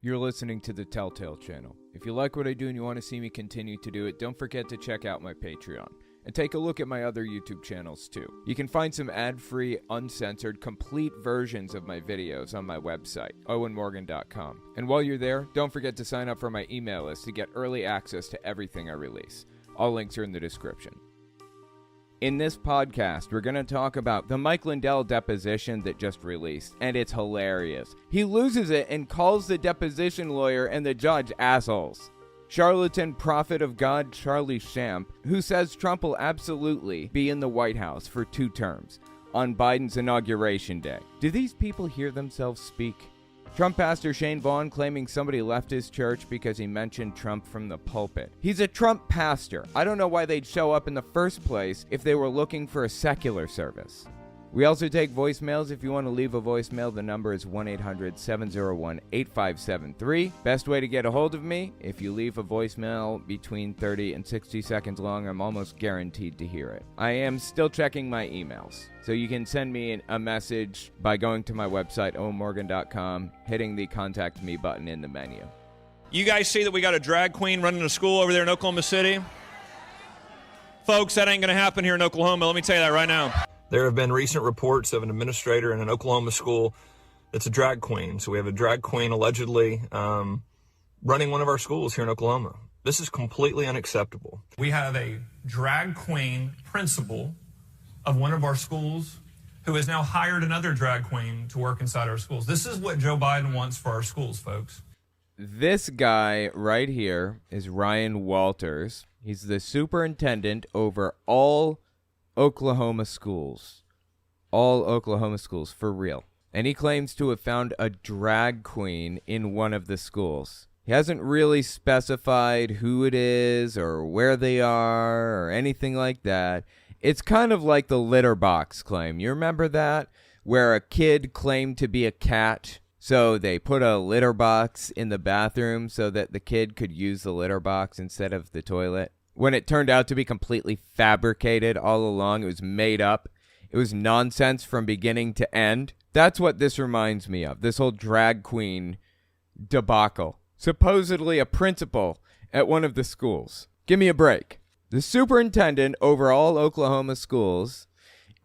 You're listening to the Telltale Channel. If you like what I do and you want to see me continue to do it, don't forget to check out my Patreon. And take a look at my other YouTube channels too. You can find some ad-free, uncensored, complete versions of my videos on my website, owenmorgan.com. And while you're there, don't forget to sign up for my email list to get early access to everything I release. All links are in the description. In this podcast, we're going to talk about the Mike Lindell deposition that just released, and it's hilarious. He loses it and calls the deposition lawyer and the judge assholes. Charlatan Prophet of God Charlie Shamp, who says Trump will absolutely be in the White House for 2 terms on Biden's inauguration day. Do these people hear themselves speak? Trump pastor Shane Vaughn claiming somebody left his church because he mentioned Trump from the pulpit. He's a Trump pastor. I don't know why they'd show up in the first place if they were looking for a secular service. We also take voicemails. If you want to leave a voicemail, the number is 1-800-701-8573. Best way to get a hold of me, if you leave a voicemail between 30 and 60 seconds long, I'm almost guaranteed to hear it. I am still checking my emails, so you can send me a message by going to my website, owenmorgan.com, hitting the Contact Me button in the menu. You guys see that we got a drag queen running a school over there in Oklahoma City? Folks, that ain't going to happen here in Oklahoma. Let me tell you that right now. There have been recent reports of an administrator in an Oklahoma school that's a drag queen. So we have a drag queen allegedly running one of our schools here in Oklahoma. This is completely unacceptable. We have a drag queen principal of one of our schools who has now hired another drag queen to work inside our schools. This is what Joe Biden wants for our schools, folks. This guy right here is Ryan Walters. He's the superintendent over all Oklahoma schools. All Oklahoma schools, for real. And he claims to have found a drag queen in one of the schools. He hasn't really specified who it is or where they are or anything like that. It's kind of like the litter box claim. You remember that? Where a kid claimed to be a cat, so they put a litter box in the bathroom so that the kid could use the litter box instead of the toilet. When it turned out to be completely fabricated all along, it was made up. It was nonsense from beginning to end. That's what this reminds me of, this whole drag queen debacle. Supposedly a principal at one of the schools. Give me a break. The superintendent over all Oklahoma schools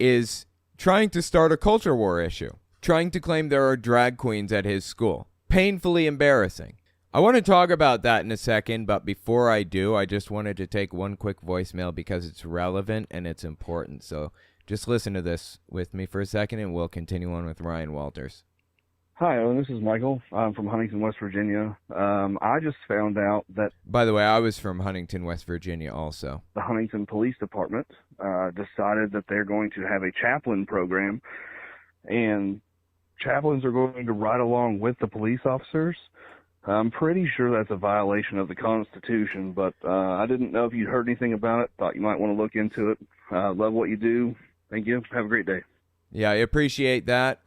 is trying to start a culture war issue, trying to claim there are drag queens at his school. Painfully embarrassing. I want to talk about that in a second, but before I do, I just wanted to take one quick voicemail because it's relevant and it's important. So just listen to this with me for a second and we'll continue on with Ryan Walters. Hi, Owen. This is Michael. I'm from Huntington, West Virginia. I just found out that... By the way, I was from Huntington, West Virginia also. The Huntington Police Department decided that they're going to have a chaplain program, and chaplains are going to ride along with the police officers. I'm pretty sure that's a violation of the Constitution, but I didn't know if you'd heard anything about it. Thought you might want to look into it. Love what you do. Thank you. Have a great day. Yeah, I appreciate that.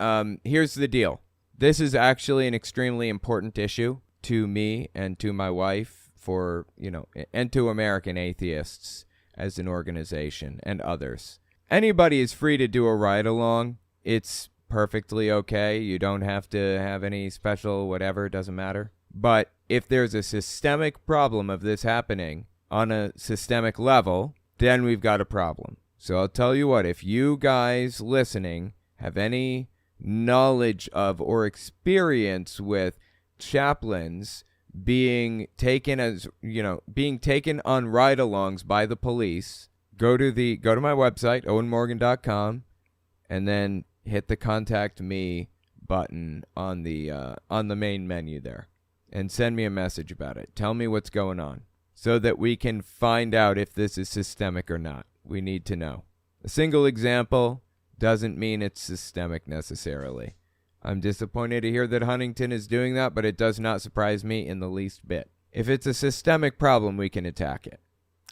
Here's the deal. This is actually an extremely important issue to me and to my wife and to American atheists as an organization and others. Anybody is free to do a ride-along. It's perfectly okay. You don't have to have any special whatever. It doesn't matter. But if there's a systemic problem of this happening on a systemic level, then we've got a problem. So I'll tell you what, if you guys listening have any knowledge of or experience with chaplains being taken on ride-alongs by the police, go to my website, owenmorgan.com, and then hit the Contact Me button on the main menu there. And send me a message about it. Tell me what's going on so that we can find out if this is systemic or not. We need to know. A single example doesn't mean it's systemic necessarily. I'm disappointed to hear that Huntington is doing that, but it does not surprise me in the least bit. If it's a systemic problem, we can attack it.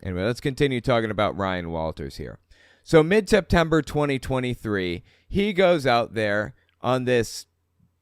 Anyway, let's continue talking about Ryan Walters here. So mid-September 2023, he goes out there on this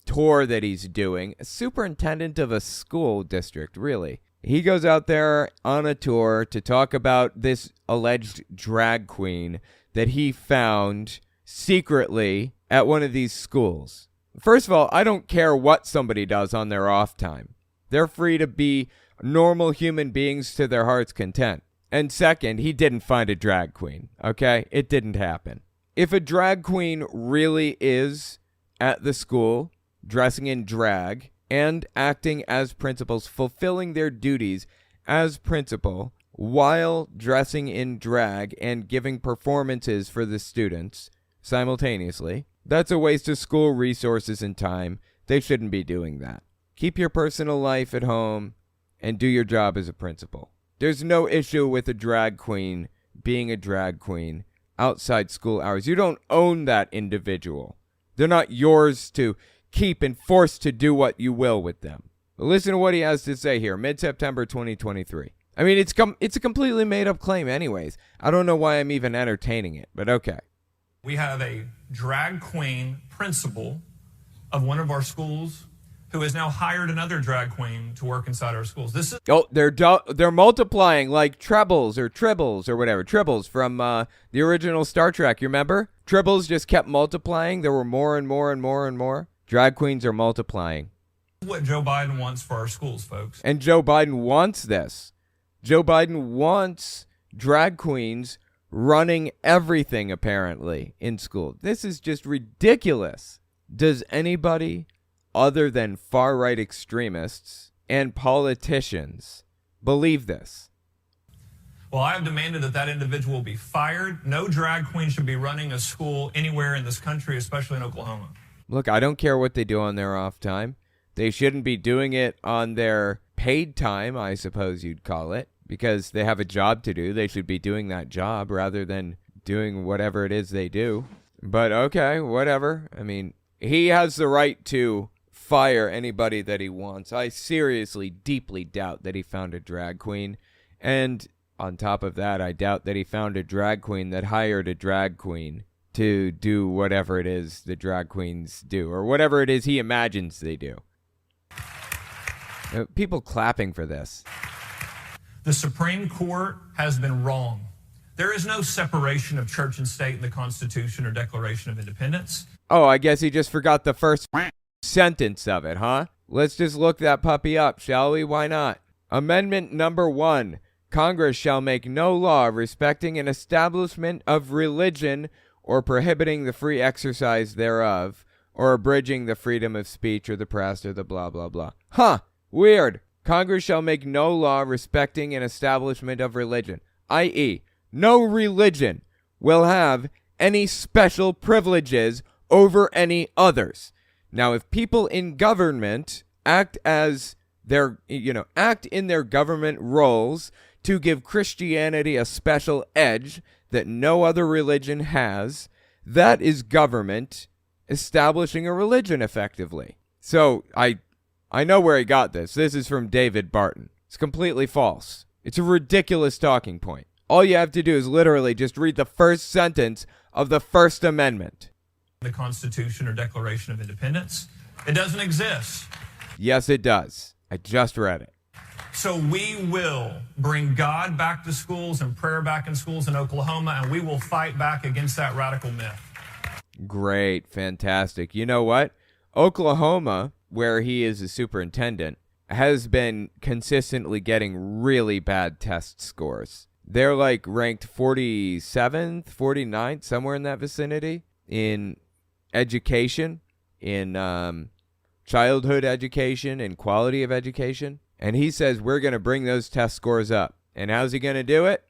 tour that he's doing, a superintendent of a school district, really. He goes out there on a tour to talk about this alleged drag queen that he found secretly at one of these schools. First of all, I don't care what somebody does on their off time. They're free to be normal human beings to their heart's content. And second, he didn't find a drag queen, okay? It didn't happen. If a drag queen really is at the school, dressing in drag, and acting as principals, fulfilling their duties as principal, while dressing in drag and giving performances for the students simultaneously, that's a waste of school resources and time. They shouldn't be doing that. Keep your personal life at home and do your job as a principal. There's no issue with a drag queen being a drag queen outside school hours. You don't own that individual. They're not yours to keep and forced to do what you will with them. But listen to what he has to say here, mid-September 2023. I mean, it's a completely made-up claim anyways. I don't know why I'm even entertaining it, but okay. We have a drag queen principal of one of our schools who has now hired another drag queen to work inside our schools. This is They're multiplying like trebles or tribbles or whatever. Tribbles from the original Star Trek, you remember? Tribbles just kept multiplying. There were more and more and more and more. Drag queens are multiplying. what Joe Biden wants for our schools, folks. And Joe Biden wants this. Joe Biden wants drag queens running everything, apparently, in school. This is just ridiculous. Does anybody other than far-right extremists and politicians believe this? Well, I have demanded that that individual be fired. No drag queen should be running a school anywhere in this country, especially in Oklahoma. Look, I don't care what they do on their off time. They shouldn't be doing it on their paid time, I suppose you'd call it, because they have a job to do. They should be doing that job rather than doing whatever it is they do. But okay, whatever. I mean, he has the right to fire anybody that he wants. I seriously, deeply doubt that he found a drag queen. And on top of that, I doubt that he found a drag queen that hired a drag queen to do whatever it is the drag queens do, or whatever it is he imagines they do. People clapping for this. The Supreme Court has been wrong. There is no separation of church and state in the Constitution or Declaration of Independence. Oh, I guess he just forgot the first sentence of it, huh? Let's just look that puppy up, shall we? Why not? Amendment number 1. Congress shall make no law respecting an establishment of religion or prohibiting the free exercise thereof, or abridging the freedom of speech or the press or the blah, blah, blah. Huh, weird. Congress shall make no law respecting an establishment of religion, i.e., no religion will have any special privileges over any others. Now, if people in government act as act in their government roles to give Christianity a special edge that no other religion has, that is government establishing a religion effectively. So I know where he got this. This is from David Barton. It's completely false. It's a ridiculous talking point. All you have to do is literally just read the first sentence of the First Amendment. The Constitution or Declaration of Independence. It doesn't exist. Yes, it does. I just read it. So we will bring God back to schools and prayer back in schools in Oklahoma, and we will fight back against that radical myth. Great. Fantastic. You know what? Oklahoma, where he is a superintendent, has been consistently getting really bad test scores. They're like ranked 47th, 49th, somewhere in that vicinity in education, in childhood education, and quality of education. And he says we're going to bring those test scores up. And how's he going to do it?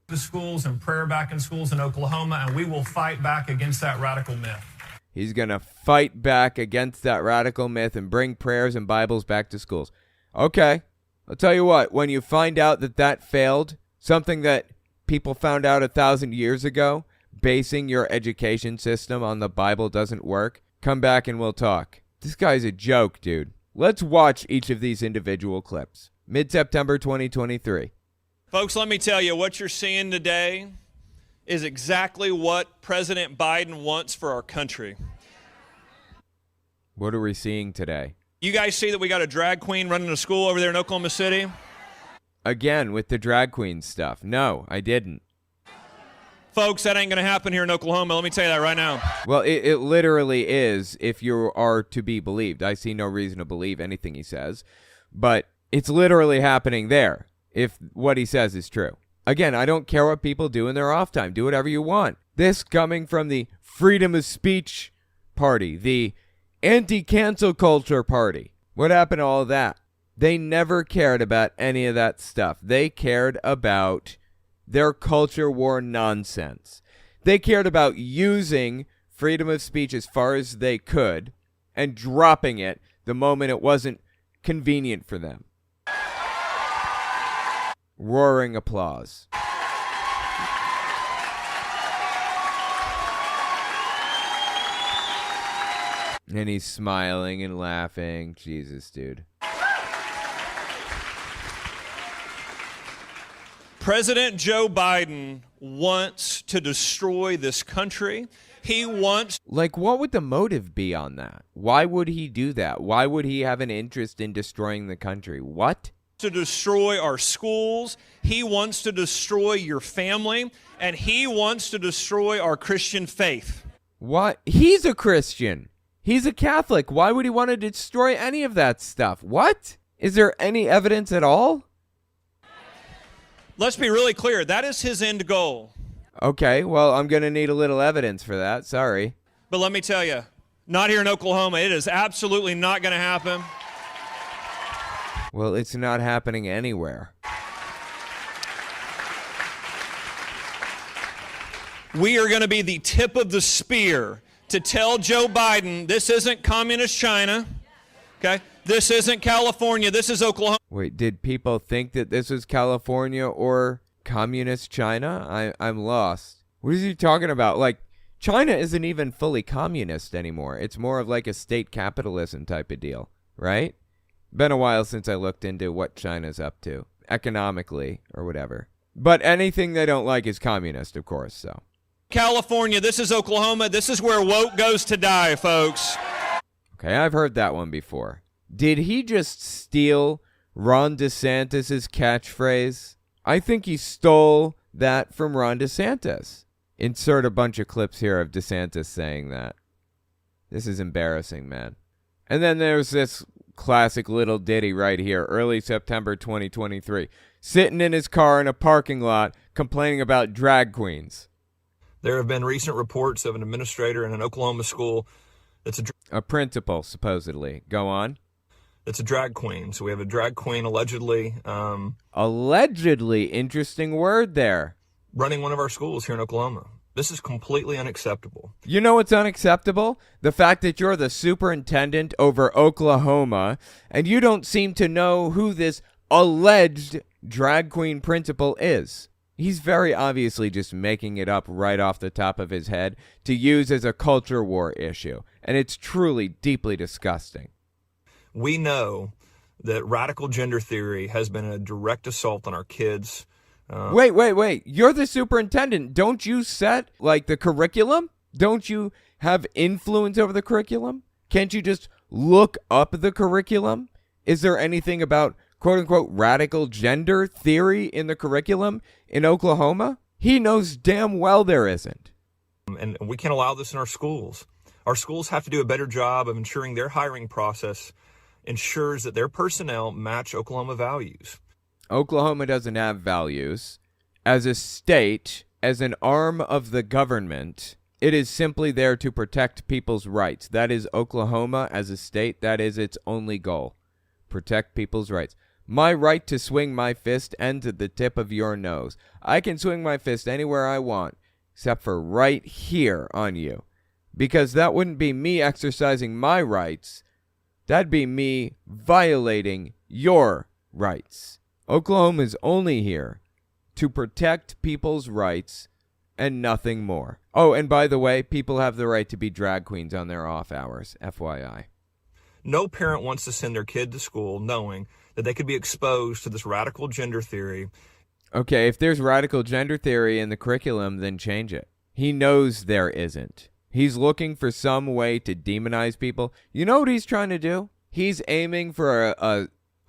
The schools and prayer back in schools in Oklahoma, and we will fight back against that radical myth. He's going to fight back against that radical myth and bring prayers and Bibles back to schools. Okay, I'll tell you what, when you find out that that failed, something that people found out 1,000 years ago, basing your education system on the Bible doesn't work, come back and we'll talk. This guy's a joke, dude. Let's watch each of these individual clips. Mid-September 2023. Folks, let me tell you, what you're seeing today is exactly what President Biden wants for our country. What are we seeing today? You guys see that we got a drag queen running a school over there in Oklahoma City? Again, with the drag queen stuff. No, I didn't. Folks, that ain't going to happen here in Oklahoma. Let me tell you that right now. Well, it literally is, if you are to be believed. I see no reason to believe anything he says. but it's literally happening there if what he says is true. Again, I don't care what people do in their off time. Do whatever you want. This coming from the freedom of speech party, the anti-cancel culture party. What happened to all of that? They never cared about any of that stuff. They cared about their culture war nonsense. They cared about using freedom of speech as far as they could and dropping it the moment it wasn't convenient for them. Roaring applause. And he's smiling and laughing. Jesus, dude. President Joe Biden wants to destroy this country. He wants... Like, what would the motive be on that? Why would he do that? Why would he have an interest in destroying the country? What? To destroy our schools. He wants to destroy your family. And he wants to destroy our Christian faith. What? He's a Christian. He's a Catholic. Why would he want to destroy any of that stuff? What? Is there any evidence at all? Let's be really clear. That is his end goal. Okay, well, I'm going to need a little evidence for that. Sorry. But let me tell you, not here in Oklahoma. It is absolutely not going to happen. Well, it's not happening anywhere. We are going to be the tip of the spear to tell Joe Biden this isn't communist China. Okay? This isn't California. This is Oklahoma. Wait, did people think that this was California or communist China? I'm lost. What is he talking about? Like, China isn't even fully communist anymore. It's more of like a state capitalism type of deal, right? Been a while since I looked into what China's up to, economically or whatever. But anything they don't like is communist, of course, so. California, this is Oklahoma. This is where woke goes to die, folks. Okay, I've heard that one before. Did he just steal Ron DeSantis' catchphrase? I think he stole that from Ron DeSantis. Insert a bunch of clips here of DeSantis saying that. This is embarrassing, man. And then there's this classic little ditty right here, early September 2023. Sitting in his car in a parking lot complaining about drag queens. There have been recent reports of an administrator in an Oklahoma school that's a principal, supposedly. Go on. It's a drag queen. So we have a drag queen allegedly. Allegedly, interesting word there. Running one of our schools here in Oklahoma. This is completely unacceptable. You know what's unacceptable? The fact that you're the superintendent over Oklahoma and you don't seem to know who this alleged drag queen principal is. He's very obviously just making it up right off the top of his head to use as a culture war issue. And it's truly deeply disgusting. We know that radical gender theory has been a direct assault on our kids. Wait. You're the superintendent. Don't you set, like, the curriculum? Don't you have influence over the curriculum? Can't you just look up the curriculum? Is there anything about, quote-unquote, radical gender theory in the curriculum in Oklahoma? He knows damn well there isn't. And we can't allow this in our schools. Our schools have to do a better job of ensuring their hiring process ensures that their personnel match Oklahoma values. Oklahoma doesn't have values. As a state, as an arm of the government, it is simply there to protect people's rights. That is Oklahoma as a state. That is its only goal. Protect people's rights. My right to swing my fist ends at the tip of your nose. I can swing my fist anywhere I want, except for right here on you. Because that wouldn't be me exercising my rights. That'd be me violating your rights. Oklahoma is only here to protect people's rights and nothing more. Oh, and by the way, people have the right to be drag queens on their off hours, FYI. No parent wants to send their kid to school knowing that they could be exposed to this radical gender theory. Okay, if there's radical gender theory in the curriculum, then change it. He knows there isn't. He's looking for some way to demonize people. You know what he's trying to do? He's aiming for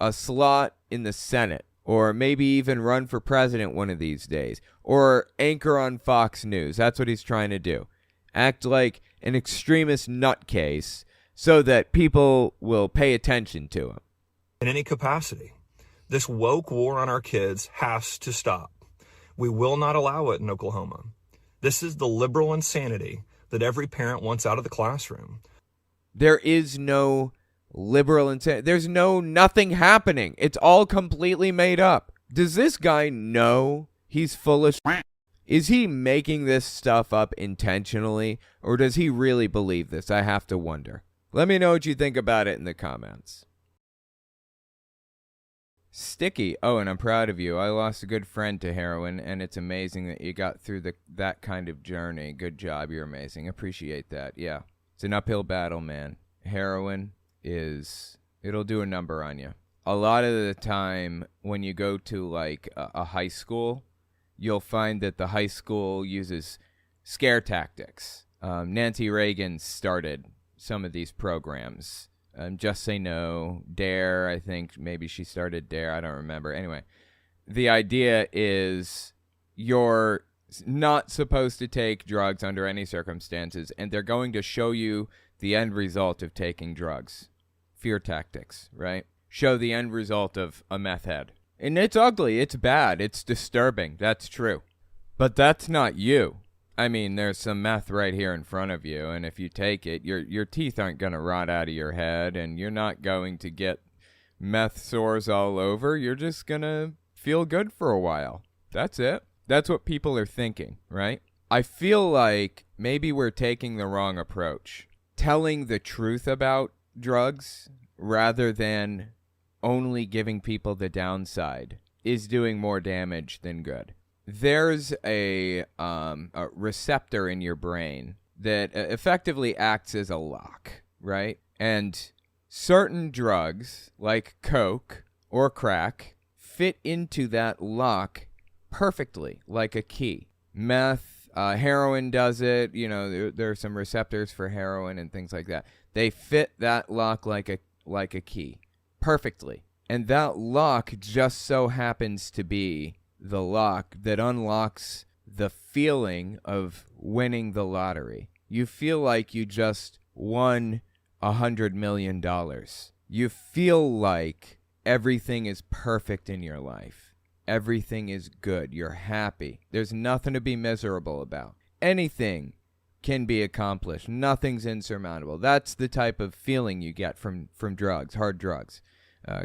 a slot in the Senate, or maybe even run for president one of these days, or anchor on Fox News. That's what he's trying to do. Act like an extremist nutcase so that people will pay attention to him. in any capacity. This woke war on our kids has to stop. We will not allow it in Oklahoma. This is the liberal insanity that every parent wants out of the classroom. There is no liberal insanity. There's nothing happening. It's all completely made up. Does this guy know he's full of shit? Is he making this stuff up intentionally, or does he really believe this? I have to wonder. Let me know what you think about it in the comments. Sticky. Oh, and I'm proud of you. I lost a good friend to heroin, and it's amazing that you got through that kind of journey. Good job. You're amazing. Appreciate that. Yeah. It's an uphill battle, man. Heroin it'll do a number on you. A lot of the time when you go to like a high school, you'll find that the high school uses scare tactics. Nancy Reagan started some of these programs. Just Say No, Dare, I think maybe she started Dare, I don't remember. Anyway, the idea is you're not supposed to take drugs under any circumstances, and they're going to show you the end result of taking drugs. Fear tactics, right? Show the end result of a meth head. And it's ugly, it's bad, it's disturbing, that's true. But that's not you. I mean, there's some meth right here in front of you, and if you take it, your teeth aren't going to rot out of your head, and you're not going to get meth sores all over. You're just going to feel good for a while. That's it. That's what people are thinking, right? I feel like maybe we're taking the wrong approach. Telling the truth about drugs rather than only giving people the downside is doing more damage than good. There's a receptor in your brain that effectively acts as a lock, right? And certain drugs, like Coke or crack, fit into that lock perfectly, like a key. Meth, heroin does it. You know, there are some receptors for heroin and things like that. They fit that lock like a key perfectly. And that lock just so happens to be the lock that unlocks the feeling of winning the lottery. You feel like you just won $100 million. You feel like everything is perfect in your life. Everything is good. You're happy. There's nothing to be miserable about. Anything can be accomplished. Nothing's insurmountable. That's the type of feeling you get from drugs, hard drugs,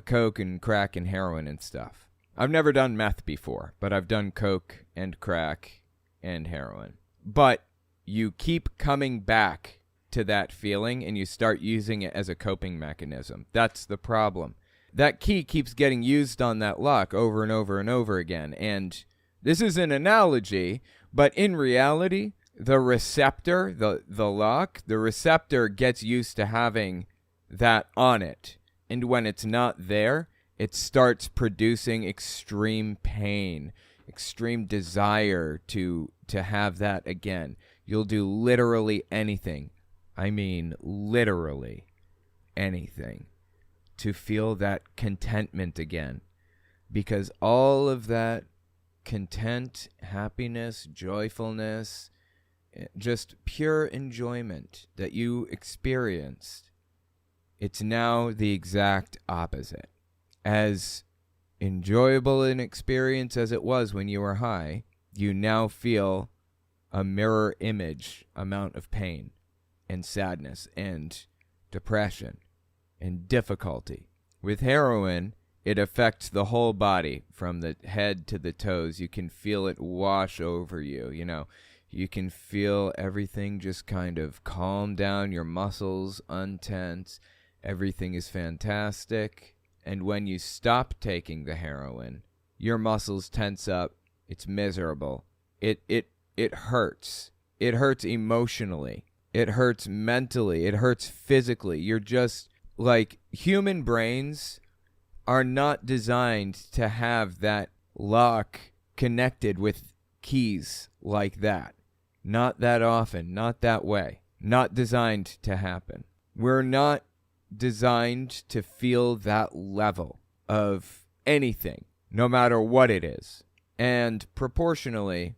Coke and crack and heroin and stuff. I've never done meth before, but I've done Coke and crack and heroin. But you keep coming back to that feeling and you start using it as a coping mechanism. That's the problem. That key keeps getting used on that lock over and over and over again. And this is an analogy, but in reality, the receptor, the lock, the receptor gets used to having that on it. And when it's not there, it starts producing extreme pain, extreme desire to have that again. You'll do literally anything. I mean, literally anything to feel that contentment again. Because all of that content, happiness, joyfulness, just pure enjoyment that you experienced, it's now the exact opposite. As enjoyable an experience as it was when you were high, you now feel a mirror image amount of pain and sadness and depression and difficulty. With heroin, it affects the whole body from the head to the toes. You can feel it wash over you, you know. You can feel everything just kind of calm down, your muscles untense. Everything is fantastic. And when you stop taking the heroin, your muscles tense up. It's miserable. It hurts. It hurts emotionally. It hurts mentally. It hurts physically. You're just like, human brains are not designed to have that lock connected with keys like that. Not that often. Not that way. Not designed to happen. We're not designed to feel that level of anything, no matter what it is. And proportionally,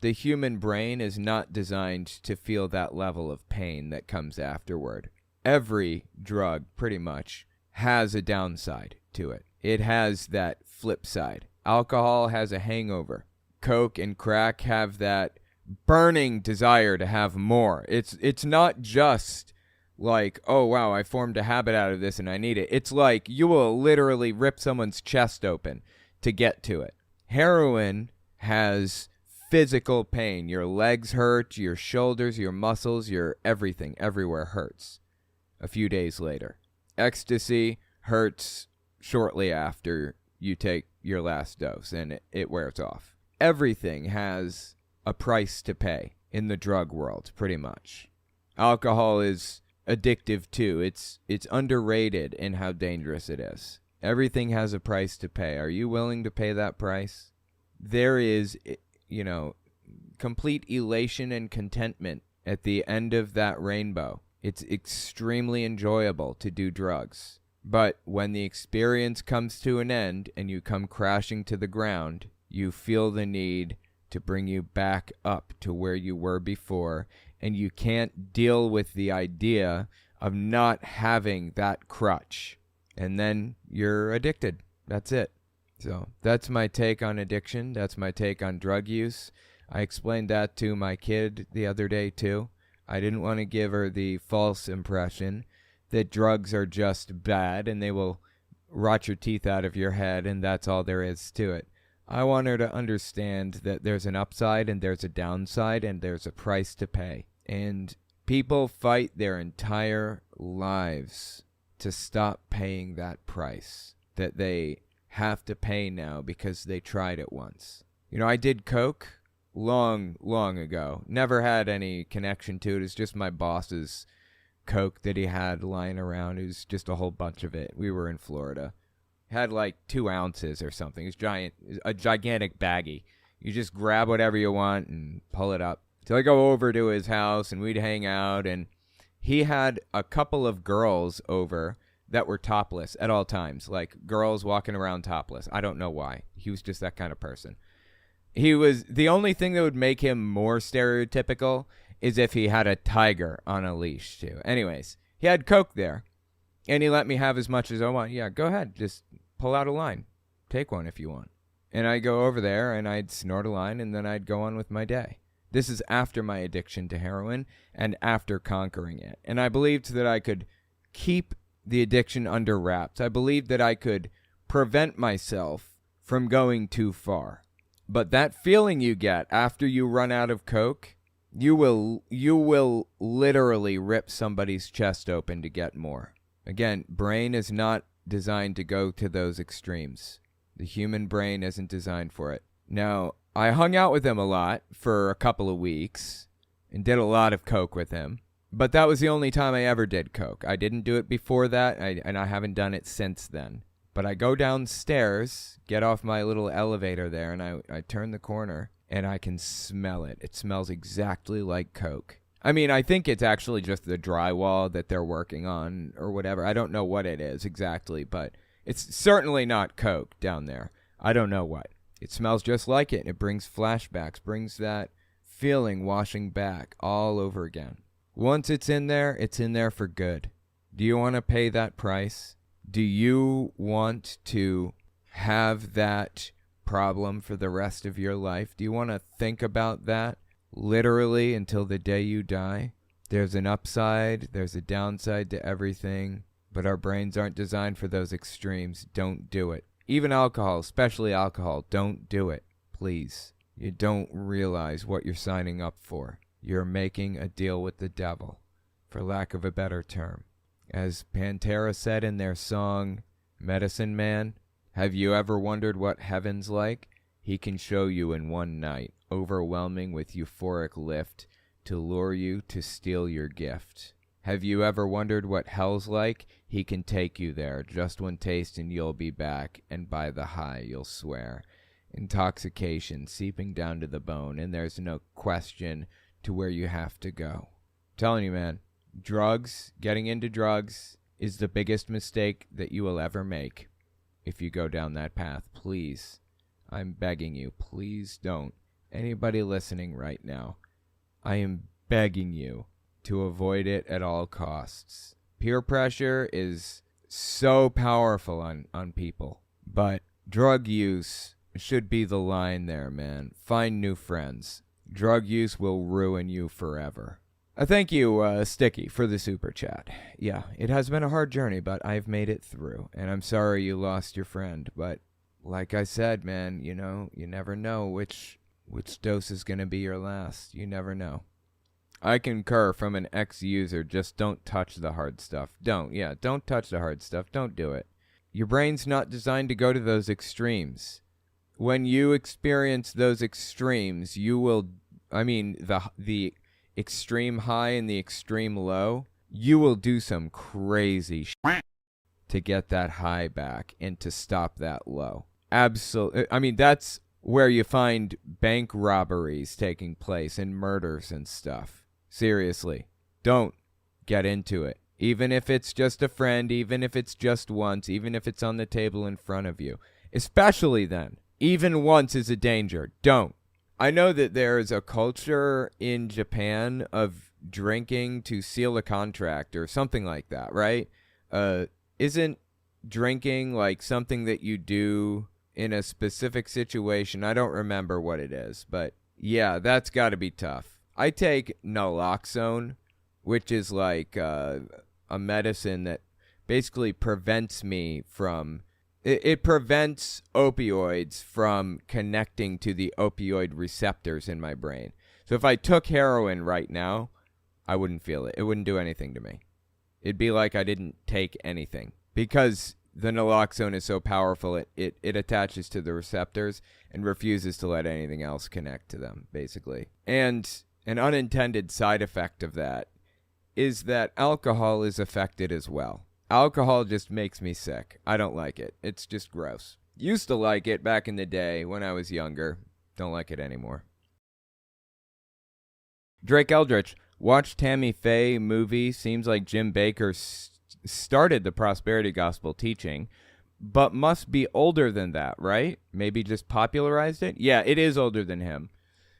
the human brain is not designed to feel that level of pain that comes afterward. Every drug, pretty much, has a downside. to it. It has that flip side. Alcohol has a hangover. Coke and crack have that burning desire to have more. It's not just like, oh, wow, I formed a habit out of this and I need it. It's like you will literally rip someone's chest open to get to it. Heroin has physical pain. Your legs hurt, your shoulders, your muscles, your everything, everywhere hurts a few days later. Ecstasy hurts shortly after you take your last dose and it wears off. Everything has a price to pay in the drug world, pretty much. Alcohol is addictive too. It's underrated in how dangerous it is. Everything has a price to pay. Are you willing to pay that price? There is, complete elation and contentment at the end of that rainbow. It's extremely enjoyable to do drugs. But when the experience comes to an end and you come crashing to the ground, you feel the need to bring you back up to where you were before, and you can't deal with the idea of not having that crutch. And then you're addicted. That's it. So that's my take on addiction. That's my take on drug use. I explained that to my kid the other day too. I didn't want to give her the false impression that drugs are just bad and they will rot your teeth out of your head and that's all there is to it. I want her to understand that there's an upside and there's a downside and there's a price to pay. And people fight their entire lives to stop paying that price that they have to pay now because they tried it once. I did coke long ago. Never had any connection to it. It's just my boss's coke that he had lying around. It was just a whole bunch of it. We were in Florida. Had like 2 ounces or something. It's a gigantic baggie. You just grab whatever you want and pull it up. So I go over to his house and we'd hang out, and he had a couple of girls over that were topless at all times, like girls walking around topless. I don't know why. He was just that kind of person. He was the only thing that would make him more stereotypical is if he had a tiger on a leash too. Anyways, he had coke there. And he let me have as much as I want. Yeah, go ahead. Just pull out a line. Take one if you want. And I'd go over there and I'd snort a line and then I'd go on with my day. This is after my addiction to heroin and after conquering it. And I believed that I could keep the addiction under wraps. I believed that I could prevent myself from going too far. But that feeling you get after you run out of coke, you will literally rip somebody's chest open to get more. Again, brain is not designed to go to those extremes. The human brain isn't designed for it. Now, I hung out with him a lot for a couple of weeks and did a lot of coke with him. But that was the only time I ever did coke. I didn't do it before that, and I haven't done it since then. But I go downstairs, get off my little elevator there, and I turn the corner, and I can smell it. It smells exactly like coke. I mean, I think it's actually just the drywall that they're working on or whatever. I don't know what it is exactly, but it's certainly not coke down there. I don't know what. It smells just like it, and it brings flashbacks, brings that feeling washing back all over again. Once it's in there for good. Do you want to pay that price? Do you want to have that problem for the rest of your life? Do you want to think about that? Literally until the day you die. There's an upside, there's a downside to everything, but our brains aren't designed for those extremes. Don't do it. Even alcohol, especially alcohol, don't do it, please. You don't realize what you're signing up for. You're making a deal with the devil, for lack of a better term. As Pantera said in their song, Medicine Man, have you ever wondered what heaven's like? He can show you in one night, overwhelming with euphoric lift, to lure you to steal your gift. Have you ever wondered what hell's like? He can take you there, just one taste and you'll be back, and by the high you'll swear. Intoxication seeping down to the bone, and there's no question to where you have to go. I'm telling you, man, drugs, getting into drugs, is the biggest mistake that you will ever make if you go down that path. Please, I'm begging you, please don't. Anybody listening right now, I am begging you to avoid it at all costs. Peer pressure is so powerful on people. But drug use should be the line there, man. Find new friends. Drug use will ruin you forever. Thank you, Sticky, for the super chat. Yeah, it has been a hard journey, but I've made it through. And I'm sorry you lost your friend. But like I said, man, you never know which dose is going to be your last. You never know. I concur from an ex-user. Just don't touch the hard stuff. Don't touch the hard stuff. Don't do it. Your brain's not designed to go to those extremes. When you experience those extremes, you will, the extreme high and the extreme low, you will do some crazy shit to get that high back and to stop that low. Absolutely. That's where you find bank robberies taking place and murders and stuff. Seriously, don't get into it. Even if it's just a friend, even if it's just once, even if it's on the table in front of you. Especially then. Even once is a danger. Don't. I know that there is a culture in Japan of drinking to seal a contract or something like that, right? Isn't drinking like something that you do in a specific situation? I don't remember what it is, but yeah, that's got to be tough. I take naloxone, which is like a medicine that basically prevents me from... It prevents opioids from connecting to the opioid receptors in my brain. So if I took heroin right now, I wouldn't feel it. It wouldn't do anything to me. It'd be like I didn't take anything. Because the naloxone is so powerful, it attaches to the receptors and refuses to let anything else connect to them, basically. And an unintended side effect of that is that alcohol is affected as well. Alcohol just makes me sick. I don't like it. It's just gross. Used to like it back in the day when I was younger. Don't like it anymore. Drake Eldritch. Watch Tammy Faye movie. Seems like Jim Bakker started the prosperity gospel teaching, but must be older than that, right? Maybe just popularized it? Yeah, it is older than him.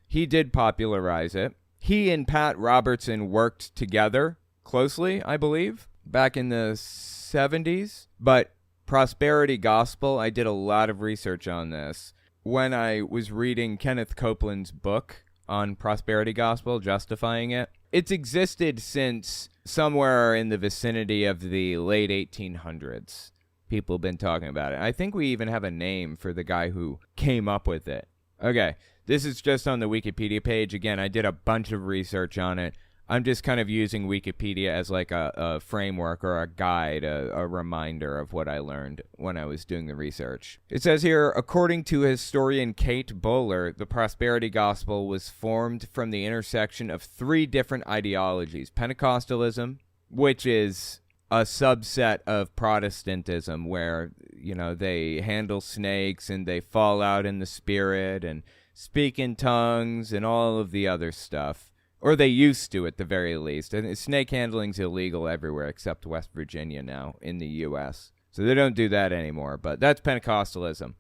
He did popularize it. He and Pat Robertson worked together closely, I believe, back in the 70s. But prosperity gospel, I did a lot of research on this when I was reading Kenneth Copeland's book on prosperity gospel, justifying it. It's existed since somewhere in the vicinity of the late 1800s. People have been talking about it. I think we even have a name for the guy who came up with it. Okay, this is just on the Wikipedia page. Again, I did a bunch of research on it. I'm just kind of using Wikipedia as like a framework or a guide, a reminder of what I learned when I was doing the research. It says here, according to historian Kate Bowler, the prosperity gospel was formed from the intersection of three different ideologies. Pentecostalism, which is a subset of Protestantism where, they handle snakes and they fall out in the spirit and speak in tongues and all of the other stuff. Or they used to, at the very least. And snake handling's illegal everywhere except West Virginia now in the U.S. So they don't do that anymore. But that's Pentecostalism.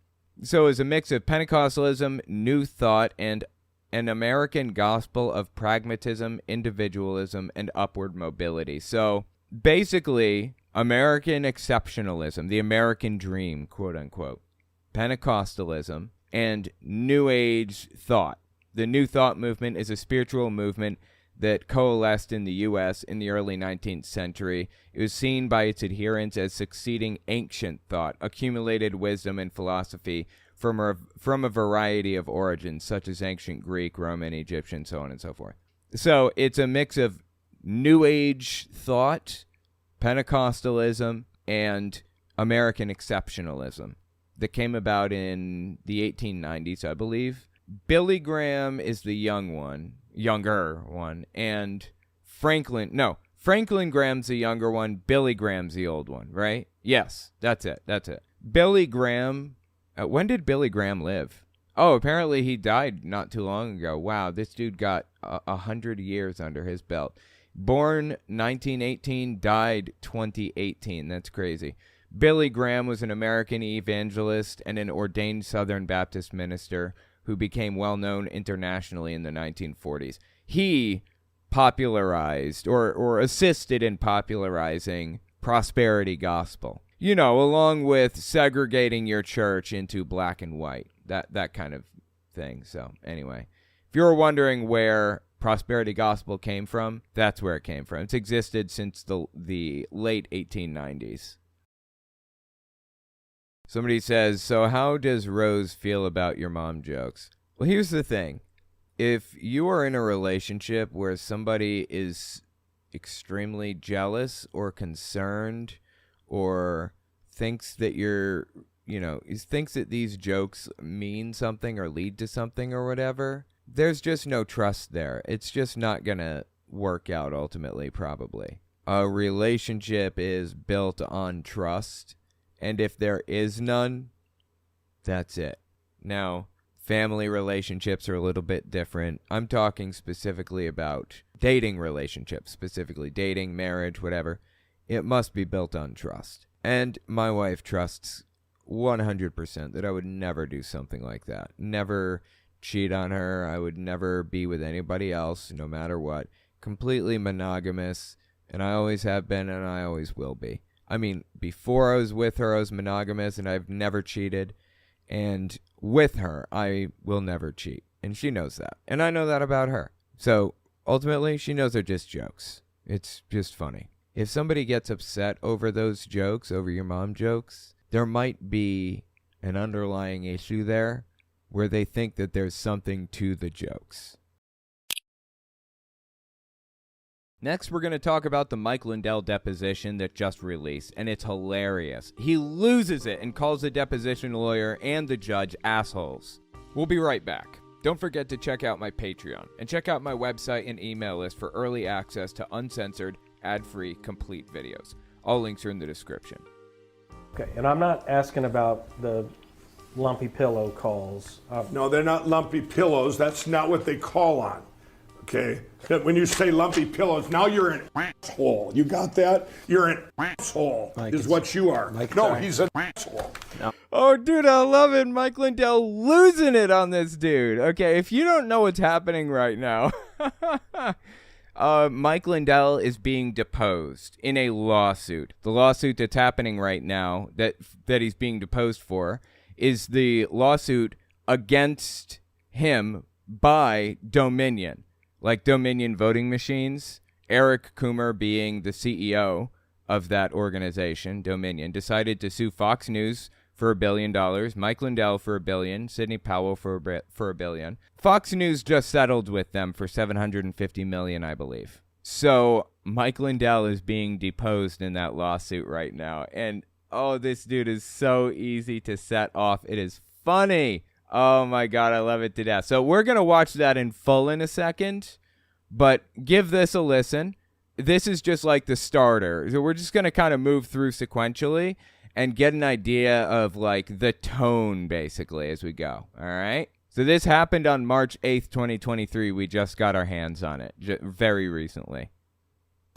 So it's a mix of Pentecostalism, New Thought, and an American gospel of pragmatism, individualism, and upward mobility. So basically, American exceptionalism, the American dream, quote unquote, Pentecostalism, and New Age thought. The New Thought movement is a spiritual movement that coalesced in the U.S. in the early 19th century. It was seen by its adherents as succeeding ancient thought, accumulated wisdom and philosophy from a variety of origins, such as ancient Greek, Roman, Egyptian, so on and so forth. So it's a mix of New Age thought, Pentecostalism, and American exceptionalism that came about in the 1890s, I believe. Billy Graham is the younger one, and Franklin Graham's the younger one, Billy Graham's the old one, right? Yes, that's it. Billy Graham, when did Billy Graham live? Oh, apparently he died not too long ago. Wow, this dude got 100 years under his belt. Born 1918, died 2018. That's crazy. Billy Graham was an American evangelist and an ordained Southern Baptist minister who became well-known internationally in the 1940s. He popularized or assisted in popularizing prosperity gospel. You know, along with segregating your church into black and white, that kind of thing. So anyway, if you were wondering where prosperity gospel came from, that's where it came from. It's existed since the late 1890s. Somebody says, so how does Rose feel about your mom jokes? Well, here's the thing. If you are in a relationship where somebody is extremely jealous or concerned or thinks that thinks that these jokes mean something or lead to something or whatever, there's just no trust there. It's just not going to work out ultimately, probably. A relationship is built on trust, and if there is none, that's it. Now, family relationships are a little bit different. I'm talking specifically about dating relationships, specifically dating, marriage, whatever. It must be built on trust. And my wife trusts 100% that I would never do something like that. Never cheat on her. I would never be with anybody else, no matter what. Completely monogamous, and I always have been, and I always will be. I mean, before I was with her, I was monogamous, and I've never cheated. And with her, I will never cheat. And she knows that. And I know that about her. So, ultimately, she knows they're just jokes. It's just funny. If somebody gets upset over those jokes, over your mom jokes, there might be an underlying issue there where they think that there's something to the jokes. Next, we're going to talk about the Mike Lindell deposition that just released, and it's hilarious. He loses it and calls the deposition lawyer and the judge assholes. We'll be right back. Don't forget to check out my Patreon, and check out my website and email list for early access to uncensored, ad-free, complete videos. All links are in the description. Okay, and I'm not asking about the lumpy pillow calls. No, they're not lumpy pillows. That's not what they call on. Okay? When you say lumpy pillows, now you're an asshole. You got that? You're an asshole, is what you are. No, he's an asshole. No. Oh, dude, I love it. Mike Lindell losing it on this dude. Okay, if you don't know what's happening right now, Mike Lindell is being deposed in a lawsuit. The lawsuit that's happening right now that he's being deposed for is the lawsuit against him by Dominion, like Dominion voting machines. Eric Coomer, being the CEO of that organization, Dominion, decided to sue Fox News for $1 billion, Mike Lindell for $1 billion, Sidney Powell for $1 billion. Fox News just settled with them for $750 million, I believe. So Mike Lindell is being deposed in that lawsuit right now, and oh, this dude is so easy to set off. It is funny. Oh my God, I love it to death. So we're gonna watch that in full in a second, but give this a listen. This is just like the starter. So we're just gonna kind of move through sequentially and get an idea of like the tone basically as we go. All right. So this happened on March 8th, 2023. We just got our hands on it very recently.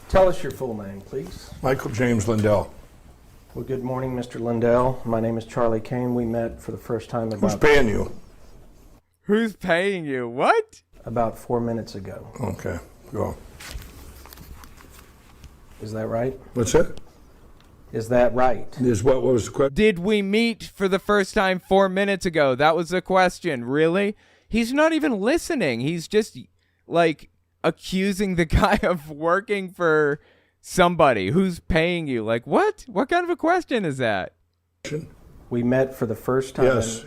Tell us your full name, please. Michael James Lindell. Well, good morning, Mr. Lindell. My name is Charlie Kane. We met for the first time Who's paying you? Who's paying you? What? About 4 minutes ago. Okay, go. Is that right? What's it? Is that right? What was the question? Did we meet for the first time 4 minutes ago? That was the question. Really? He's not even listening. He's just like accusing the guy of working for somebody who's paying you. Like, what? What kind of a question is that? We met for the first time. Yes.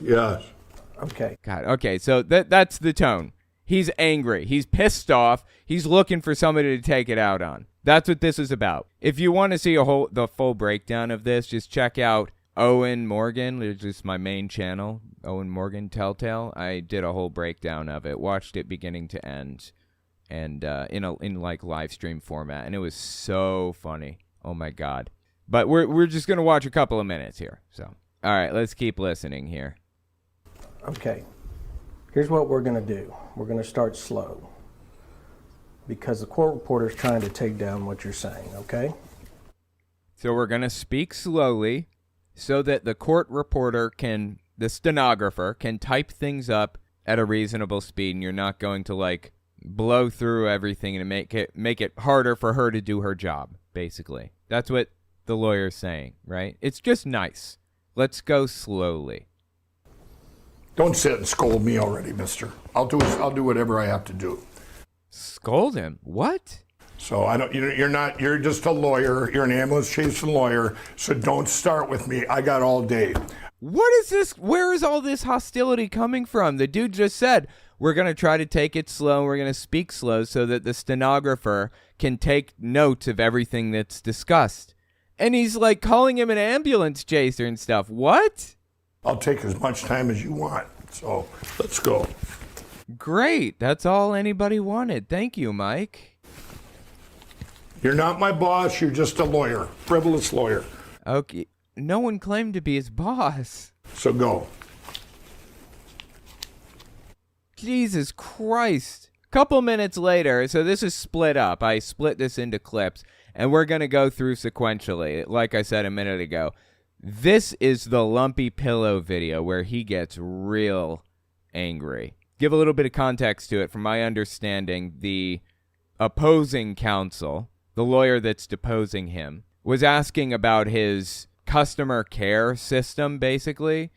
Okay. God, okay, so that's the tone. He's angry. He's pissed off. He's looking for somebody to take it out on. That's what this is about. If you want to see the full breakdown of this, just check out Owen Morgan, which is my main channel, Owen Morgan Telltale. I did a whole breakdown of it, watched it beginning to end, and in like live stream format, and it was so funny. Oh my God! But we're just gonna watch a couple of minutes here. So all right, let's keep listening here. Okay. Here's what we're gonna do. We're gonna start slow because the court reporter's trying to take down what you're saying. Okay. So we're gonna speak slowly, so that the court reporter the stenographer can type things up at a reasonable speed, and you're not going to like blow through everything and make it harder for her to do her job, basically. That's what the lawyer's saying, right? It's just nice. Let's go slowly. Don't sit and scold me already, mister. I'll do whatever I have to do. Scold him? What? So you're just a lawyer. You're an ambulance chasing lawyer. So don't start with me. I got all day. What is this? Where is all this hostility coming from? The dude just said, we're going to try to take it slow. We're going to speak slow so that the stenographer can take notes of everything that's discussed. And he's like calling him an ambulance chaser and stuff. What? I'll take as much time as you want. So let's go. Great. That's all anybody wanted. Thank you, Mike. You're not my boss. You're just a lawyer. Frivolous lawyer. Okay. No one claimed to be his boss. So go. Jesus Christ. Couple minutes later, so this is split up. I split this into clips, and we're going to go through sequentially. Like I said a minute ago, this is the lumpy pillow video where he gets real angry. Give a little bit of context to it. From my understanding, the opposing counsel, the lawyer that's deposing him, was asking about his customer care system, basically,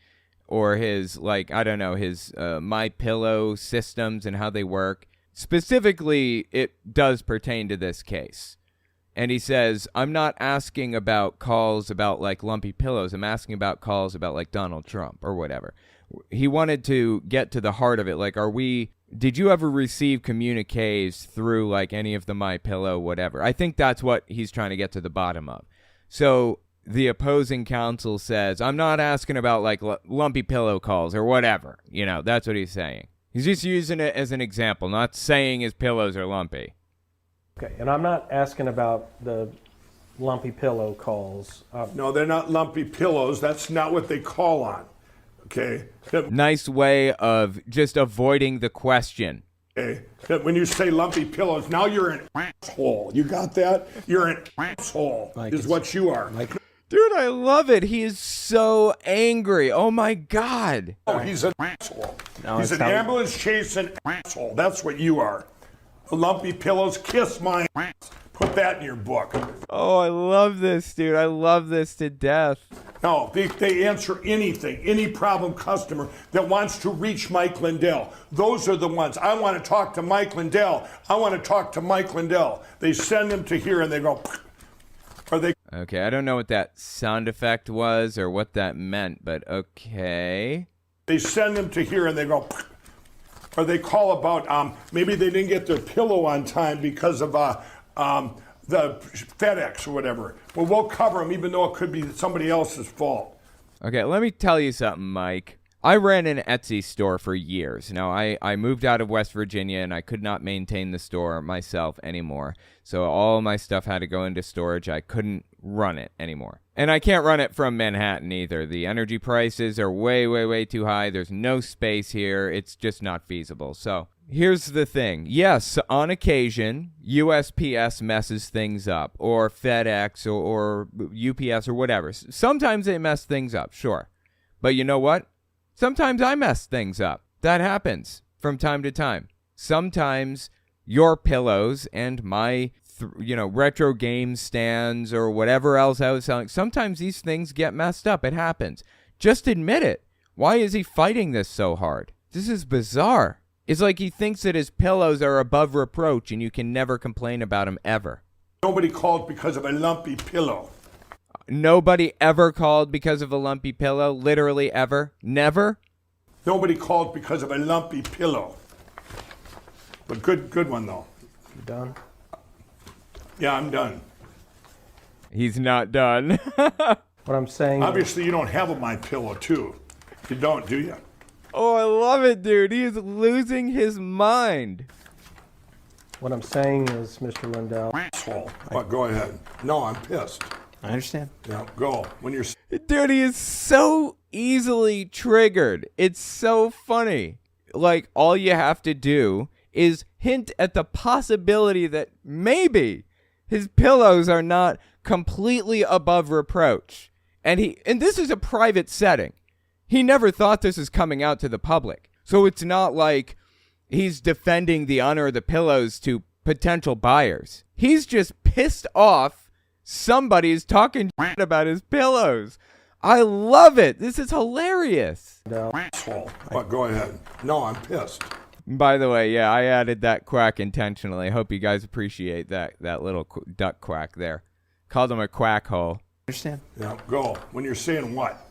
or his, like, I don't know, his My Pillow systems and how they work. Specifically, it does pertain to this case. And he says, I'm not asking about calls about, like, lumpy pillows. I'm asking about calls about, like, Donald Trump or whatever. He wanted to get to the heart of it. Like, did you ever receive communiques through, like, any of the My Pillow, whatever? I think that's what he's trying to get to the bottom of. So the opposing counsel says, I'm not asking about, like, lumpy pillow calls or whatever. You know, that's what he's saying. He's just using it as an example, not saying his pillows are lumpy. Okay, and I'm not asking about the lumpy pillow calls. No, they're not lumpy pillows. That's not what they call on. Okay? Nice way of just avoiding the question. Okay? When you say lumpy pillows, now you're an asshole. You got that? You're an asshole, is what you are. Dude, I love it. He is so angry. Oh, my God. Oh, he's an asshole. No, he's an ambulance chasing asshole. That's what you are. The lumpy pillows, kiss my ass. Put that in your book. Oh, I love this, dude. I love this to death. No, they answer anything, any problem customer that wants to reach Mike Lindell. Those are the ones. I want to talk to Mike Lindell. I want to talk to Mike Lindell. They send them to here and they go, or they. Okay, I don't know what that sound effect was or what that meant, but okay. They send them to here and they go, or they call about, maybe they didn't get their pillow on time because of the FedEx or whatever. Well, we'll cover them even though it could be somebody else's fault. Okay, let me tell you something, Mike. I ran an Etsy store for years. Now, I moved out of West Virginia, and I could not maintain the store myself anymore. So all my stuff had to go into storage. I couldn't run it anymore. And I can't run it from Manhattan either. The energy prices are way, way, way too high. There's no space here. It's just not feasible. So here's the thing. Yes, on occasion, USPS messes things up, or FedEx, or UPS, or whatever. Sometimes they mess things up, sure. But you know what? Sometimes I mess things up. That happens from time to time. Sometimes your pillows and my, retro game stands or whatever else I was selling, sometimes these things get messed up. It happens. Just admit it. Why is he fighting this so hard? This is bizarre. It's like he thinks that his pillows are above reproach and you can never complain about them ever. Nobody called because of a lumpy pillow. Nobody ever called because of a lumpy pillow? Literally ever? Never? Nobody called because of a lumpy pillow. But good one, though. You done? Yeah, I'm done. He's not done. What I'm saying Obviously, you don't have a My Pillow, too. You don't, do you? Oh, I love it, dude. He is losing his mind. What I'm saying is, Mr. Lindell. Asshole. Go ahead. No, I'm pissed. I understand. Yeah, go. When you're. Dude, he is so easily triggered. It's so funny. Like, all you have to do is hint at the possibility that maybe his pillows are not completely above reproach. And this is a private setting. He never thought this was coming out to the public. So it's not like he's defending the honor of the pillows to potential buyers. He's just pissed off somebody is talking shit about his pillows. I love it. This is hilarious. Asshole. But go ahead. No, I'm pissed. By the way, yeah, I added that quack intentionally. I hope you guys appreciate that little duck quack there. Called him a quack hole. Understand? Yeah, go. When you're saying what?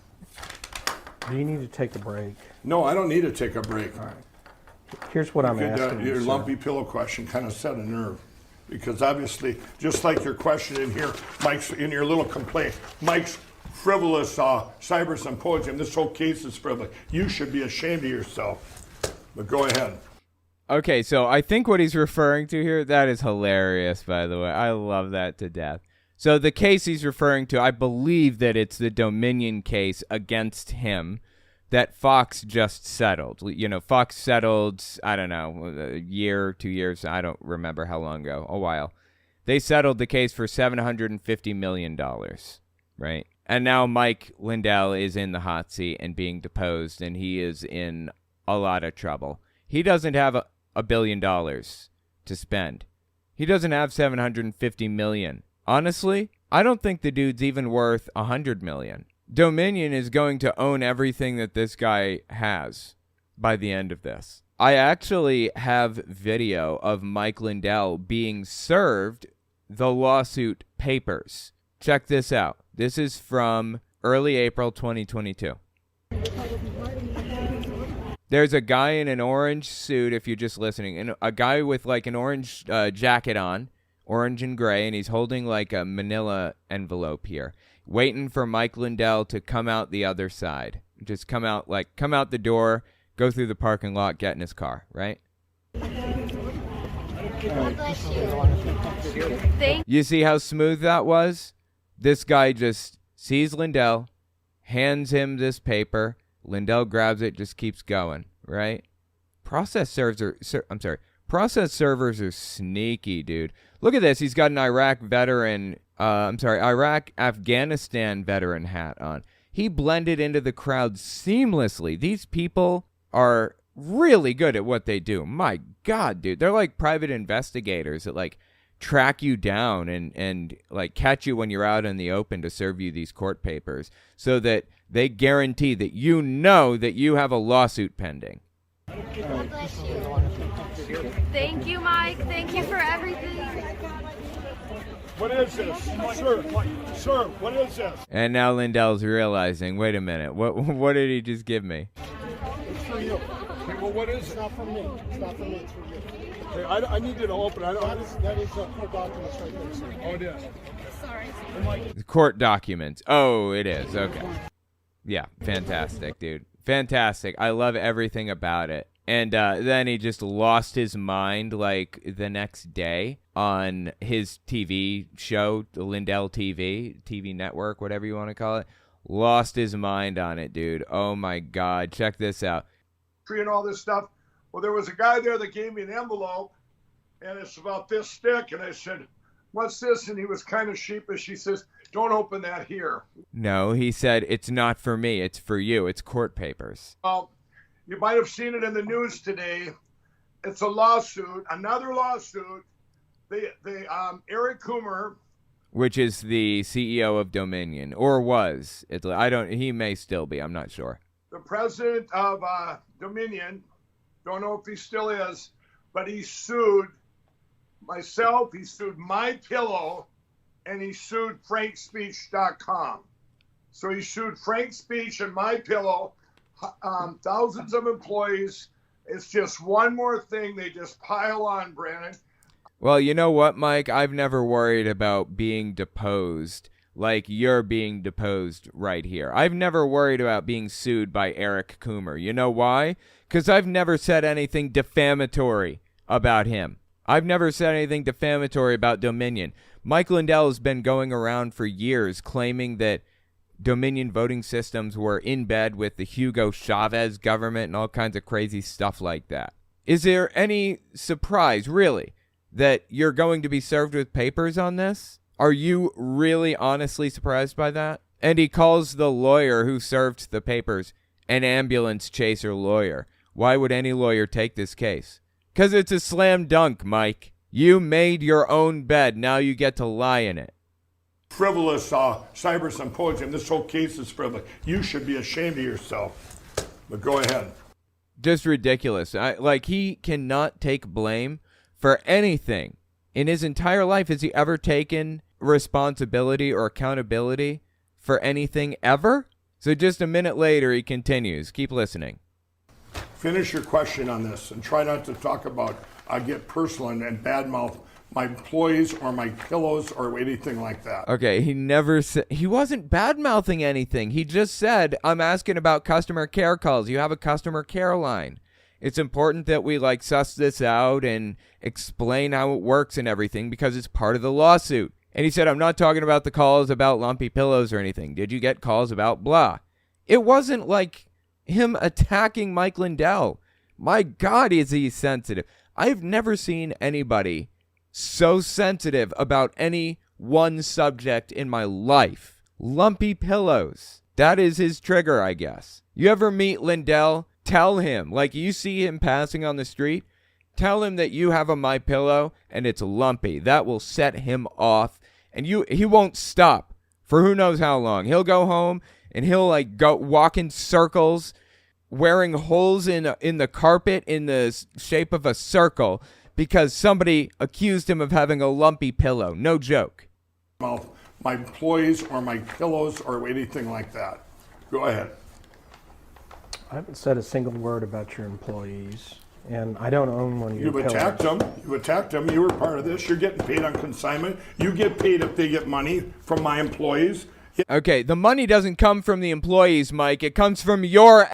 Do you need to take a break? No, I don't need to take a break. All right. Here's what I'm asking Your you, lumpy pillow question kind of set a nerve. Because obviously, just like your question in here, Mike's, in your little complaint, Mike's frivolous cyber symposium, this whole case is frivolous. You should be ashamed of yourself. But go ahead. Okay, so I think what he's referring to here, that is hilarious, by the way. I love that to death. So the case he's referring to, I believe that it's the Dominion case against him that Fox just settled. You know, Fox settled, I don't know, a year, 2 years, I don't remember how long ago, a while. They settled the case for $750 million, right? And now Mike Lindell is in the hot seat and being deposed, and he is in a lot of trouble. He doesn't have $1 billion to spend. He doesn't have $750 million. Honestly, I don't think the dude's even worth $100 million. Dominion is going to own everything that this guy has by the end of this. I actually have video of Mike Lindell being served the lawsuit papers. Check this out. This is from early April 2022. There's a guy in an orange suit, if you're just listening, and a guy with like an orange jacket on, orange and gray, and he's holding like a manila envelope here, waiting for Mike Lindell to come out the other side. Just come out the door, go through the parking lot, get in his car, right? You see how smooth that was? This guy just sees Lindell, hands him this paper. Lindell grabs it, just keeps going, right? Process servers are sneaky, dude. Look at this. He's got an Iraq-Afghanistan veteran hat on. He blended into the crowd seamlessly. These people are really good at what they do. My God, dude. They're like private investigators that like track you down and like catch you when you're out in the open to serve you these court papers so that they guarantee that you know that you have a lawsuit pending. God bless you. Thank you, Mike. Thank you for everything. What is this? Sir, what is this? And now Lindell's realizing, wait a minute, what did he just give me? It's for you. Okay, well, what is it? It's not from me. It's not from me. It's from you. Okay, I need you to open it. That is court documents right there, sir. Oh, it is. Sorry. Court documents. Oh, it is. Okay. Yeah, fantastic, dude. Fantastic. I love everything about it. And then he just lost his mind like the next day on his TV show, the Lindell TV network, whatever you want to call it. Lost his mind on it, dude. Oh, my God. Check this out. And all this stuff. Well, there was a guy there that gave me an envelope, and it's about this thick. And I said, what's this? And he was kind of sheepish. He says, don't open that here. No, he said, it's not for me. It's for you. It's court papers. Well, you might have seen it in the news today. It's a lawsuit, another lawsuit. Eric Coomer, which is the CEO of Dominion, or was. He may still be. I'm not sure. The president of Dominion, don't know if he still is, but he sued myself, he sued MyPillow, and he sued FrankSpeech.com. So he sued Frank Speech and MyPillow, thousands of employees. It's just one more thing they just pile on, Brandon. Well, you know what, Mike? I've never worried about being deposed like you're being deposed right here. I've never worried about being sued by Eric Coomer. You know why? Because I've never said anything defamatory about him. I've never said anything defamatory about Dominion. Mike Lindell has been going around for years claiming that Dominion voting systems were in bed with the Hugo Chavez government and all kinds of crazy stuff like that. Is there any surprise, really, that you're going to be served with papers on this? Are you really honestly surprised by that? And he calls the lawyer who served the papers an ambulance chaser lawyer. Why would any lawyer take this case? Because it's a slam dunk, Mike. You made your own bed. Now you get to lie in it. frivolous cyber symposium. This whole case is frivolous. You should be ashamed of yourself. But go ahead. Just ridiculous. He cannot take blame for anything. In his entire life, has he ever taken responsibility or accountability for anything ever? So just a minute later, he continues. Keep listening. Finish your question on this and try not to talk about, get personal and badmouth my employees or my pillows or anything like that. Okay, he never said, he wasn't bad-mouthing anything. He just said, I'm asking about customer care calls. You have a customer care line. It's important that we suss this out and explain how it works and everything because it's part of the lawsuit. And he said, I'm not talking about the calls about lumpy pillows or anything. Did you get calls about blah? It wasn't like him attacking Mike Lindell. My God, is he sensitive. I've never seen anybody so sensitive about any one subject in my life. Lumpy pillows. That is his trigger, I guess. You ever meet Lindell? Tell him, you see him passing on the street, tell him that you have a My Pillow and it's lumpy. That will set him off, and he won't stop for who knows how long. He'll go home and he'll go walk in circles, wearing holes in the carpet in the shape of a circle because somebody accused him of having a lumpy pillow. No joke. My employees or my pillows or anything like that. Go ahead. I haven't said a single word about your employees, and I don't own one of your pillows. You attacked them. You were part of this. You're getting paid on consignment. You get paid if they get money from my employees. Okay, the money doesn't come from the employees, Mike. It comes from your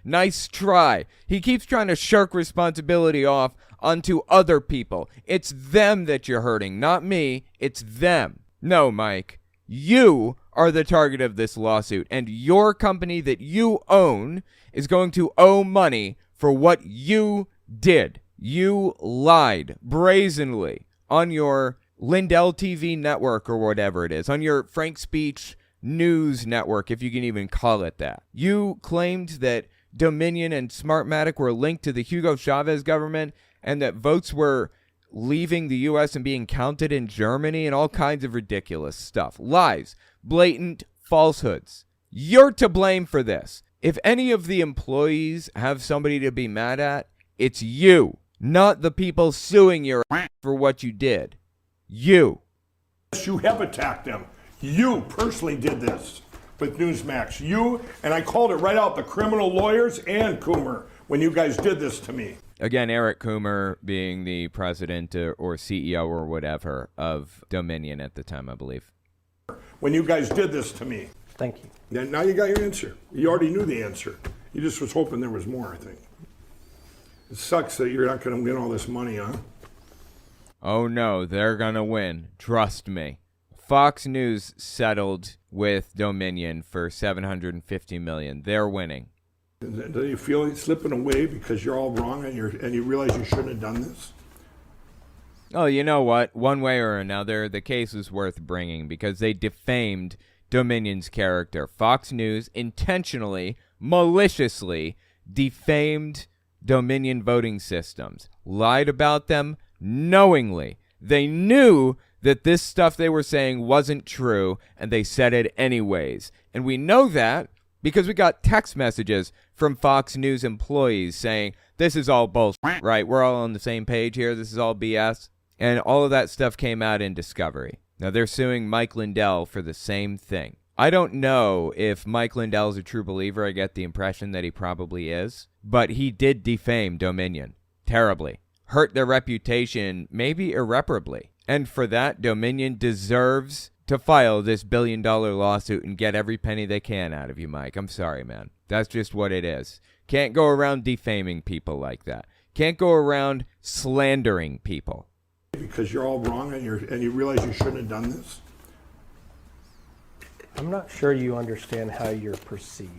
nice try. He keeps trying to shirk responsibility off onto other people. It's them that you're hurting, not me. It's them. No, Mike. You are the target of this lawsuit, and your company that you own is going to owe money for what you did. You lied brazenly on your Lindell TV network or whatever it is, on your Frank Speech news network, if you can even call it that. You claimed that Dominion and Smartmatic were linked to the Hugo Chavez government and that votes were leaving the U.S. and being counted in Germany and all kinds of ridiculous stuff. Lies. Blatant falsehoods. You're to blame for this. If any of the employees have somebody to be mad at, it's you, not the people suing your for what you did. You. Yes, you have attacked them. You personally did this with Newsmax. You, and I called it right out, the criminal lawyers and Coomer, when you guys did this to me. Again, Eric Coomer being the president or CEO or whatever of Dominion at the time, I believe. When you guys did this to me. Thank you. Now you got your answer. You already knew the answer. You just was hoping there was more, I think. It sucks that you're not going to win all this money, huh? Oh, no, they're going to win. Trust me. Fox News settled with Dominion for $750 million. They're winning. Do you feel it's slipping away because you're all wrong and you realize you shouldn't have done this? Oh, you know what? One way or another, the case is worth bringing because they defamed Dominion's character. Fox News intentionally, maliciously defamed Dominion voting systems, lied about them knowingly. They knew that this stuff they were saying wasn't true, and they said it anyways. And we know that because we got text messages from Fox News employees saying, this is all bullshit, right? We're all on the same page here. This is all BS. And all of that stuff came out in Discovery. Now they're suing Mike Lindell for the same thing. I don't know if Mike Lindell is a true believer. I get the impression that he probably is. But he did defame Dominion terribly. Hurt their reputation, maybe irreparably. And for that, Dominion deserves to file this billion-dollar lawsuit and get every penny they can out of you, Mike. I'm sorry, man. That's just what it is. Can't go around defaming people like that. Can't go around slandering people. Because you're all wrong and you realize you shouldn't have done this? I'm not sure you understand how you're perceived.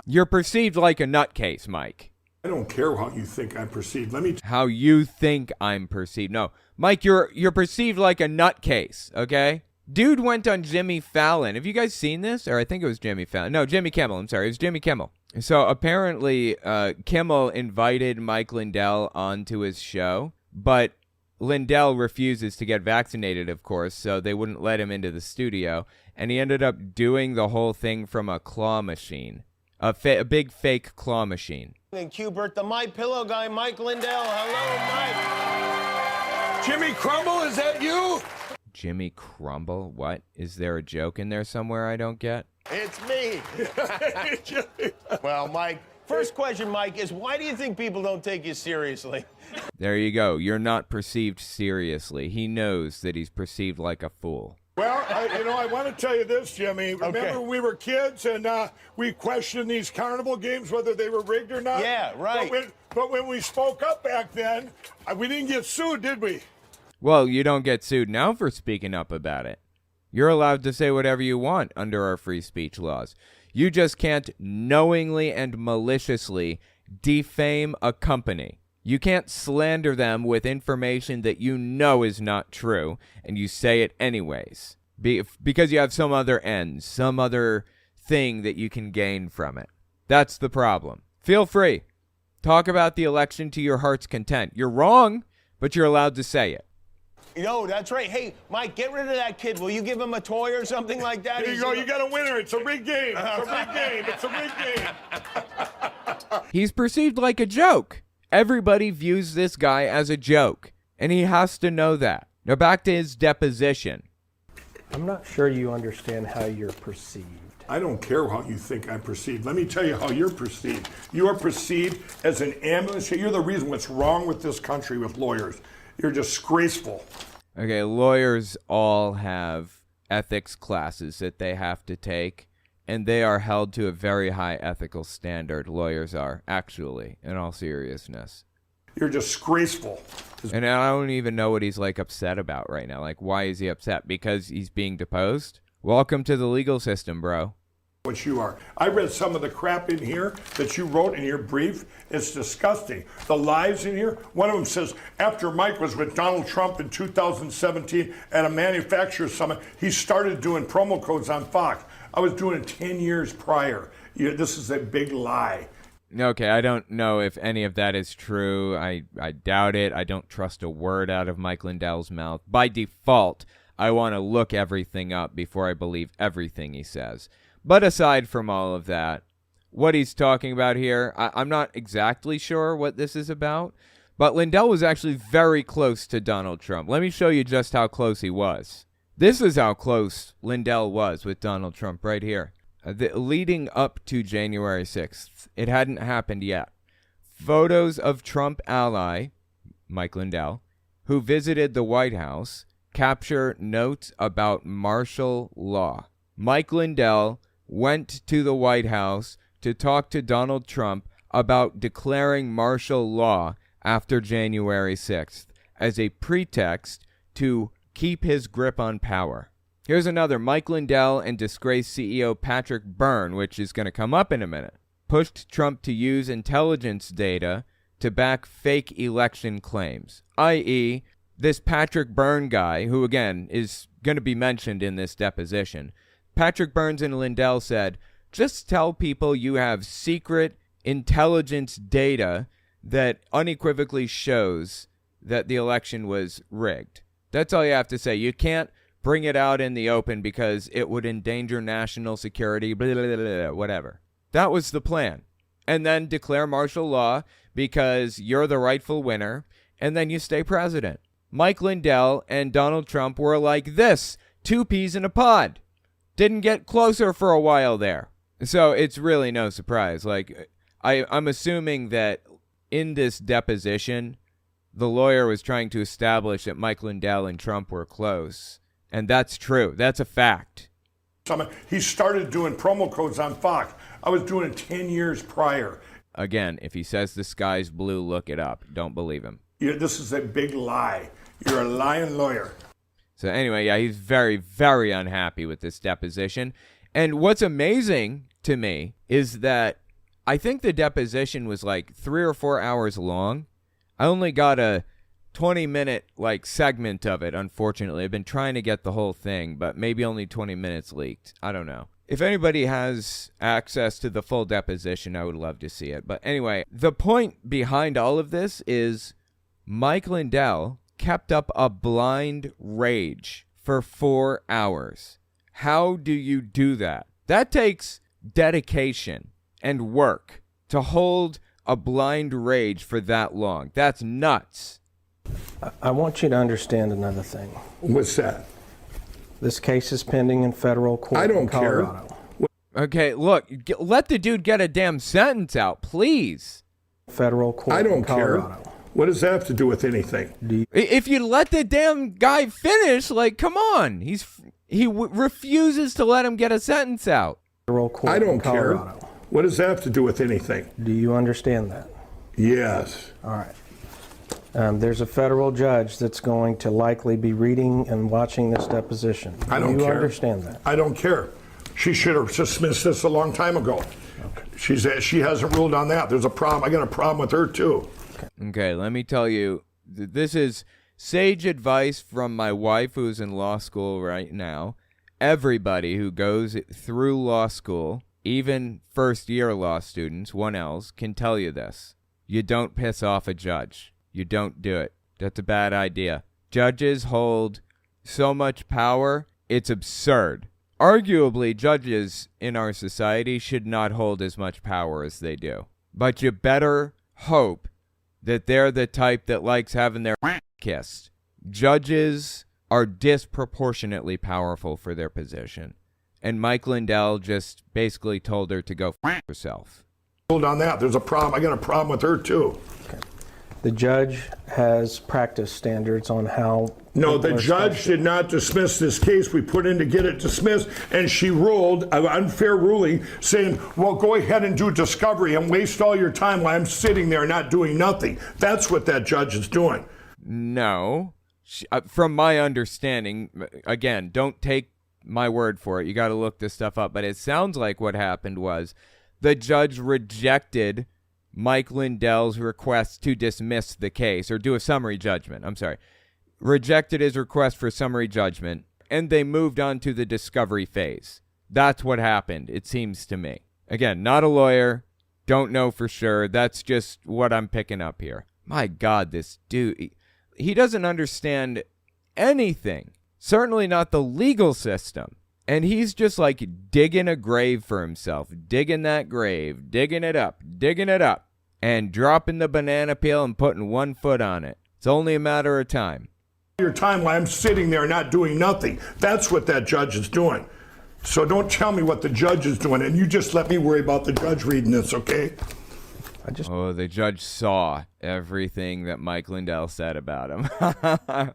You're perceived like a nutcase, Mike. I don't care how you think I'm perceived. How you think I'm perceived. No, Mike, you're perceived like a nutcase, okay? Dude went on Jimmy Fallon. Have you guys seen this? Or I think it was Jimmy Fallon. No, Jimmy Kimmel. I'm sorry. It was Jimmy Kimmel. So apparently Kimmel invited Mike Lindell onto his show, but Lindell refuses to get vaccinated, of course, so they wouldn't let him into the studio, and he ended up doing the whole thing from a claw machine, a big fake claw machine. And Cubert, the My Pillow guy, Mike Lindell. Hello, Mike. Jimmy Crumble, is that you? Jimmy Crumble? What? Is there a joke in there somewhere I don't get? It's me. Well, Mike, first question, Mike, is why do you think people don't take you seriously? There you go. You're not perceived seriously. He knows that he's perceived like a fool. Well, I want to tell you this, Jimmy. Remember we were kids and we questioned these carnival games, whether they were rigged or not? Yeah, right. But when we spoke up back then, we didn't get sued, did we? Well, you don't get sued now for speaking up about it. You're allowed to say whatever you want under our free speech laws. You just can't knowingly and maliciously defame a company. You can't slander them with information that you know is not true, and you say it anyways, because you have some other end, some other thing that you can gain from it. That's the problem. Feel free. Talk about the election to your heart's content. You're wrong, but you're allowed to say it. No, that's right. Hey, Mike, get rid of that kid. Will you give him a toy or something like that? There you go. You got a winner. It's a rigged game. It's a rigged game. It's a rigged game. He's perceived like a joke. Everybody views this guy as a joke, and he has to know that. Now back to his deposition. I'm not sure you understand how you're perceived. I don't care how you think I'm perceived. Let me tell you how you're perceived. You are perceived as an ambulance. You're the reason what's wrong with this country with lawyers. You're disgraceful. Okay, lawyers all have ethics classes that they have to take, and they are held to a very high ethical standard. Lawyers are, actually, in all seriousness. You're disgraceful. And I don't even know what he's, upset about right now. Why is he upset? Because he's being deposed? Welcome to the legal system, bro. What you are. I read some of the crap in here that you wrote in your brief. It's disgusting. The lies in here. One of them says, after Mike was with Donald Trump in 2017 at a manufacturer's summit, he started doing promo codes on Fox. I was doing it 10 years prior. This is a big lie. Okay, I don't know if any of that is true. I doubt it. I don't trust a word out of Mike Lindell's mouth. By default, I want to look everything up before I believe everything he says. But aside from all of that, what he's talking about here, I'm not exactly sure what this is about, but Lindell was actually very close to Donald Trump. Let me show you just how close he was. This is how close Lindell was with Donald Trump right here. Leading up to January 6th, it hadn't happened yet. Photos of Trump ally, Mike Lindell, who visited the White House, capture notes about martial law. Mike Lindell went to the White House to talk to Donald Trump about declaring martial law after January 6th as a pretext to keep his grip on power. Here's another. Mike Lindell and disgraced CEO Patrick Byrne, which is going to come up in a minute, pushed Trump to use intelligence data to back fake election claims, i.e., this Patrick Byrne guy, who again is going to be mentioned in this deposition. Patrick Burns and Lindell said, just tell people you have secret intelligence data that unequivocally shows that the election was rigged. That's all you have to say. You can't bring it out in the open because it would endanger national security, blah, blah, blah, blah, whatever. That was the plan. And then declare martial law because you're the rightful winner, and then you stay president. Mike Lindell and Donald Trump were like this, 2 peas in a pod. Didn't get closer for a while there. So it's really no surprise. I'm assuming that in this deposition, the lawyer was trying to establish that Mike Lindell and Trump were close. And that's true. That's a fact. He started doing promo codes on Fox. I was doing it 10 years prior. Again, if he says the sky's blue, look it up. Don't believe him. This is a big lie. You're a lying lawyer. So anyway, yeah, he's very, very unhappy with this deposition. And what's amazing to me is that I think the deposition was 3 or 4 hours long. I only got a 20-minute segment of it, unfortunately. I've been trying to get the whole thing, but maybe only 20 minutes leaked. I don't know. If anybody has access to the full deposition, I would love to see it. But anyway, the point behind all of this is Mike Lindell kept up a blind rage for 4 hours. How do you do that? That takes dedication and work to hold a blind rage for that long. That's nuts. I want you to understand another thing. What's that? This case is pending in federal court. I don't in Colorado. care. Okay, look, let the dude get a damn sentence out, please. Federal court. I don't in Colorado. care. What does that have to do with anything? If you let the damn guy finish, like, come on. He refuses to let him get a sentence out. Federal court. I don't in care. Colorado. What does that have to do with anything? Do you understand that? Yes. All right. There's a federal judge that's going to likely be reading and watching this deposition. I don't Do you care. understand that? I don't care. She should have dismissed this a long time ago. Okay. She hasn't ruled on that. There's a problem. I got a problem with her too. Okay, let me tell you, this is sage advice from my wife who's in law school right now. Everybody who goes through law school, even first-year law students, 1Ls, can tell you this. You don't piss off a judge. You don't do it. That's a bad idea. Judges hold so much power, it's absurd. Arguably, judges in our society should not hold as much power as they do. But you better hope that they're the type that likes having their kissed. Judges are disproportionately powerful for their position. And Mike Lindell just basically told her to go herself. Hold on that. There's a problem. I got a problem with her too. Okay. The judge has practice standards on how... No, the judge did not dismiss this case. We put in to get it dismissed, and she ruled an unfair ruling saying, well, go ahead and do discovery and waste all your time while I'm sitting there not doing nothing. That's what that judge is doing. No. From my understanding, again, don't take my word for it. You got to look this stuff up. But it sounds like what happened was the judge rejected Mike Lindell's request to dismiss the case, or do a summary judgment. I'm sorry. Rejected his request for summary judgment, and they moved on to the discovery phase. That's what happened, it seems to me. Again, not a lawyer, don't know for sure. That's just what I'm picking up here. My God, this dude, he doesn't understand anything. Certainly not the legal system. And he's just like digging a grave for himself, digging that grave, digging it up, and dropping the banana peel and putting one foot on it. It's only a matter of time. Your time while I'm sitting there not doing nothing. That's what that judge is doing. So don't tell me what the judge is doing, and you just let me worry about the judge reading this, okay? Oh, the judge saw everything that Mike Lindell said about him.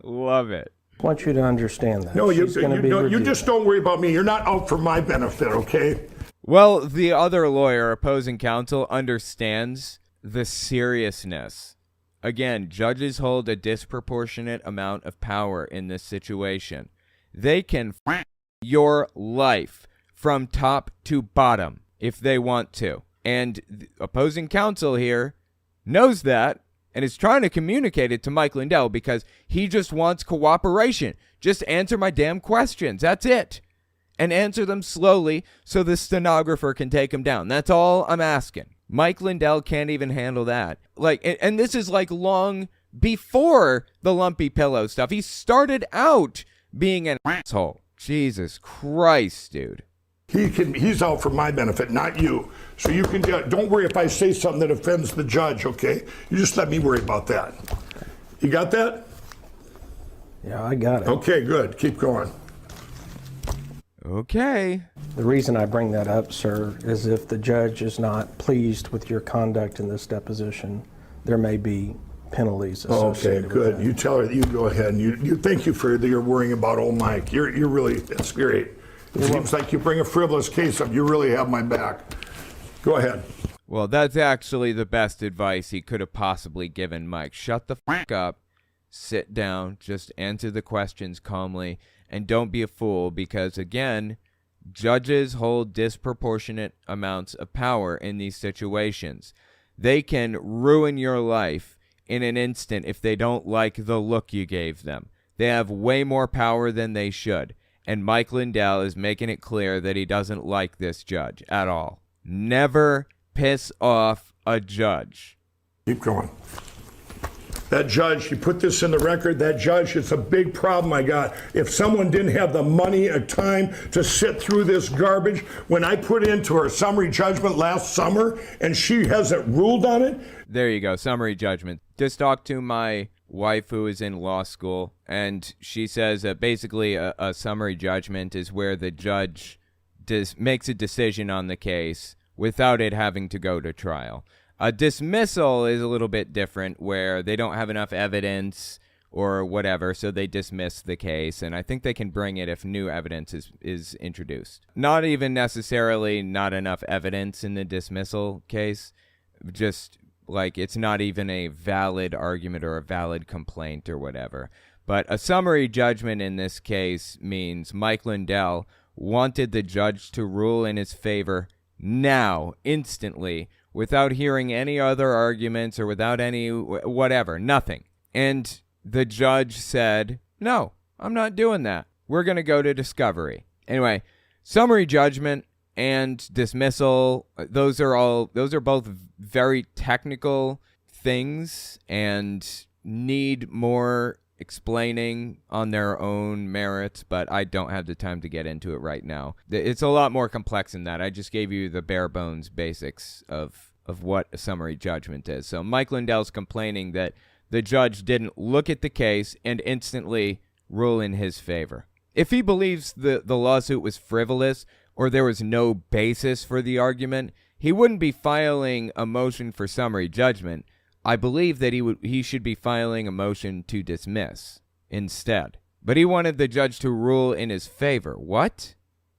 Love it. I want you to understand that. No, you just don't worry about me. You're not out for my benefit, okay? Well, the other lawyer, opposing counsel, understands the seriousness. Again, judges hold a disproportionate amount of power in this situation. They can f*** your life from top to bottom if they want to. And the opposing counsel here knows that and is trying to communicate it to Mike Lindell because he just wants cooperation. Just answer my damn questions. That's it. And answer them slowly so the stenographer can take him down. That's all I'm asking. Mike Lindell can't even handle that. And this is like long before the lumpy pillow stuff. He started out being an asshole. Jesus Christ, dude. He's out for my benefit, not you. So you can don't worry if I say something that offends the judge, okay? You just let me worry about that. You got that? Yeah, I got it. Okay, good. Keep going. Okay. The reason I bring that up, sir, is if the judge is not pleased with your conduct in this deposition, there may be penalties associated Okay, good. with that. You tell her, you go ahead, and you thank you for your worrying about old Mike. You're really, that's great. It seems like you bring a frivolous case up. You really have my back. Go ahead. Well, that's actually the best advice he could have possibly given Mike. Shut the f*** up, sit down, just answer the questions calmly, and don't be a fool because, again, judges hold disproportionate amounts of power in these situations. They can ruin your life in an instant if they don't like the look you gave them. They have way more power than they should. And Mike Lindell is making it clear that he doesn't like this judge at all. Never piss off a judge. Keep going. That judge, he put this in the record, that judge, it's a big problem I got. If someone didn't have the money or time to sit through this garbage, when I put into her summary judgment last summer and she hasn't ruled on it. There you go, summary judgment. Just talked to my wife who is in law school, and she says that basically a summary judgment is where the judge makes a decision on the case without it having to go to trial. A dismissal is a little bit different, where they don't have enough evidence or whatever, so they dismiss the case, and I think they can bring it if new evidence is introduced. Not even necessarily not enough evidence in the dismissal case, just like it's not even a valid argument or a valid complaint or whatever. But a summary judgment in this case means Mike Lindell wanted the judge to rule in his favor now, instantly, without hearing any other arguments or without any whatever, nothing. And the judge said, no, I'm not doing that. We're going to go to discovery. Anyway, summary judgment and dismissal, those are both very technical things and need more explaining on their own merits, but I don't have the time to get into it right now. It's a lot more complex than that. I just gave you the bare bones basics of what a summary judgment is. So Mike Lindell's complaining that the judge didn't look at the case and instantly rule in his favor. If he believes the lawsuit was frivolous or there was no basis for the argument, he wouldn't be filing a motion for summary judgment. I believe that he should be filing a motion to dismiss instead. But he wanted the judge to rule in his favor. What?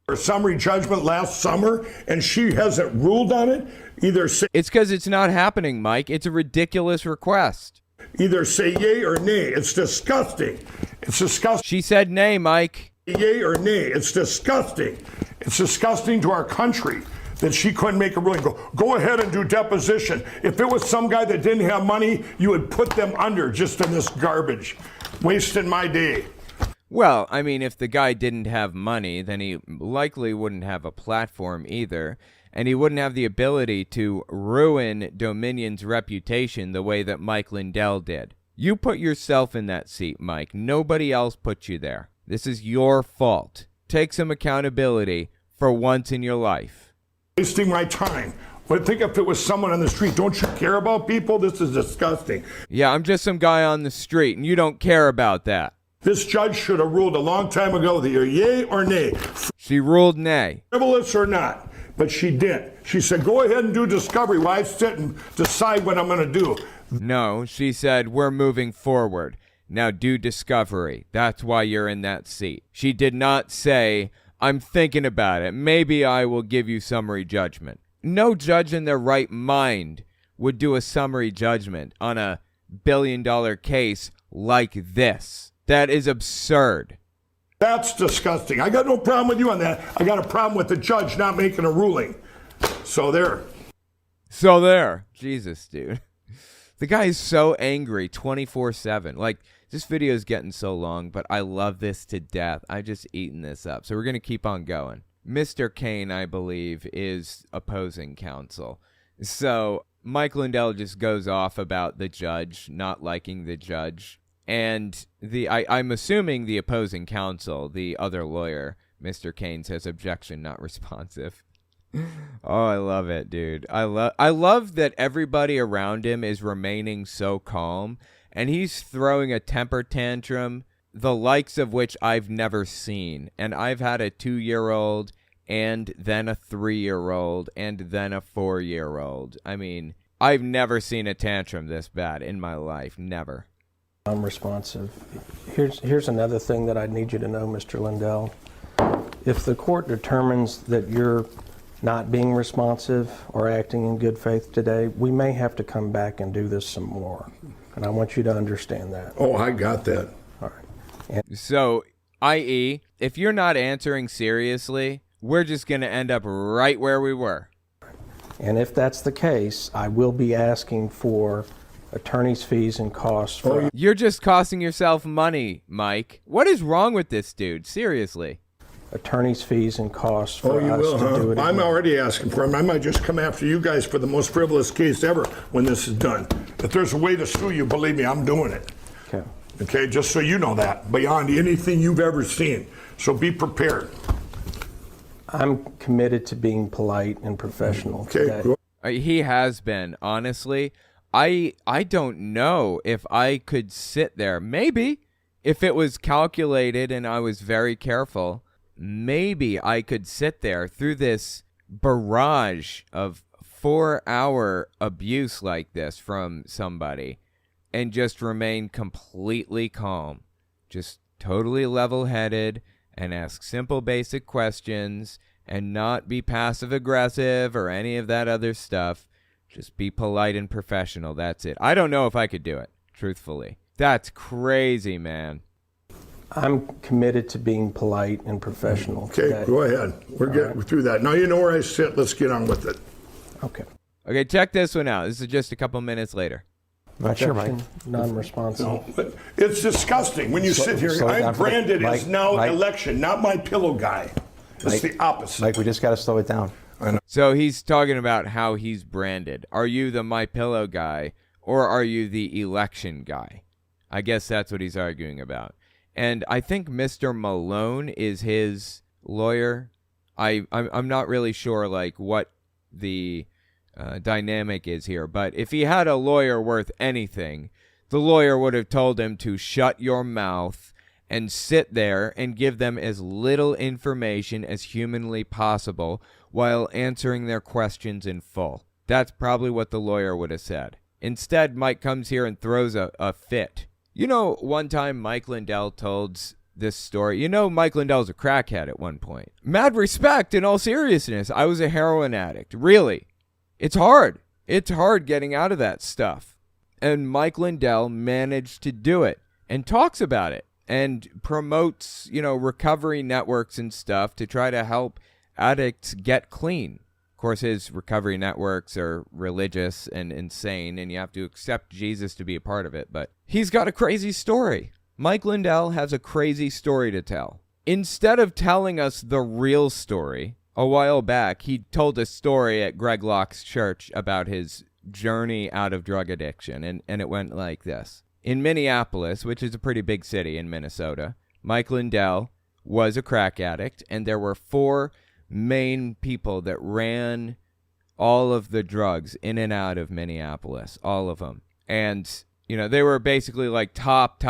Her summary judgment last summer and she hasn't ruled on it. It's because it's not happening, Mike. It's a ridiculous request. Either say yay or nay. It's disgusting. It's disgusting. She said nay, Mike. Yay or nay. It's disgusting. It's disgusting to our country that she couldn't make a ruling. Go ahead and do deposition. If it was some guy that didn't have money, you would put them under just in this garbage. Wasting my day. Well, I mean, if the guy didn't have money, then he likely wouldn't have a platform either, and he wouldn't have the ability to ruin Dominion's reputation the way that Mike Lindell did. You put yourself in that seat, Mike. Nobody else put you there. This is your fault. Take some accountability for once in your life. Wasting my time. But think if it was someone on the street. Don't you care about people? This is disgusting. Yeah, I'm just some guy on the street, and you don't care about that. This judge should have ruled a long time ago that you're yay or nay. She ruled nay. Frivolous or not, but she did. She said, go ahead and do discovery while I sit and decide what I'm going to do. No, she said, we're moving forward. Now do discovery. That's why you're in that seat. She did not say, I'm thinking about it. Maybe I will give you summary judgment. No judge in their right mind would do a summary judgment on a billion-dollar case like this. That is absurd. That's disgusting. I got no problem with you on that. I got a problem with the judge not making a ruling. So there. Jesus, dude. The guy is so angry 24/7. Like, this video is getting so long, but I love this to death. I've just eaten this up. So we're going to keep on going. Mr. Kane, I believe, is opposing counsel. So Mike Lindell just goes off about the judge, not liking the judge. And I'm assuming the opposing counsel, the other lawyer, Mr. Kane, says objection not responsive. Oh, I love it, dude. I love that everybody around him is remaining so calm, and he's throwing a temper tantrum, the likes of which I've never seen. And I've had a 2-year-old, and then a 3-year-old, and then a 4-year-old. I mean, I've never seen a tantrum this bad in my life. Never. I'm responsive. Here's another thing that I need you to know, Mr. Lindell. If the court determines that you're not being responsive or acting in good faith today, we may have to come back and do this some more. And I want you to understand that. Oh, I got that. All right. So, i.e., if you're not answering seriously, we're just going to end up right where we were. And if that's the case, I will be asking for attorney's fees and costs. You're just costing yourself money, Mike. What is wrong with this dude? Seriously. Attorney's fees and costs for you us will, to do it. I'm already asking for them. I might just come after you guys for the most frivolous case ever when this is done. If there's a way to sue you, believe me, I'm doing it. Okay. Okay, just so you know that, beyond anything you've ever seen. So be prepared. I'm committed to being polite and professional. Okay, good. He has been, honestly. I don't know if I could sit there. Maybe if it was calculated and I was very careful, maybe I could sit there through this barrage of 4-hour abuse like this from somebody and just remain completely calm, just totally level-headed, and ask simple basic questions and not be passive-aggressive or any of that other stuff. Just be polite and professional. That's it. I don't know if I could do it, truthfully. That's crazy, man. I'm committed to being polite and professional. Okay, go ahead. We're getting through that. Now you know where I sit. Let's get on with it. Okay. Okay, check this one out. This is just a couple minutes later. Not sure, Mike. Non-responsive. No, but it's disgusting when you sit here. I'm branded as now election, not my pillow guy. It's the opposite. Mike, we just got to slow it down. So he's talking about how he's branded. Are you the My Pillow guy or are you the election guy? I guess that's what he's arguing about. And I think Mr. Malone is his lawyer. I'm not really sure like what the dynamic is here, but if he had a lawyer worth anything, the lawyer would have told him to shut your mouth and sit there and give them as little information as humanly possible while answering their questions in full. That's probably what the lawyer would have said. Instead, Mike comes here and throws a fit. You know, one time Mike Lindell told this story. You know, Mike Lindell's a crackhead at one point. Mad respect, in all seriousness. I was a heroin addict. Really. It's hard. It's hard getting out of that stuff. And Mike Lindell managed to do it and talks about it and promotes, you know, recovery networks and stuff to try to help addicts get clean. Of course, his recovery networks are religious and insane, and you have to accept Jesus to be a part of it. But he's got a crazy story. Mike Lindell has a crazy story to tell. Instead of telling us the real story, a while back, he told a story at Greg Locke's church about his journey out of drug addiction, and it went like this. In Minneapolis, which is a pretty big city in Minnesota, Mike Lindell was a crack addict, and there were 4 main people that ran all of the drugs in and out of Minneapolis, all of them. And, you know, they were basically like top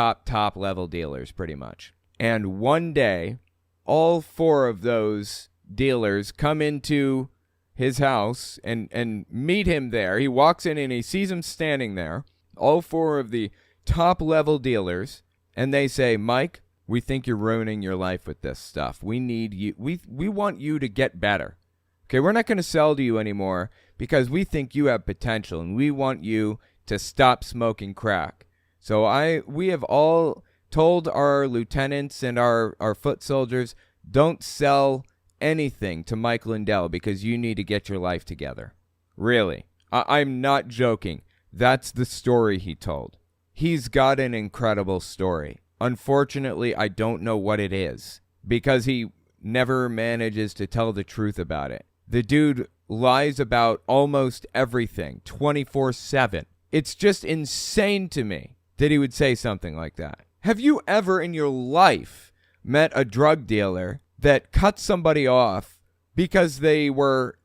level dealers, pretty much. And one day, all 4 of those dealers come into his house and meet him there. He walks in and he sees him standing there, all 4 of the top level dealers, and they say, Mike, we think you're ruining your life with this stuff. We need you. We want you to get better. Okay, we're not going to sell to you anymore because we think you have potential and we want you to stop smoking crack. So we have all told our lieutenants and our foot soldiers, don't sell anything to Mike Lindell because you need to get your life together. Really. I'm not joking. That's the story he told. He's got an incredible story. Unfortunately, I don't know what it is because he never manages to tell the truth about it. The dude lies about almost everything 24/7. It's just insane to me that he would say something like that. Have you ever in your life met a drug dealer that cut somebody off because they were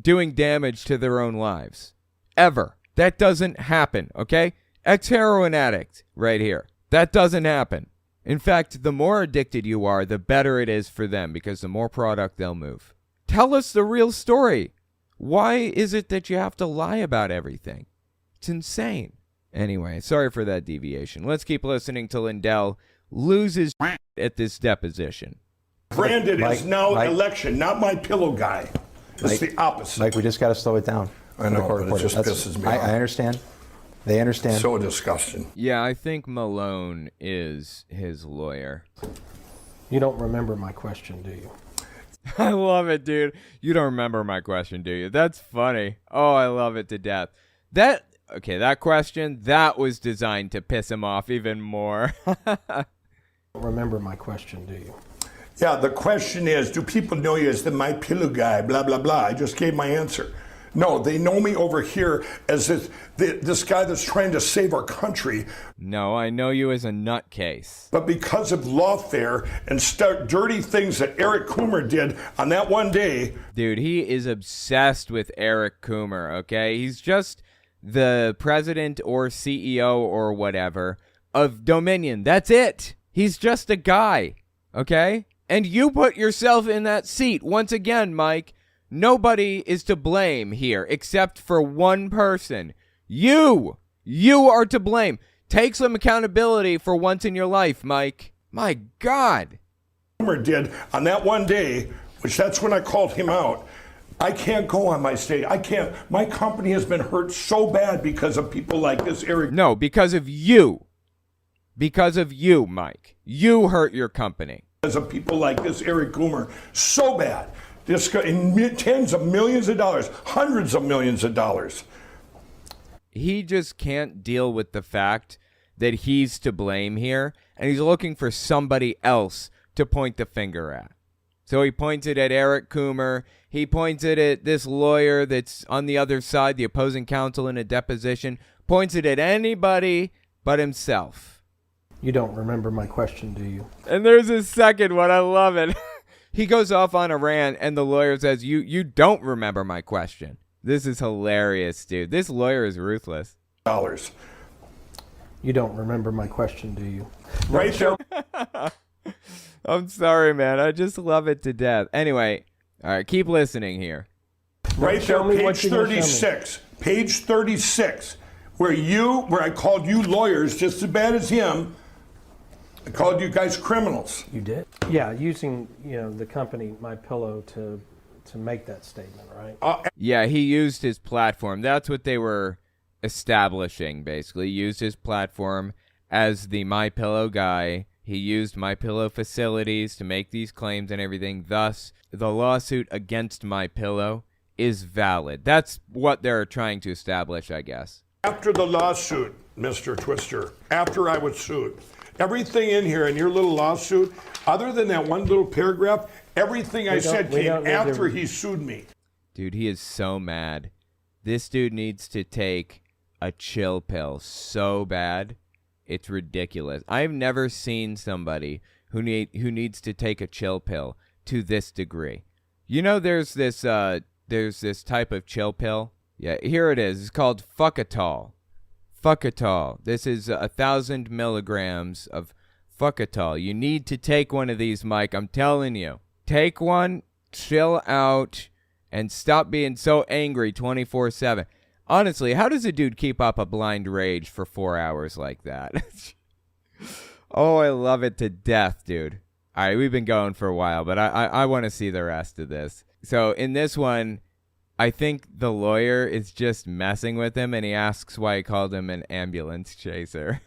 doing damage to their own lives? Ever. That doesn't happen, okay? Ex-heroin addict right here. That doesn't happen. In fact, the more addicted you are, the better it is for them because the more product they'll move. Tell us the real story. Why is it that you have to lie about everything? It's insane. Anyway, sorry for that deviation. Let's keep listening to Lindell lose his at this deposition. Branded is now election, not my pillow guy. It's the opposite. Mike, we just got to slow it down. I know, but it just pisses me off. I understand. They understand. So disgusting. Yeah, I think Malone is his lawyer. You don't remember my question, do you? I love it, dude. You don't remember my question, do you? That's funny. Oh, I love it to death. That question, that was designed to piss him off even more. Don't remember my question, do you? Yeah, the question is, do people know you as the My Pillow guy, blah, blah, blah. I just gave my answer. No, they know me over here as this guy that's trying to save our country. No, I know you as a nutcase. But because of lawfare and dirty things that Eric Coomer did on that one day. Dude, he is obsessed with Eric Coomer, okay? He's just the president or CEO or whatever of Dominion. That's it. He's just a guy, okay? And you put yourself in that seat. Once again, Mike, nobody is to blame here except for one person. You! You are to blame. Take some accountability for once in your life, Mike. My God. Did on that one day, which that's when I called him out. I can't go on my stage. I can't. My company has been hurt so bad because of people like this, Eric. No, because of you. Because of you, Mike. You hurt your company. Because of people like this, Eric Coomer, so bad. This guy, in tens of millions of dollars, hundreds of millions of dollars. He just can't deal with the fact that he's to blame here, and he's looking for somebody else to point the finger at. So he points it at Eric Coomer. He points it at this lawyer that's on the other side, the opposing counsel in a deposition. Points it at anybody but himself. You don't remember my question, do you? And there's a second one. I love it. He goes off on a rant, and the lawyer says, you don't remember my question. This is hilarious, dude. This lawyer is ruthless. Dollars. You don't remember my question, do you? Right there. I'm sorry, man. I just love it to death. Anyway, all right, keep listening here. Right there, page 36. Page 36, where I called you lawyers just as bad as him. I called you guys criminals. You did? Yeah, using the company My Pillow to make that statement, right? Yeah, he used his platform. That's what they were establishing, basically. Used his platform as the My Pillow guy. He used My Pillow facilities to make these claims and everything. Thus, the lawsuit against My Pillow is valid. That's what they're trying to establish, I guess. After the lawsuit, Mr. Twister, after I was sued, everything in here in your little lawsuit, other than that one little paragraph, everything I said came after he sued me. Dude, he is so mad. This dude needs to take a chill pill so bad. It's ridiculous. I've never seen somebody who needs to take a chill pill to this degree. You know, there's this type of chill pill. Yeah, here it is. It's called Fuckatol. Fuckatol. This is 1,000 milligrams of Fuckatol. You need to take one of these, Mike. I'm telling you. Take one, chill out, and stop being so angry 24/7. Honestly, how does a dude keep up a blind rage for 4 hours like that? Oh, I love it to death, dude. All right, we've been going for a while, but I want to see the rest of this. So in this one, I think the lawyer is just messing with him, and he asks why he called him an ambulance chaser.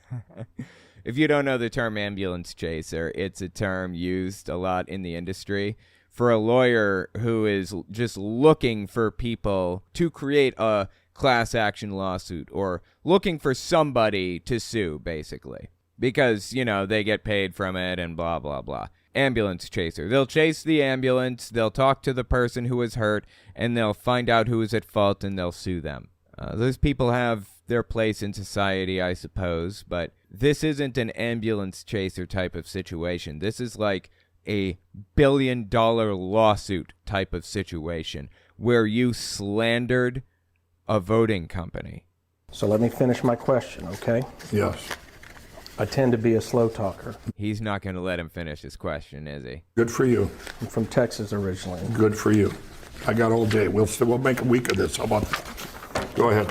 If you don't know the term ambulance chaser, it's a term used a lot in the industry for a lawyer who is just looking for people to create a class action lawsuit or looking for somebody to sue, basically, because, they get paid from it and blah, blah, blah. Ambulance chaser. They'll chase the ambulance, they'll talk to the person who was hurt, and they'll find out who is at fault, and they'll sue them. Those people have their place in society, I suppose, but this isn't an ambulance chaser type of situation. This is like a billion-dollar lawsuit type of situation where you slandered a voting company. So let me finish my question, okay? Yes. I tend to be a slow talker. He's not going to let him finish his question, is he? Good for you. I'm from Texas originally. Good for you. I got all day. We'll make a week of this. How about that? Go ahead.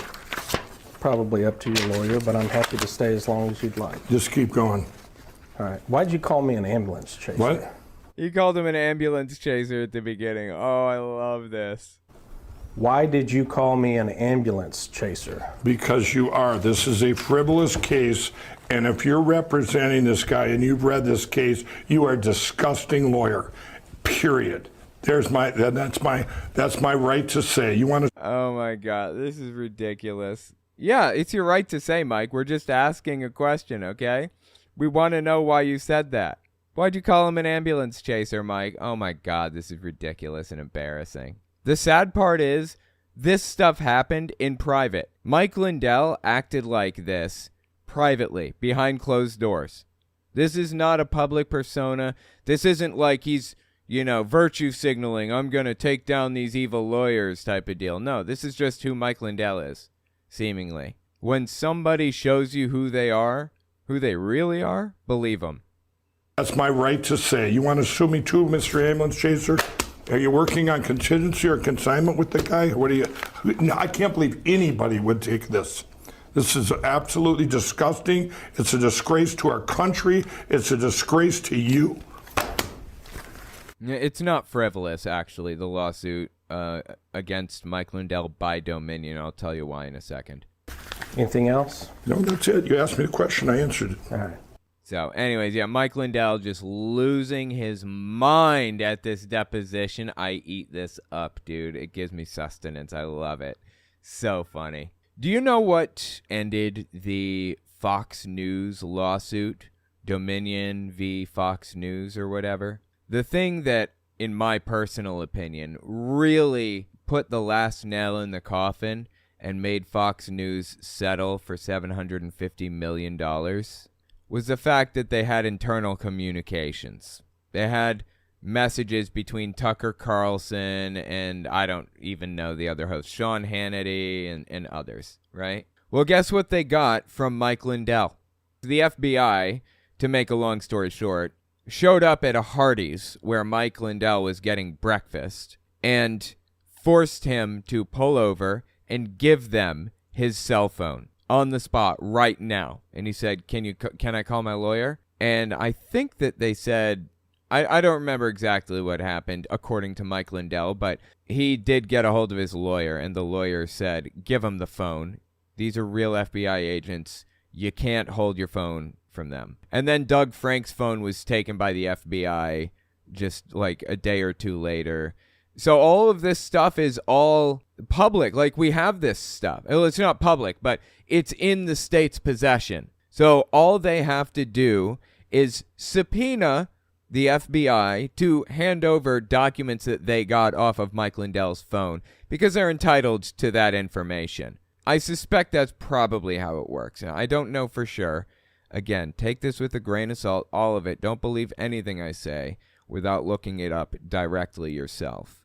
Probably up to your lawyer, but I'm happy to stay as long as you'd like. Just keep going. All right. Why'd you call me an ambulance chaser? What? You called him an ambulance chaser at the beginning. Oh, I love this. Why did you call me an ambulance chaser? Because you are. This is a frivolous case, and if you're representing this guy and you've read this case, you are a disgusting lawyer. Period. That's my right to say. You want to? Oh my God, this is ridiculous. Yeah, it's your right to say, Mike. We're just asking a question, okay? We want to know why you said that. Why'd you call him an ambulance chaser, Mike? Oh my God, this is ridiculous and embarrassing. The sad part is This stuff happened in private. Mike Lindell acted like this privately, behind closed doors. This is not a public persona. This isn't like he's, virtue signaling, I'm going to take down these evil lawyers type of deal. No, this is just who Mike Lindell is, seemingly. When somebody shows you who they are, who they really are, believe them. That's my right to say. You want to sue me too, Mr. Ambulance Chaser? Are you working on contingency or consignment with the guy? What are you? No, I can't believe anybody would take this. This is absolutely disgusting. It's a disgrace to our country. It's a disgrace to you. It's not frivolous, actually, the lawsuit against Mike Lindell by Dominion. I'll tell you why in a second. Anything else? No, that's it. You asked me the question. I answered it. All right. So, anyways, yeah, Mike Lindell just losing his mind at this deposition. I eat this up, dude. It gives me sustenance. I love it. So funny. Do you know what ended the Fox News lawsuit? Dominion v. Fox News or whatever? The thing that, in my personal opinion, really put the last nail in the coffin and made Fox News settle for $750 million was the fact that they had internal communications. They had messages between Tucker Carlson and I don't even know the other host, Sean Hannity and others, right? Well, guess what they got from Mike Lindell? The FBI, to make a long story short, showed up at a Hardee's where Mike Lindell was getting breakfast and forced him to pull over and give them his cell phone on the spot right now. And he said, can I call my lawyer? And I think that they said, I don't remember exactly what happened according to Mike Lindell, but he did get a hold of his lawyer and the lawyer said, give him the phone. These are real FBI agents. You can't hold your phone from them. And then Doug Frank's phone was taken by the FBI just like a day or two later. So all of this stuff is all public. Like, we have this stuff. Well, it's not public, but it's in the state's possession. So all they have to do is subpoena the FBI to hand over documents that they got off of Mike Lindell's phone because they're entitled to that information. I suspect that's probably how it works. Now, I don't know for sure. Again, take this with a grain of salt, all of it. Don't believe anything I say without looking it up directly yourself.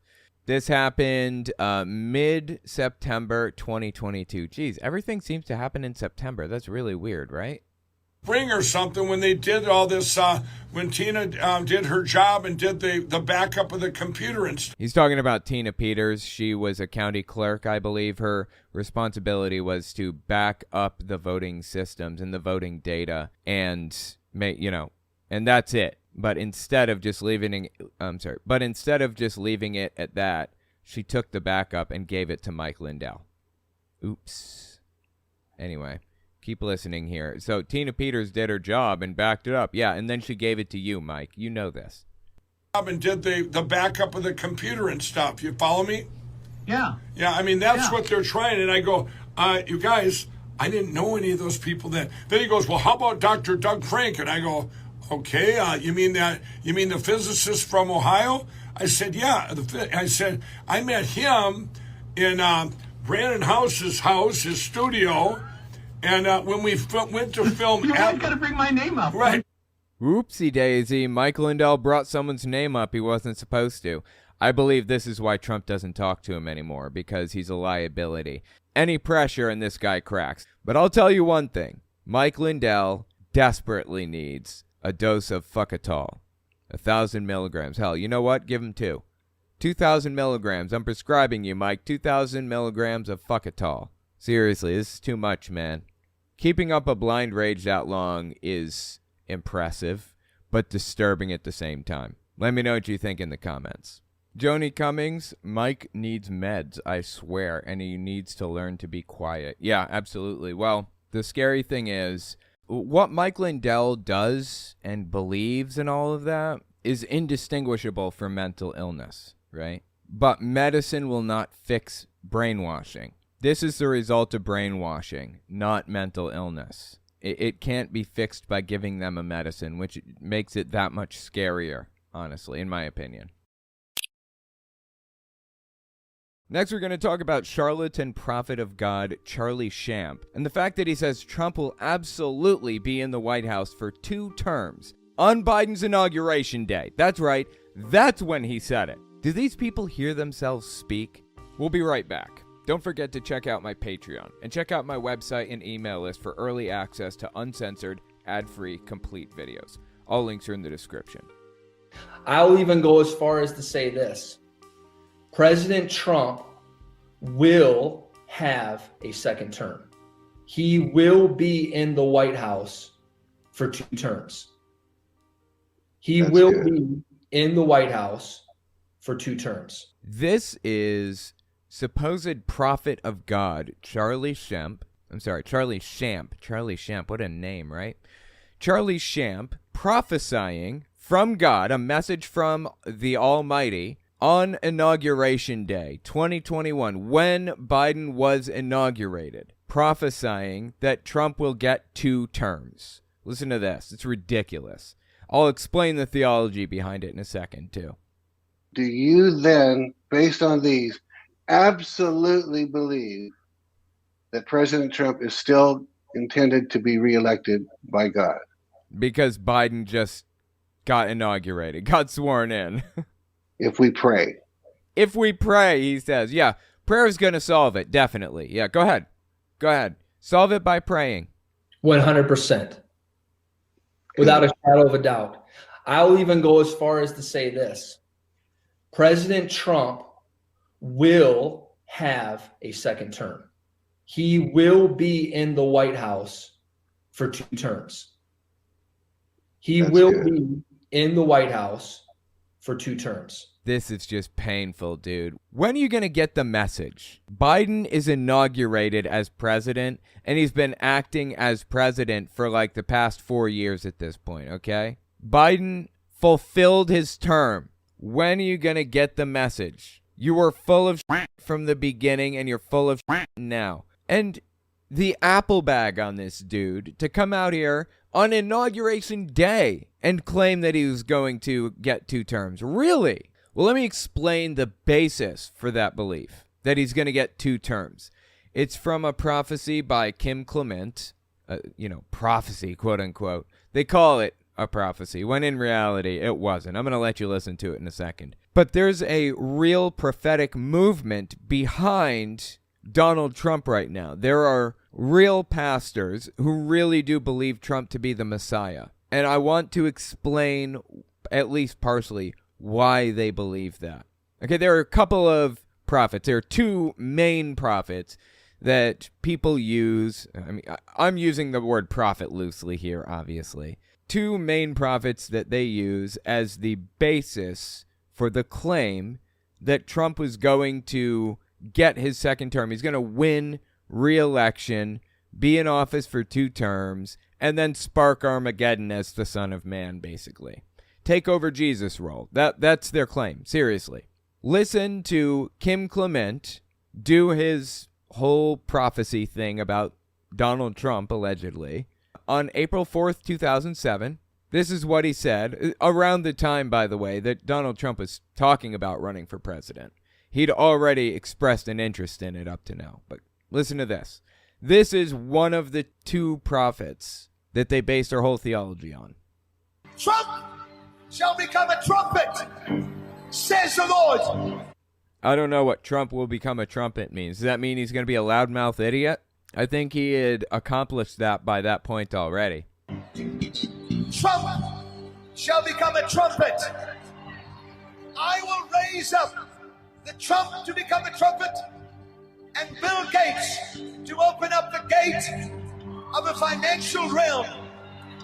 This happened mid-September 2022. Geez, everything seems to happen in September. That's really weird, right? Spring or something when they did all this, when Tina did her job and did the backup of the computer and stuff. He's talking about Tina Peters. She was a county clerk, I believe. Her responsibility was to back up the voting systems and the voting data and and that's it. But instead of just leaving it at that, she took the backup and gave it to Mike Lindell. Oops. Anyway, keep listening here. So Tina Peters did her job and backed it up. Yeah, and then she gave it to you, Mike. You know this. And did the backup of the computer and stuff. You follow me? Yeah. Yeah, I mean, that's what they're trying. And I go, you guys, I didn't know any of those people then. Then he goes, well, how about Dr. Doug Frank? And I go, okay, you mean the physicist from Ohio? I said, yeah. I said, I met him in Brandon House's house, his studio, and when we went to film... You always got to bring my name up. Right. Whoopsie daisy, Mike Lindell brought someone's name up he wasn't supposed to. I believe this is why Trump doesn't talk to him anymore, because he's a liability. Any pressure and this guy cracks. But I'll tell you one thing. Mike Lindell desperately needs a dose of fuckatol. 1,000 milligrams. Hell, you know what? Give him 2. 2,000 milligrams. I'm prescribing you, Mike. 2,000 milligrams of fuckatol. Seriously, this is too much, man. Keeping up a blind rage that long is impressive, but disturbing at the same time. Let me know what you think in the comments. Joni Cummings, Mike needs meds, I swear, and he needs to learn to be quiet. Yeah, absolutely. Well, the scary thing is, what Mike Lindell does and believes and all of that is indistinguishable from mental illness, right? But medicine will not fix brainwashing. This is the result of brainwashing, not mental illness. It can't be fixed by giving them a medicine, which makes it that much scarier, honestly, in my opinion. Next, we're going to talk about Charlatan Prophet of God, Charlie Shamp, and the fact that he says Trump will absolutely be in the White House for 2 terms on Biden's inauguration day. That's right. That's when he said it. Do these people hear themselves speak? We'll be right back. Don't forget to check out my Patreon and check out my website and email list for early access to uncensored, ad-free, complete videos. All links are in the description. I'll even go as far as to say this. President Trump will have a second term. He will be in the White House for 2 terms. He will be in the White House for 2 terms. This is supposed prophet of God, Charlie Shamp. Charlie Shamp, what a name, right? Charlie Shamp prophesying from God, a message from the Almighty, on Inauguration Day, 2021, when Biden was inaugurated, prophesying that Trump will get 2 terms. Listen to this. It's ridiculous. I'll explain the theology behind it in a second, too. Do you then, based on these, absolutely believe that President Trump is still intended to be reelected by God? Because Biden just got inaugurated, got sworn in. If we pray. If we pray, he says. Yeah, prayer is going to solve it, definitely. Yeah, go ahead. Go ahead. Solve it by praying. 100%. Without a shadow of a doubt. I'll even go as far as to say this. President Trump will have a second term. He will be in the White House for 2 terms. He will be in the White House for 2 terms. This is just painful, dude. When are you going to get the message? Biden is inaugurated as president, and he's been acting as president for like the past 4 years at this point, okay? Biden fulfilled his term. When are you going to get the message? You were full of shit from the beginning, and you're full of shit now. And the apple bag on this dude to come out here on Inauguration Day and claim that he was going to get 2 terms. Really? Well, let me explain the basis for that belief, that he's going to get 2 terms. It's from a prophecy by Kim Clement, prophecy, quote unquote. They call it a prophecy, when in reality, it wasn't. I'm going to let you listen to it in a second. But there's a real prophetic movement behind Donald Trump right now. There are real pastors who really do believe Trump to be the Messiah. And I want to explain, at least partially, why they believe that. Okay, there are a couple of prophets. There are 2 main prophets that people use. I mean, I'm using the word prophet loosely here, obviously. 2 main prophets that they use as the basis for the claim that Trump was going to get his second term. He's going to win re-election, be in office for 2 terms, and then spark Armageddon as the Son of Man, basically. Take over Jesus' role. That's their claim, seriously. Listen to Kim Clement do his whole prophecy thing about Donald Trump, allegedly, on April 4th, 2007. This is what he said, around the time, by the way, that Donald Trump was talking about running for president. He'd already expressed an interest in it up to now. But listen to this. This is one of the 2 prophets that they base their whole theology on. Trump shall become a trumpet, says the Lord. I don't know what Trump will become a trumpet means. Does that mean he's going to be a loudmouth idiot? I think he had accomplished that by that point already. Trump shall become a trumpet. I will raise up the Trump to become a trumpet, and Bill Gates to open up the gate of the financial realm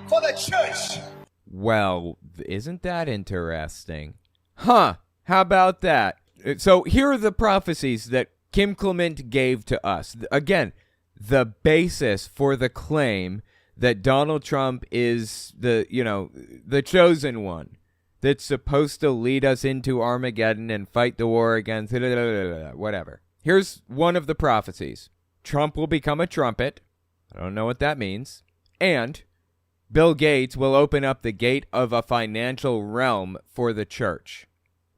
for the church. Well, isn't that interesting? Huh, how about that? So here are the prophecies that Kim Clement gave to us. Again, the basis for the claim that Donald Trump is the chosen one that's supposed to lead us into Armageddon and fight the war against whatever. Here's one of the prophecies. Trump will become a trumpet. I don't know what that means. And Bill Gates will open up the gate of a financial realm for the church.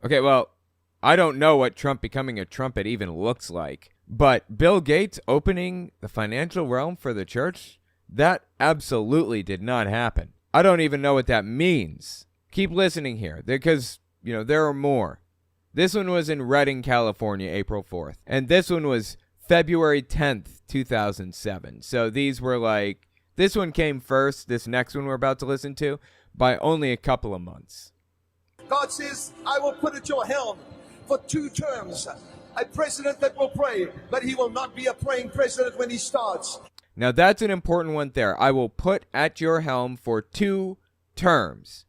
Okay, well, I don't know what Trump becoming a trumpet even looks like. But Bill Gates opening the financial realm for the church, that absolutely did not happen. I don't even know what that means. Keep listening here, because, there are more. This one was in Redding, California, April 4th. And this one was February 10th, 2007. So these were like, this one came first, this next one we're about to listen to, by only a couple of months. God says, I will put at your helm for 2 terms. A president that will pray, but he will not be a praying president when he starts. Now that's an important one there. I will put at your helm for 2 terms.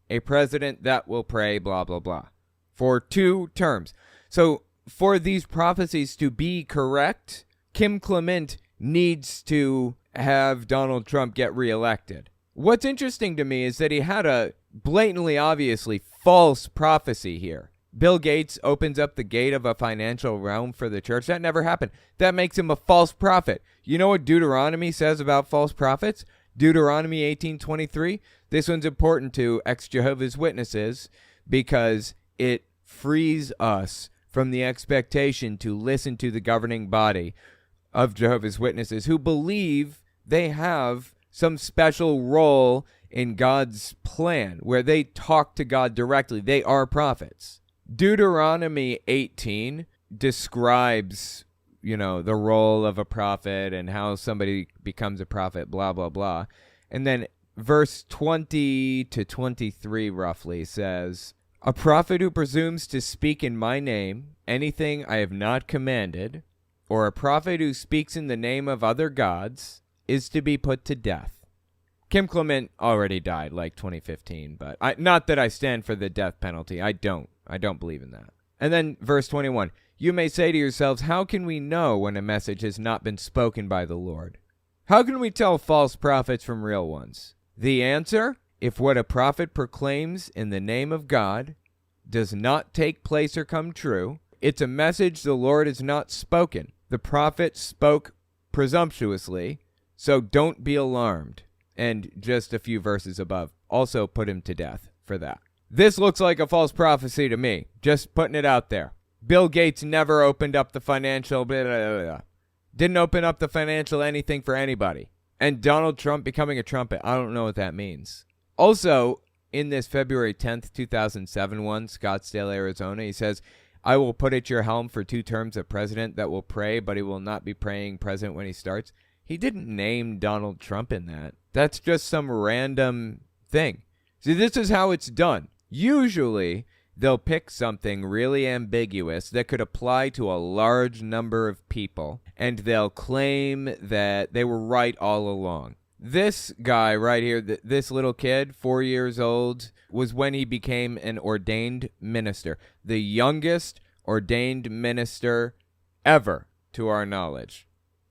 A president that will pray, blah, blah, blah. For 2 terms. So for these prophecies to be correct, Kim Clement needs to have Donald Trump get reelected. What's interesting to me is that he had a blatantly, obviously false prophecy here. Bill Gates opens up the gate of a financial realm for the church. That never happened. That makes him a false prophet. You know what Deuteronomy says about false prophets? Deuteronomy 18:23. This one's important to ex-Jehovah's Witnesses because it frees us from the expectation to listen to the governing body of Jehovah's Witnesses who believe they have some special role in God's plan where they talk to God directly. They are prophets. Deuteronomy 18 describes, the role of a prophet and how somebody becomes a prophet, blah, blah, blah. And then verse 20 to 23 roughly says, a prophet who presumes to speak in my name, anything I have not commanded, or a prophet who speaks in the name of other gods, is to be put to death. Kim Clement already died like 2015, but not that I stand for the death penalty. I don't believe in that. And then verse 21, you may say to yourselves, how can we know when a message has not been spoken by the Lord? How can we tell false prophets from real ones? The answer, if what a prophet proclaims in the name of God does not take place or come true, it's a message the Lord has not spoken. The prophet spoke presumptuously, so don't be alarmed. And just a few verses above, also put him to death for that. This looks like a false prophecy to me. Just putting it out there. Bill Gates never opened up the financial blah, blah, blah, blah. Didn't open up the financial anything for anybody. And Donald Trump becoming a trumpet, I don't know what that means. Also, in this February 10th, 2007 one, Scottsdale, Arizona, he says, I will put at your helm for 2 terms a president that will pray, but he will not be praying president when he starts. He didn't name Donald Trump in that. That's just some random thing. See, this is how it's done. Usually, they'll pick something really ambiguous that could apply to a large number of people, and they'll claim that they were right all along. This guy right here, this little kid, 4 years old, was when he became an ordained minister. The youngest ordained minister ever, to our knowledge.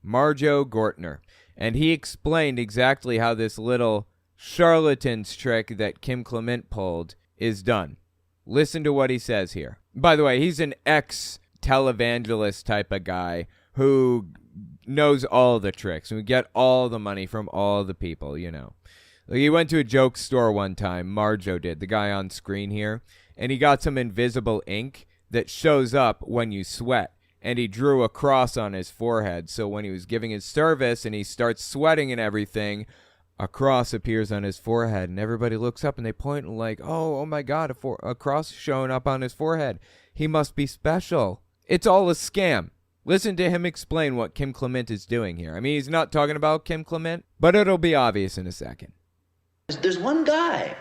Marjo Gortner. And he explained exactly how this little charlatan's trick that Kim Clement pulled is done. Listen to what he says here. By the way, he's an ex-televangelist type of guy who knows all the tricks and we get all the money from all the people, Like he went to a joke store one time, Marjo did, the guy on screen here, and he got some invisible ink that shows up when you sweat. And he drew a cross on his forehead. So when he was giving his service and he starts sweating and everything, a cross appears on his forehead. And everybody looks up and they point and like, oh my God, a cross showing up on his forehead. He must be special. It's all a scam. Listen to him explain what Kim Clement is doing here. I mean, he's not talking about Kim Clement, but it'll be obvious in a second. There's one guy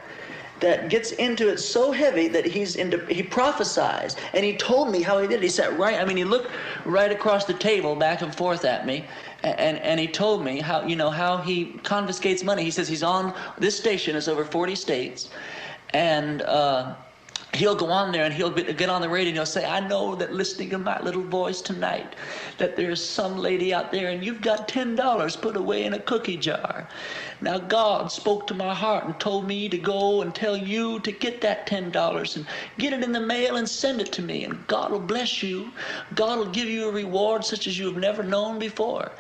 that gets into it so heavy that he prophesies, and he told me how he did it. He sat right, he looked right across the table back and forth at me, and he told me how he confiscates money. He says he's on, this station is over 40 states, and he'll go on there and he'll get on the radio and he'll say, I know that listening to my little voice tonight, that there's some lady out there and you've got $10 put away in a cookie jar. Now God spoke to my heart and told me to go and tell you to get that $10 and get it in the mail and send it to me, and God will bless you. God will give you a reward such as you have never known before.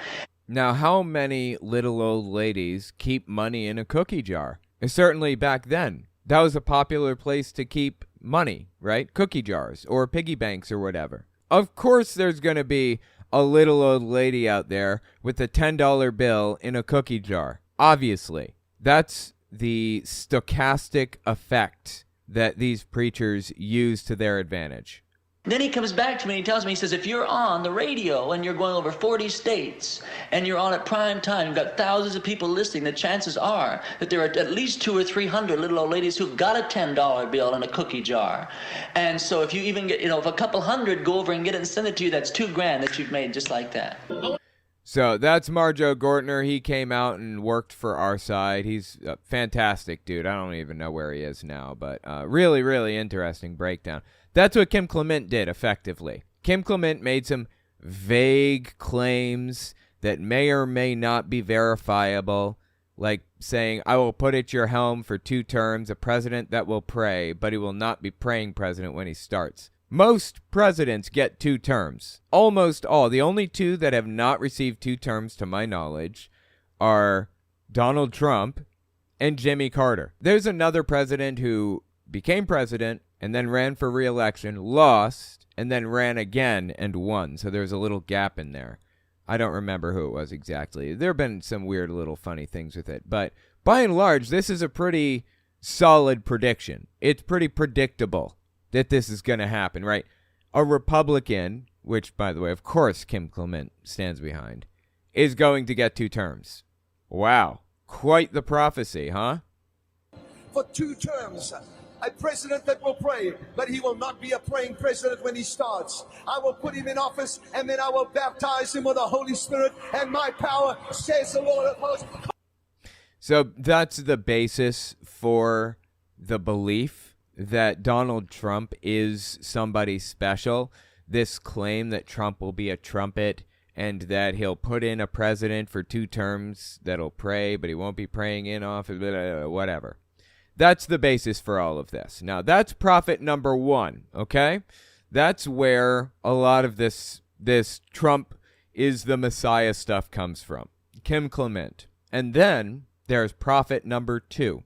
Now, how many little old ladies keep money in a cookie jar? Certainly back then. That was a popular place to keep money, right? Cookie jars or piggy banks or whatever. Of course there's going to be a little old lady out there with a $10 bill in a cookie jar. Obviously. That's the stochastic effect that these preachers use to their advantage. Then he comes back to me and he tells me, he says, if you're on the radio and you're going over 40 states and you're on at prime time, you've got thousands of people listening, the chances are that there are at least 200 or 300 little old ladies who've got a $10 bill in a cookie jar. And so if you even get, if a couple hundred go over and get it and send it to you, that's $2,000 that you've made just like that. So that's Marjo Gortner. He came out and worked for our side. He's a fantastic dude. I don't even know where he is now, but really, really interesting breakdown. That's what Kim Clement did, effectively. Kim Clement made some vague claims that may or may not be verifiable, like saying, I will put at your helm for 2 terms, a president that will pray, but he will not be praying president when he starts. Most presidents get 2 terms. Almost all. The only 2 that have not received 2 terms, to my knowledge, are Donald Trump and Jimmy Carter. There's another president who became president and then ran for re-election, lost, and then ran again and won. So there's a little gap in there. I don't remember who it was exactly. There have been some weird little funny things with it. But by and large, this is a pretty solid prediction. It's pretty predictable that this is going to happen, right? A Republican, which, by the way, of course Kim Clement stands behind, is going to get 2 terms. Wow. Quite the prophecy, huh? For 2 terms. A president that will pray, but he will not be a praying president when he starts. I will put him in office, and then I will baptize him with the Holy Spirit and my power, says the Lord of hosts. So that's the basis for the belief that Donald Trump is somebody special. This claim that Trump will be a trumpet and that he'll put in a president for 2 terms that'll pray, but he won't be praying in office, whatever. That's the basis for all of this. Now, that's prophet number 1, okay? That's where a lot of this Trump is the Messiah stuff comes from. Kim Clement. And then there's prophet number 2.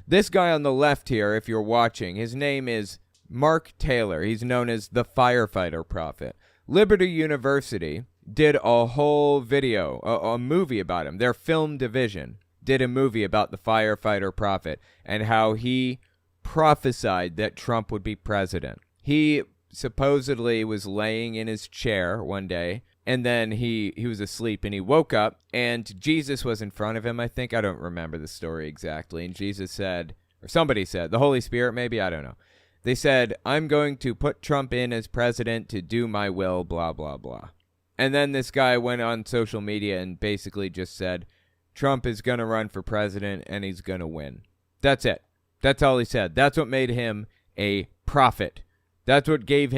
This guy on the left here, if you're watching, his name is Mark Taylor. He's known as the Firefighter Prophet. Liberty University did a whole video, a movie about him. Their film division did a movie about the Firefighter Prophet and how he prophesied that Trump would be president. He supposedly was laying in his chair one day, and then he was asleep, and he woke up, and Jesus was in front of him, I think. I don't remember the story exactly. And Jesus said, or somebody said, the Holy Spirit maybe, I don't know. They said, I'm going to put Trump in as president to do my will, blah, blah, blah. And then this guy went on social media and basically just said, Trump is going to run for president and he's going to win. That's it. That's all he said. That's what made him a prophet. That's what gave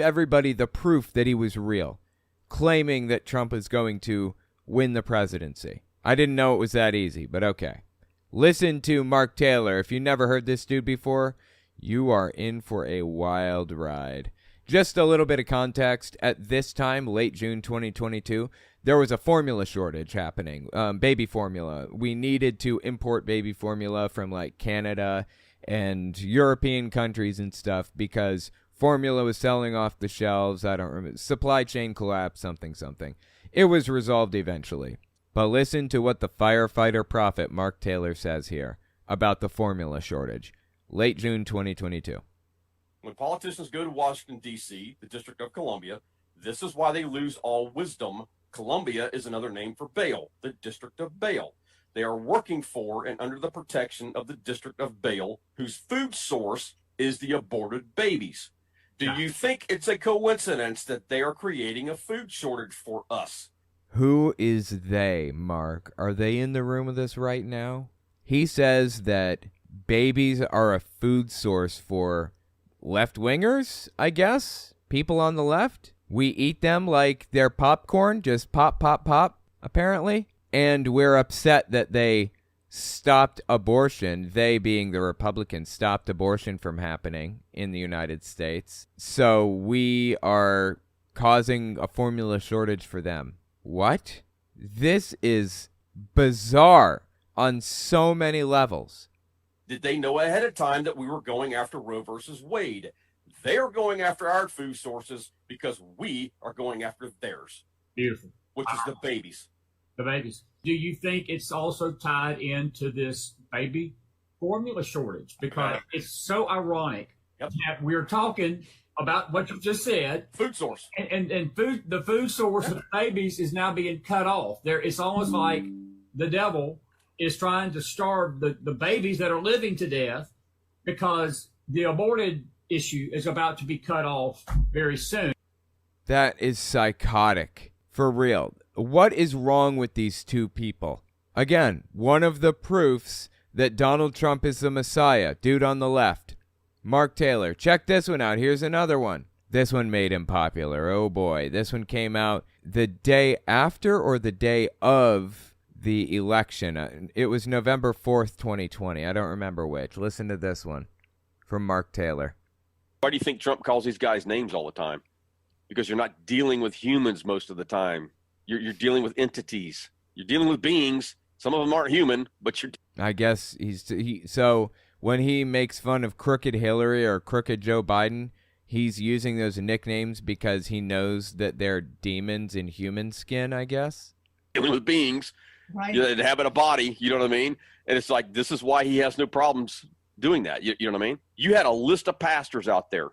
everybody the proof that he was real, claiming that Trump is going to win the presidency. I didn't know it was that easy, but okay. Listen to Mark Taylor. If you never heard this dude before, you are in for a wild ride. Just a little bit of context. At this time, late June 2022, there was a formula shortage happening, baby formula. We needed to import baby formula from like Canada and European countries and stuff because formula was selling off the shelves. I don't remember. Supply chain collapse, something. It was resolved eventually. But listen to what the Firefighter Prophet Mark Taylor says here about the formula shortage. Late June 2022. When politicians go to Washington, D.C., the District of Columbia, this is why they lose all wisdom. Columbia is another name for Baal, the District of Baal. They are working for and under the protection of the District of Baal, whose food source is the aborted babies. Do you think it's a coincidence that they are creating a food shortage for us? Who is they, Mark? Are they in the room with us right now? He says that babies are a food source for left-wingers, I guess? People on the left? We eat them like they're popcorn, just pop, pop, pop, apparently. And we're upset that they stopped abortion, they being the Republicans, stopped abortion from happening in the United States. So we are causing a formula shortage for them. What? This is bizarre on so many levels. Did they know ahead of time that we were going after Roe versus Wade? They are going after our food sources because we are going after theirs. Beautiful. Which is the babies. The babies. Do you think it's also tied into this baby formula shortage? Because it's so ironic that we're talking about what you just said. Food source. And the food source of babies is now being cut off. It's almost like the devil is trying to starve the babies that are living to death because the aborted issue is about to be cut off very soon. That is psychotic. For real. What is wrong with these two people? Again, one of the proofs that Donald Trump is the Messiah. Dude on the left. Mark Taylor. Check this one out. Here's another one. This one made him popular. Oh boy. This one came out the day after or the day of the election. It was November 4th, 2020. I don't remember which. Listen to this one from Mark Taylor. Why do you think Trump calls these guys names all the time? Because you're not dealing with humans most of the time. You're dealing with entities. You're dealing with beings. Some of them aren't human, but you're... I guess so when he makes fun of crooked Hillary or crooked Joe Biden, he's using those nicknames because he knows that they're demons in human skin, I guess. Dealing with beings that inhabit a body, you know what I mean? And it's like, this is why he has no problems doing that. You know what I mean? You had a list of pastors out there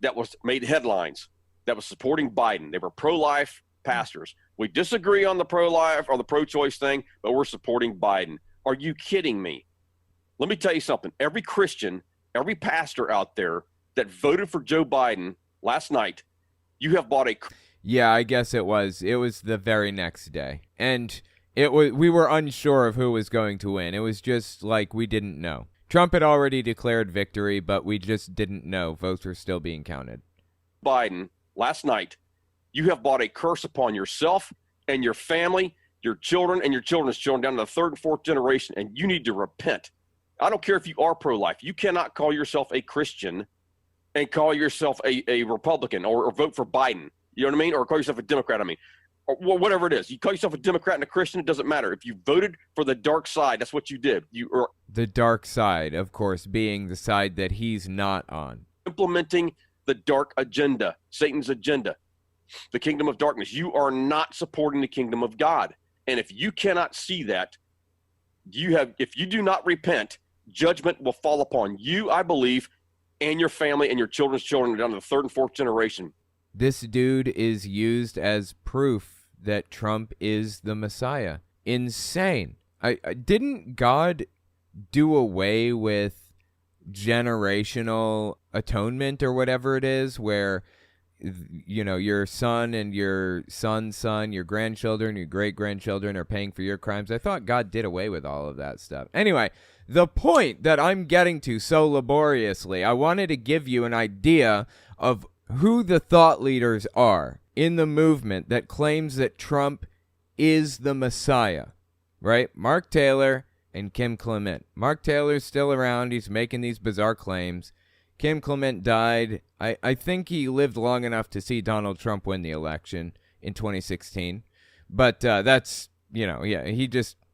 that was made headlines that was supporting Biden. They were pro-life pastors. We disagree on the pro-life or the pro-choice thing, but we're supporting Biden. Are you kidding me? Let me tell you something. Every Christian, every pastor out there that voted for Joe Biden last night, you have bought a... Yeah, I guess it was. It was the very next day. And we were unsure of who was going to win. It was just like we didn't know. Trump had already declared victory, but we just didn't know. Votes were still being counted. Biden last night, you have brought a curse upon yourself and your family, your children and your children's children down to the third and fourth generation, and you need to repent. I don't care if you are pro-life. You cannot call yourself a Christian and call yourself a Republican or vote for Biden. You know what I mean? Or call yourself a Democrat, or whatever it is. You call yourself a Democrat and a Christian, it doesn't matter. If you voted for the dark side, that's what you did. The dark side, of course, being the side that he's not on. Implementing the dark agenda, Satan's agenda, the kingdom of darkness. You are not supporting the kingdom of God. And if you cannot see that, if you do not repent, judgment will fall upon you, I believe, and your family and your children's children down to the third and fourth generation. This dude is used as proof that Trump is the Messiah. Insane. Didn't God do away with generational atonement or whatever it is, where, you know, your son and your son's son, your grandchildren, your great-grandchildren are paying for your crimes? I thought God did away with all of that stuff. Anyway, the point that I'm getting to so laboriously, I wanted to give you an idea of who the thought leaders are in the movement that claims that Trump is the Messiah, right? Mark Taylor and Kim Clement. Mark Taylor's still around. He's making these bizarre claims. Kim Clement died. I think he lived long enough to see Donald Trump win the election in 2016. But that's, you know, yeah,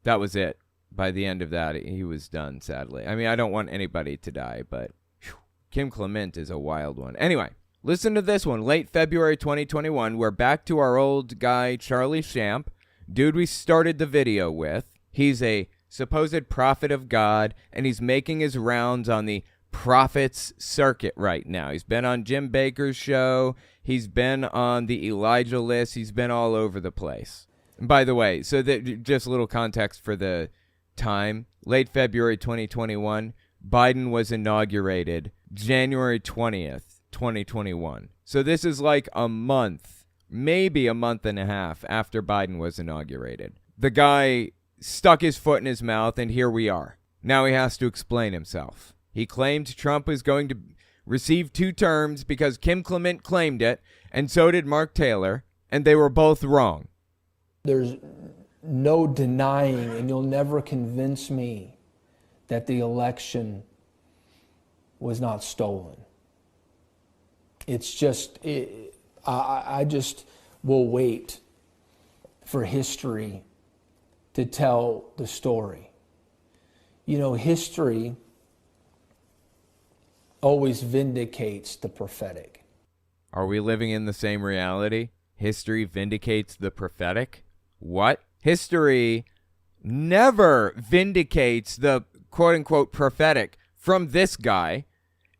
that was it. By the end of that, he was done, sadly. I mean, I don't want anybody to die, but whew, Kim Clement is a wild one. Anyway, listen to this one. Late February 2021, we're back to our old guy, Charlie Shamp, dude we started the video with. He's a supposed prophet of God, and he's making his rounds on the prophets circuit right now. He's been on Jim Bakker's show. He's been on the Elijah list. He's been all over the place. And by the way, so that just a little context for the time, late February 2021, Biden was inaugurated January 20th, 2021. So this is like a month, maybe a month and a half after Biden was inaugurated. The guy stuck his foot in his mouth, and here we are. Now he has to explain himself. He claimed Trump was going to receive 2 terms because Kim Clement claimed it, and so did Mark Taylor, and they were both wrong. There's no denying, and you'll never convince me that the election was not stolen. It's just, I just will wait for history to tell the story. history always vindicates the prophetic. Are we living in the same reality? History vindicates the prophetic? What? History never vindicates the quote-unquote prophetic from this guy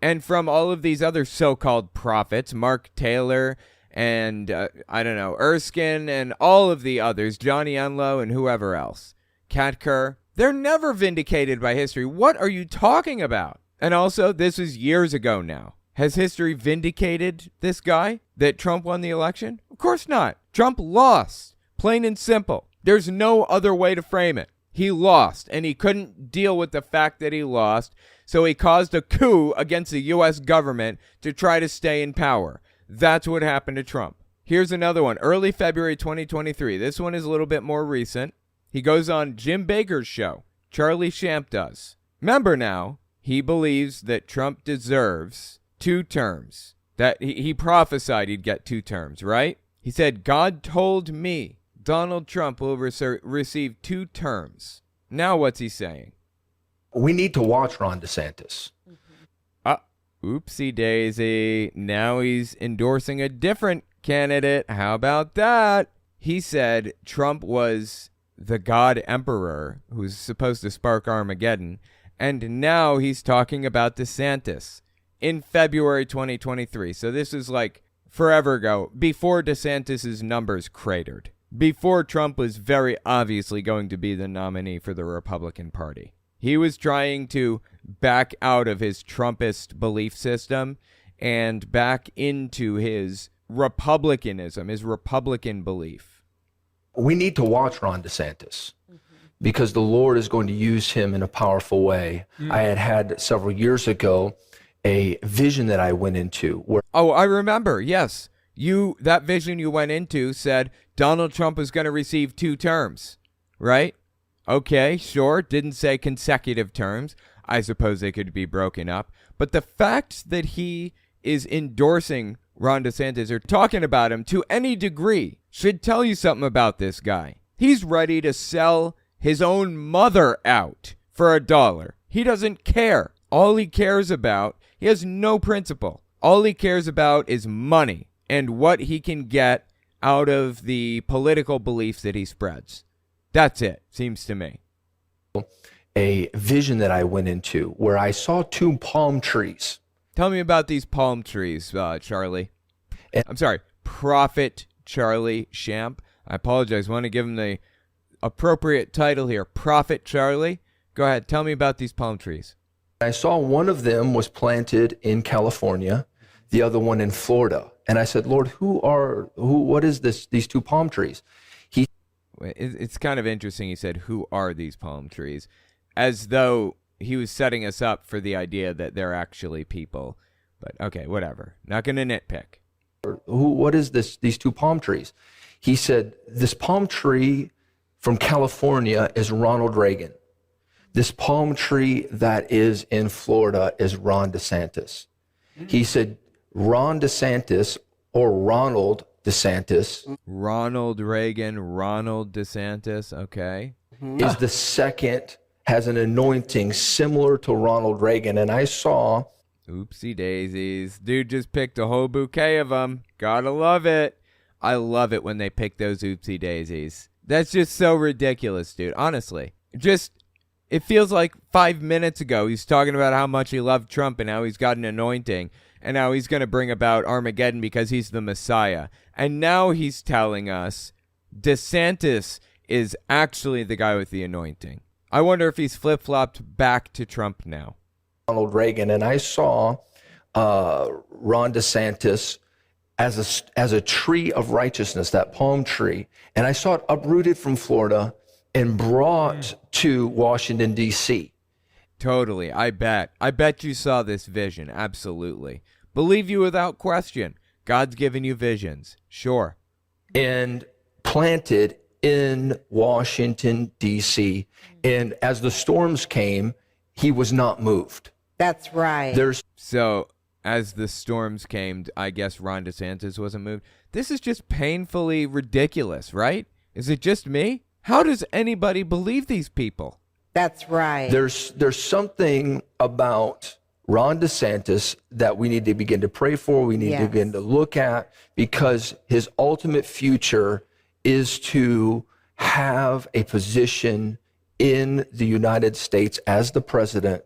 and from all of these other so-called prophets, Mark Taylor and, Erskine and all of the others, Johnny Enlow and whoever else, Kat Kerr. They're never vindicated by history. What are you talking about? And also, this was years ago now. Has history vindicated this guy that Trump won the election? Of course not. Trump lost, plain and simple. There's no other way to frame it. He lost, and he couldn't deal with the fact that he lost, so he caused a coup against the U.S. government to try to stay in power. That's what happened to Trump. Here's another one, early February 2023. This one is a little bit more recent. He goes on Jim Bakker's show. Charlie Shamp does. Remember now, he believes that Trump deserves 2 terms. That he prophesied he'd get 2 terms, right? He said, God told me Donald Trump will receive 2 terms. Now what's he saying? We need to watch Ron DeSantis. Oopsie daisy. Now he's endorsing a different candidate. How about that? He said Trump was the God Emperor who's supposed to spark Armageddon. And now he's talking about DeSantis in February 2023. So this is like forever ago, before DeSantis' numbers cratered, before Trump was very obviously going to be the nominee for the Republican Party. He was trying to back out of his Trumpist belief system and back into his Republicanism, his Republican belief. We need to watch Ron DeSantis because the Lord is going to use him in a powerful way. I had several years ago a vision that I went into where I remember. Yes. That vision you went into said Donald Trump was going to receive 2 terms, right? Okay, sure. Didn't say consecutive terms. I suppose they could be broken up. But the fact that he is endorsing Ron DeSantis or talking about him to any degree should tell you something about this guy. He's ready to sell his own mother out for $1. He doesn't care. All he cares about, he has no principle. All he cares about is money and what he can get out of the political beliefs that he spreads. That's it, seems to me. A vision that I went into where I saw 2 palm trees. Tell me about these palm trees, Charlie. I'm sorry, Prophet Charlie Shamp. I apologize. I want to give him the appropriate title here. Prophet Charlie. Go ahead. Tell me about these palm trees. I saw one of them was planted in California, the other one in Florida. And I said, Lord, what is this? These 2 palm trees? It's kind of interesting. He said, who are these palm trees? As though he was setting us up for the idea that they're actually people. But okay, whatever. Not going to nitpick. What is this? These 2 palm trees? He said, this palm tree from California is Ronald Reagan. This palm tree that is in Florida is Ron DeSantis. He said, Ron DeSantis or Ronald DeSantis. Ronald Reagan, Ronald DeSantis, okay. Is the second, has an anointing similar to Ronald Reagan. And I saw... Oopsie daisies. Dude just picked a whole bouquet of them. Gotta love it. I love it when they pick those oopsie daisies. That's just so ridiculous, dude. Honestly. It feels like 5 minutes ago he's talking about how much he loved Trump and how he's got an anointing. And now he's going to bring about Armageddon because he's the Messiah. And now he's telling us DeSantis is actually the guy with the anointing. I wonder if he's flip-flopped back to Trump now. Ronald Reagan, and I saw Ron DeSantis as a tree of righteousness, that palm tree. And I saw it uprooted from Florida and brought to Washington, D.C. Totally. I bet you saw this vision. Absolutely. Believe you without question. God's given you visions. Sure. And planted in Washington, D.C. And as the storms came, he was not moved. That's right. So as the storms came, I guess Ron DeSantis wasn't moved. This is just painfully ridiculous, right? Is it just me? How does anybody believe these people? That's right. There's something about Ron DeSantis that we need to begin to pray for. We need to begin to look at, because his ultimate future is to have a position in the United States as the president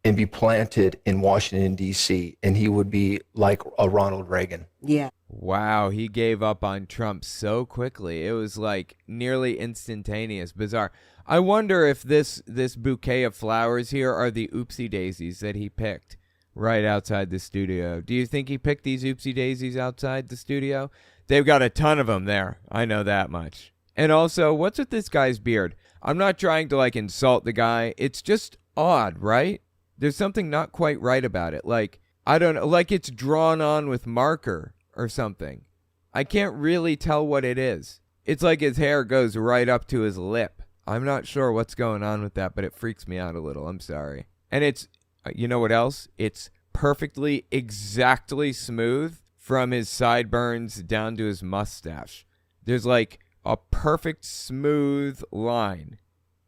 and be planted in Washington, D.C., and he would be like a Ronald Reagan. Yeah. Wow, he gave up on Trump so quickly. It was like nearly instantaneous. Bizarre. I wonder if this bouquet of flowers here are the oopsie daisies that he picked right outside the studio. Do you think he picked these oopsie daisies outside the studio? They've got a ton of them there. I know that much. And also, what's with this guy's beard? I'm not trying to like insult the guy. It's just odd, right? There's something not quite right about it. Like, I don't know, like it's drawn on with marker or something. I can't really tell what it is. It's like his hair goes right up to his lip. I'm not sure what's going on with that, but it freaks me out a little. I'm sorry. And it's, you know what else? It's perfectly, exactly smooth from his sideburns down to his mustache. There's like a perfect smooth line.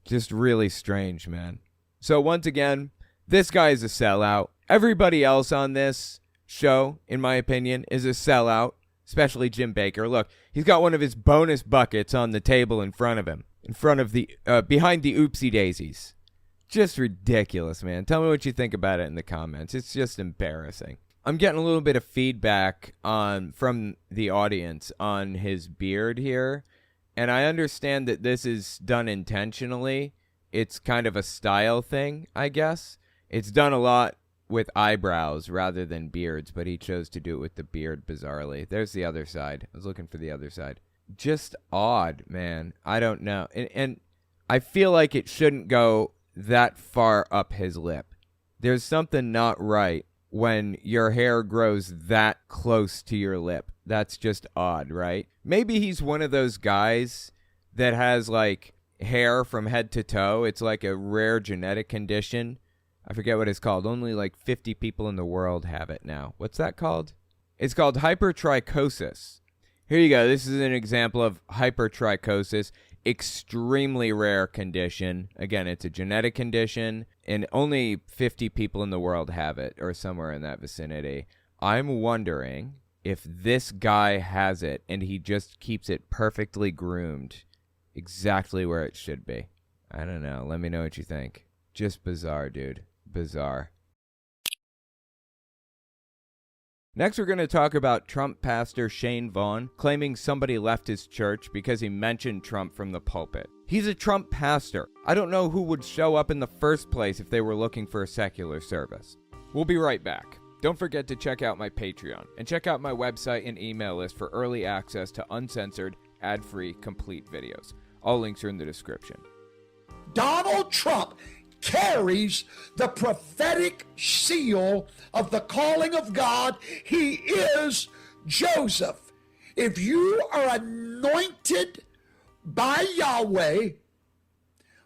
Just really strange, man. So once again, this guy is a sellout. Everybody else on this show, in my opinion, is a sellout, especially Jim Baker. Look, he's got one of his bonus buckets on the table in front of him, in front of the, behind the oopsie daisies. Just ridiculous, man. Tell me what you think about it in the comments. It's just embarrassing. I'm getting a little bit of feedback from the audience on his beard here, and I understand that this is done intentionally. It's kind of a style thing, I guess. It's done a lot with eyebrows rather than beards, but he chose to do it with the beard, bizarrely. There's the other side. I was looking for the other side. Just odd, man. I don't know. And I feel like it shouldn't go that far up his lip. There's something not right when your hair grows that close to your lip. That's just odd, right? Maybe he's one of those guys that has, like, hair from head to toe. It's like a rare genetic condition. I forget what it's called. Only like 50 people in the world have it now. What's that called? It's called hypertrichosis. Here you go. This is an example of hypertrichosis. Extremely rare condition. Again, it's a genetic condition, and only 50 people in the world have it, or somewhere in that vicinity. I'm wondering if this guy has it, and he just keeps it perfectly groomed, exactly where it should be. I don't know. Let me know what you think. Just bizarre, dude. Bizarre. Next, we're going to talk about Trump pastor Shane Vaughn claiming somebody left his church because he mentioned Trump from the pulpit. He's a Trump pastor. I don't know who would show up in the first place if they were looking for a secular service. We'll be right back. Don't forget to check out my Patreon and check out my website and email list for early access to uncensored, ad-free, complete videos. All links are in the description. Donald Trump carries the prophetic seal of the calling of God. He is Joseph. If you are anointed by Yahweh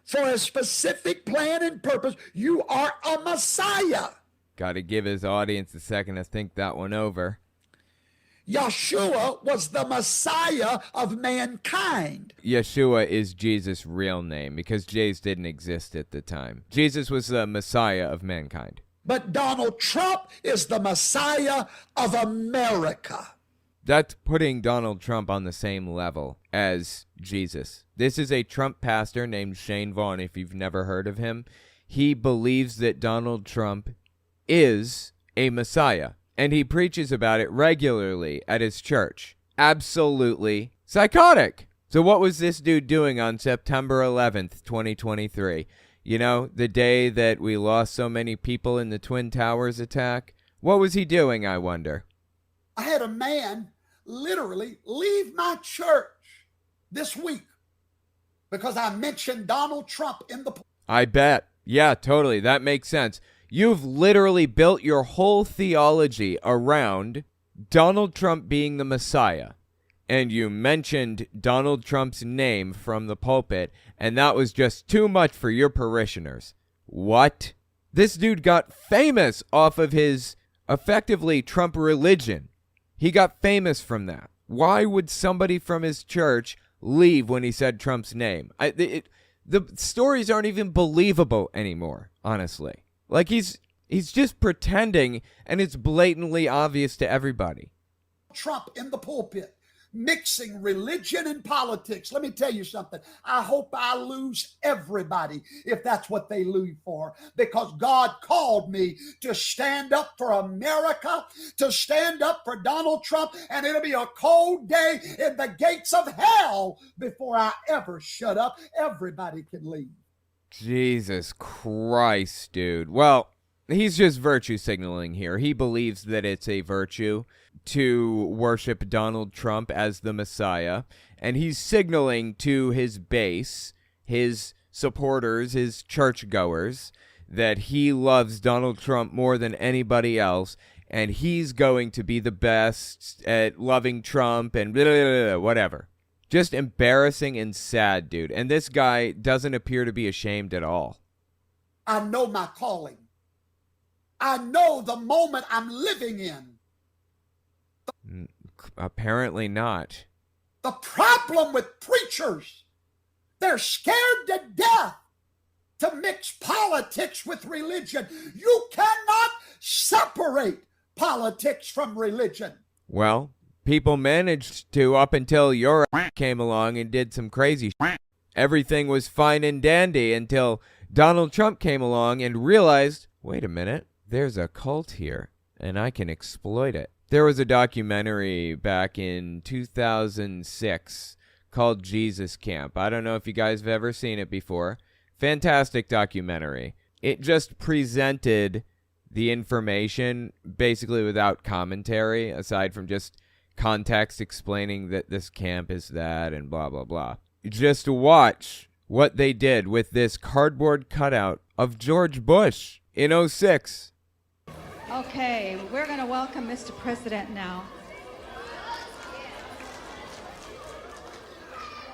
for a specific plan and purpose, you are a Messiah. Got to give his audience a second to think that one over. Yeshua was the Messiah of mankind. Yeshua is Jesus' real name because Jays didn't exist at the time. Jesus was the Messiah of mankind. But Donald Trump is the Messiah of America. That's putting Donald Trump on the same level as Jesus. This is a Trump pastor named Shane Vaughn, if you've never heard of him. He believes that Donald Trump is a Messiah. And he preaches about it regularly at his church. Absolutely psychotic. So what was this dude doing on September 11th, 2023? You know, the day that we lost so many people in the Twin Towers attack? What was he doing, I wonder? I had a man literally leave my church this week because I mentioned Donald Trump in the... I bet. Yeah, totally. That makes sense. You've literally built your whole theology around Donald Trump being the Messiah. And you mentioned Donald Trump's name from the pulpit, and that was just too much for your parishioners. What? This dude got famous off of his, effectively, Trump religion. He got famous from that. Why would somebody from his church leave when he said Trump's name? The stories aren't even believable anymore, honestly. Like, he's just pretending, and it's blatantly obvious to everybody. Trump in the pulpit, mixing religion and politics. Let me tell you something. I hope I lose everybody if that's what they lose for, because God called me to stand up for America, to stand up for Donald Trump, and it'll be a cold day in the gates of hell before I ever shut up. Everybody can leave. Jesus Christ, dude. Well, he's just virtue signaling here. He believes that it's a virtue to worship Donald Trump as the Messiah, and he's signaling to his base, his supporters, his churchgoers, that he loves Donald Trump more than anybody else, and he's going to be the best at loving Trump and blah, blah, blah, blah, whatever. Just embarrassing and sad, dude. And this guy doesn't appear to be ashamed at all. I know my calling. I know the moment I'm living in. Apparently not. The problem with preachers, they're scared to death to mix politics with religion. You cannot separate politics from religion. Well, people managed to up until your came along and did some crazy shit. Everything was fine and dandy until Donald Trump came along and realized, wait a minute, there's a cult here, and I can exploit it. There was a documentary back in 2006 called Jesus Camp. I don't know if you guys have ever seen it before. Fantastic documentary. It just presented the information basically without commentary, aside from just context explaining that this camp is that and blah, blah, blah. Just watch what they did with this cardboard cutout of George Bush in 2006. Okay, we're going to welcome Mr. President now.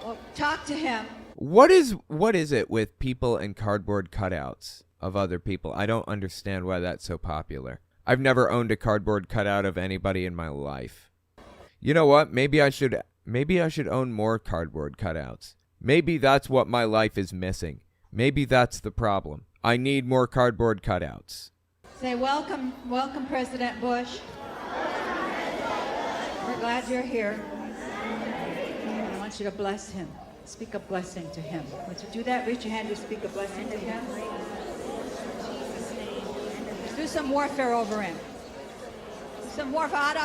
Well, talk to him. What is it with people and cardboard cutouts of other people? I don't understand why that's so popular. I've never owned a cardboard cutout of anybody in my life. You know what? Maybe I should own more cardboard cutouts. Maybe that's what my life is missing. Maybe that's the problem. I need more cardboard cutouts. Say welcome, President Bush. We're glad you're here. I want you to bless him. Speak a blessing to him. Would you do that? Reach your hand to speak a blessing to him. Do some warfare over him. Some warfare.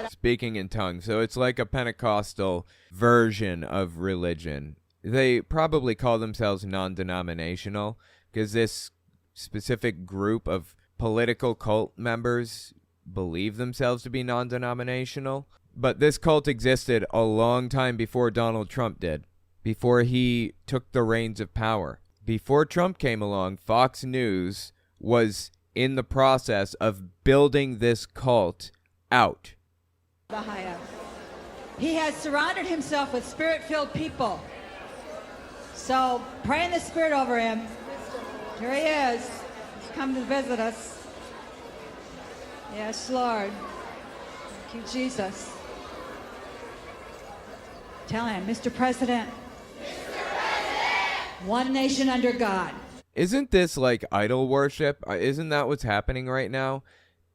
Speaking in tongues. So it's like a Pentecostal version of religion. They probably call themselves non-denominational because this specific group of political cult members believe themselves to be non-denominational. But this cult existed a long time before Donald Trump did, before he took the reins of power. Before Trump came along, Fox News was in the process of building this cult out. He has surrounded himself with spirit-filled people. So pray in the Spirit over him. Here he is. He's come to visit us. Yes, Lord. Thank you, Jesus. Tell him, Mr. President. One nation under God. Isn't this like idol worship? Isn't that what's happening right now?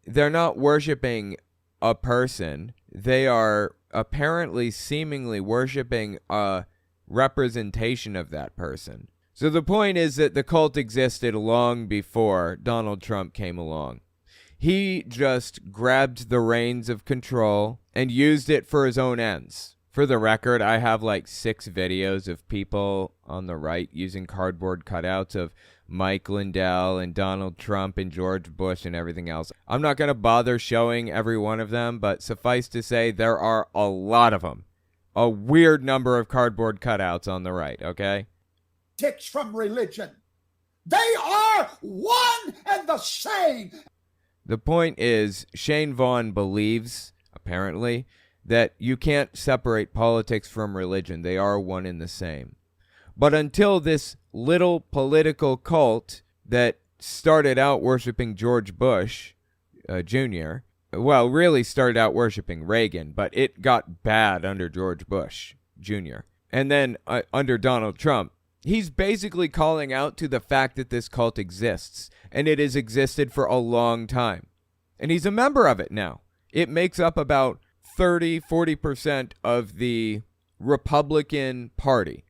They're not worshiping a person. They are apparently seemingly worshiping a representation of that person. So the point is that the cult existed long before Donald Trump came along. He just grabbed the reins of control and used it for his own ends. For the record, I have like 6 videos of people on the right using cardboard cutouts of Mike Lindell and Donald Trump and George Bush and everything else. I'm not going to bother showing every one of them, but suffice to say there are a lot of them. A weird number of cardboard cutouts on the right, okay? Ticks from religion. They are one and the same. The point is, Shane Vaughn believes, apparently, that you can't separate politics from religion. They are one and the same. But until this little political cult that started out worshiping George Bush Jr., well, really started out worshiping Reagan, but it got bad under George Bush Jr. And then under Donald Trump, he's basically calling out to the fact that this cult exists, and it has existed for a long time. And he's a member of it now. It makes up about 40% of the Republican Party,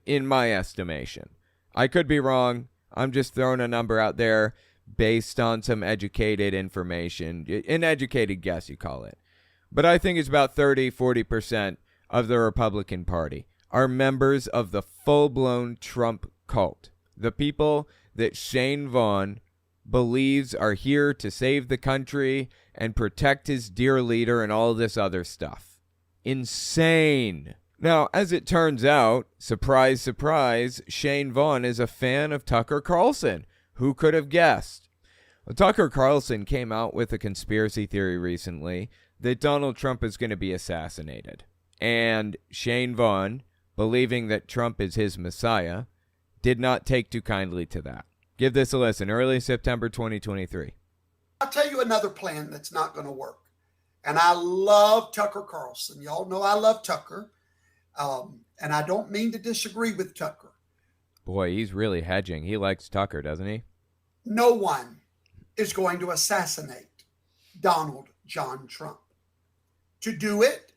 in my estimation. I could be wrong. I'm just throwing a number out there based on some educated information, an educated guess, you call it. But I think it's about 40% of the Republican Party are members of the full-blown Trump cult. The people that Shane Vaughn believes are here to save the country and protect his dear leader and all this other stuff. Insane. Now, as it turns out, surprise, surprise, Shane Vaughn is a fan of Tucker Carlson. Who could have guessed? Well, Tucker Carlson came out with a conspiracy theory recently that Donald Trump is going to be assassinated. And Shane Vaughn, believing that Trump is his messiah, did not take too kindly to that. Give this a listen. Early September 2023. I'll tell you another plan that's not going to work. And I love Tucker Carlson. Y'all know I love Tucker. And I don't mean to disagree with Tucker. Boy, he's really hedging. He likes Tucker, doesn't he? No one is going to assassinate Donald John Trump. To do it,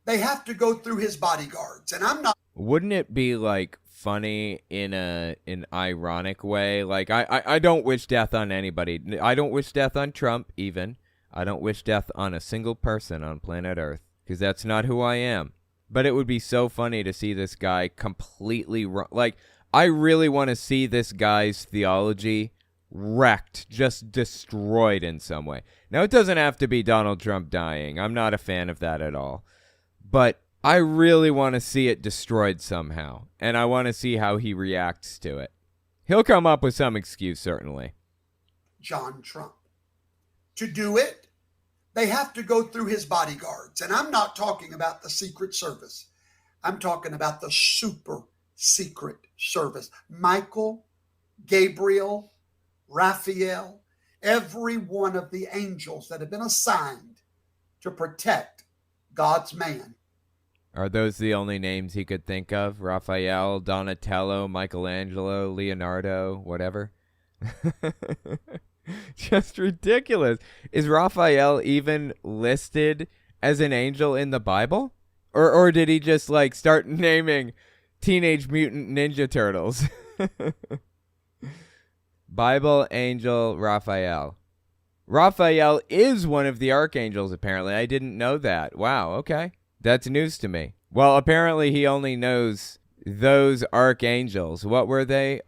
they have to go through his bodyguards. And I'm not. Wouldn't it be like funny in an ironic way? Like I don't wish death on anybody. I don't wish death on Trump even. I don't wish death on a single person on planet Earth because that's not who I am. But it would be so funny to see this guy completely wrong. Like, I really want to see this guy's theology wrecked, just destroyed in some way. Now, it doesn't have to be Donald Trump dying. I'm not a fan of that at all. But I really want to see it destroyed somehow. And I want to see how he reacts to it. He'll come up with some excuse, certainly. John Trump. To do it, they have to go through his bodyguards. And I'm not talking about the Secret Service. I'm talking about the super secret service. Michael, Gabriel, Raphael, every one of the angels that have been assigned to protect God's man. Are those the only names he could think of? Raphael, Donatello, Michelangelo, Leonardo, whatever? Just ridiculous. Is Raphael even listed as an angel in the Bible? Or did he just like start naming Teenage Mutant Ninja Turtles? Bible angel Raphael. Raphael is one of the archangels, apparently. I didn't know that. Wow, okay. That's news to me. Well, apparently he only knows those archangels. What were they?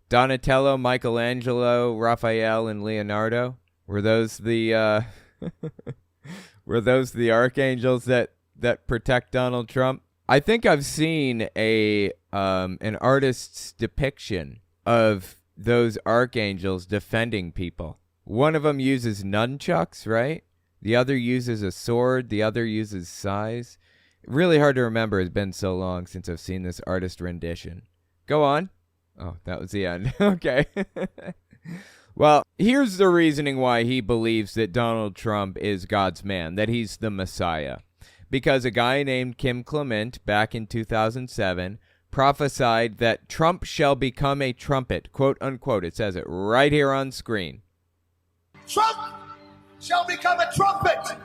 Donatello, Michelangelo, Raphael, and Leonardo? Were those the were those the archangels that protect Donald Trump? I think I've seen an artist's depiction of those archangels defending people. One of them uses nunchucks, right? The other uses a sword. The other uses sais. Really hard to remember. It's been so long since I've seen this artist rendition. Go on. Oh, that was the end. Okay. Well, here's the reasoning why he believes that Donald Trump is God's man, that he's the Messiah. Because a guy named Kim Clement back in 2007 prophesied that Trump shall become a trumpet, quote unquote. It says it right here on screen. Trump shall become a trumpet,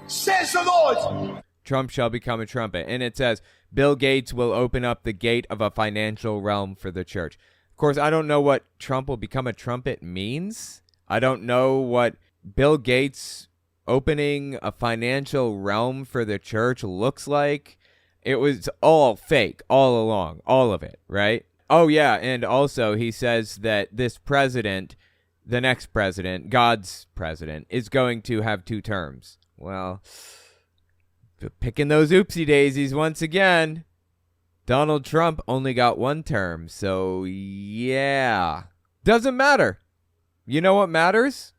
says the Lord. Trump shall become a trumpet. And it says, Bill Gates will open up the gate of a financial realm for the church. Of course, I don't know what Trump will become a trumpet means. I don't know what Bill Gates opening a financial realm for the church looks like. It was all fake all along, all of it, right? Oh, yeah, and also he says that this president, the next president, God's president, is going to have 2 terms. Well, picking those oopsie daisies once again. Donald Trump only got 1 term, so yeah. Doesn't matter. You know what matters?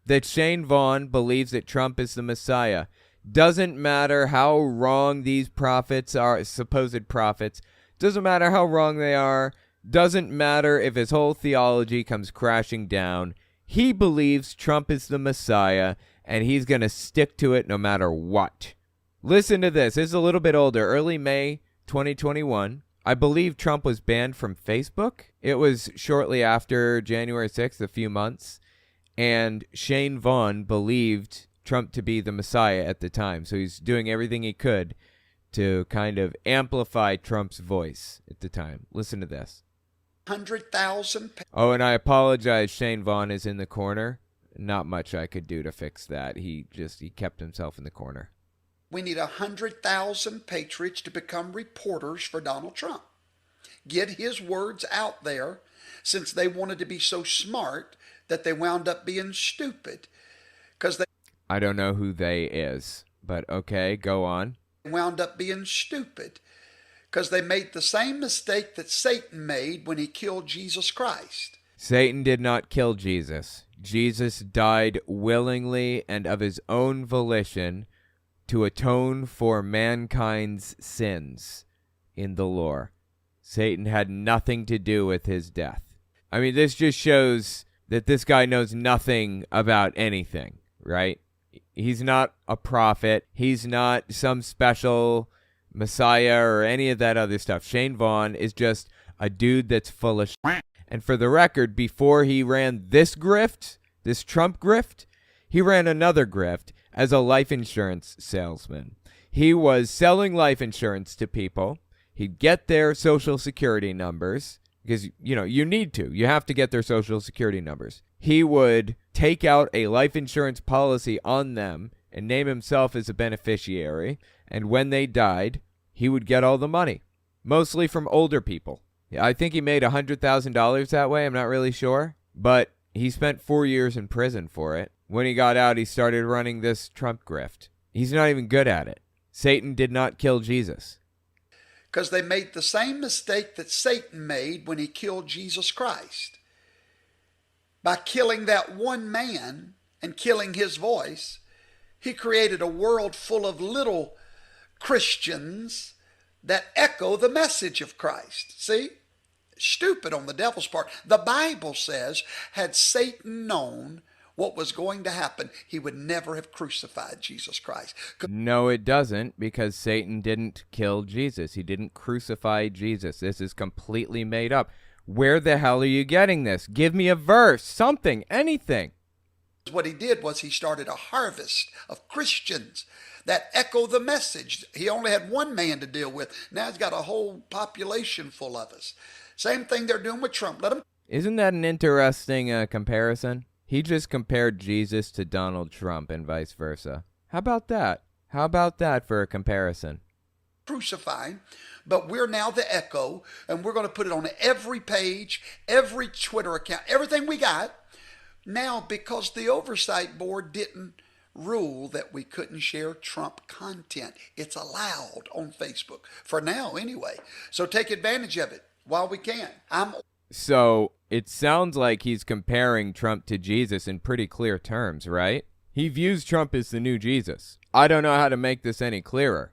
That Shane Vaughn believes that Trump is the Messiah. Doesn't matter how wrong these prophets are, supposed prophets. Doesn't matter how wrong they are. Doesn't matter if his whole theology comes crashing down. He believes Trump is the Messiah, and he's going to stick to it no matter what. Listen to this. This is a little bit older. Early May 2021. I believe Trump was banned from Facebook. It was shortly after January 6th, a few months. And Shane Vaughn believed Trump to be the Messiah at the time. So he's doing everything he could to kind of amplify Trump's voice at the time. Listen to this. 100,000. Oh, and I apologize. Shane Vaughn is in the corner. Not much I could do to fix that. He kept himself in the corner. We need 100,000 patriots to become reporters for Donald Trump. Get his words out there, since they wanted to be so smart that they wound up being stupid. I don't know who they is, but okay, go on. Wound up being stupid because they made the same mistake that Satan made when he killed Jesus Christ. Satan did not kill Jesus. Jesus died willingly and of his own volition to atone for mankind's sins in the lore. Satan had nothing to do with his death. I mean, this just shows that this guy knows nothing about anything, right? He's not a prophet. He's not some special Messiah or any of that other stuff. Shane Vaughn is just a dude that's full of shit. And for the record, before he ran this grift, this Trump grift, he ran another grift as a life insurance salesman. He was selling life insurance to people. He'd get their social security numbers because, you need to. You have to get their social security numbers. He would take out a life insurance policy on them and name himself as a beneficiary. And when they died, he would get all the money, mostly from older people. I think he made $100,000 that way. I'm not really sure. But he spent 4 years in prison for it. When he got out, he started running this Trump grift. He's not even good at it. Satan did not kill Jesus. Because they made the same mistake that Satan made when he killed Jesus Christ. By killing that one man and killing his voice, he created a world full of little Christians that echo the message of Christ. See? Stupid on the devil's part. The Bible says, had Satan known what was going to happen, he would never have crucified Jesus Christ. No, it doesn't, because Satan didn't kill Jesus. He didn't crucify Jesus. This is completely made up. Where the hell are you getting this? Give me a verse, something, anything. What he did was he started a harvest of Christians that echo the message. He only had one man to deal with. Now he's got a whole population full of us. Same thing they're doing with Trump. Let him. Isn't that an interesting comparison? He just compared Jesus to Donald Trump and vice versa. How about that? How about that for a comparison? Crucifying, but we're now the echo, and we're going to put it on every page, every Twitter account, everything we got. Now, because the oversight board didn't rule that we couldn't share Trump content. It's allowed on Facebook, for now anyway. So take advantage of it while we can. So it sounds like he's comparing Trump to Jesus in pretty clear terms, right? He views Trump as the new Jesus. I don't know how to make this any clearer.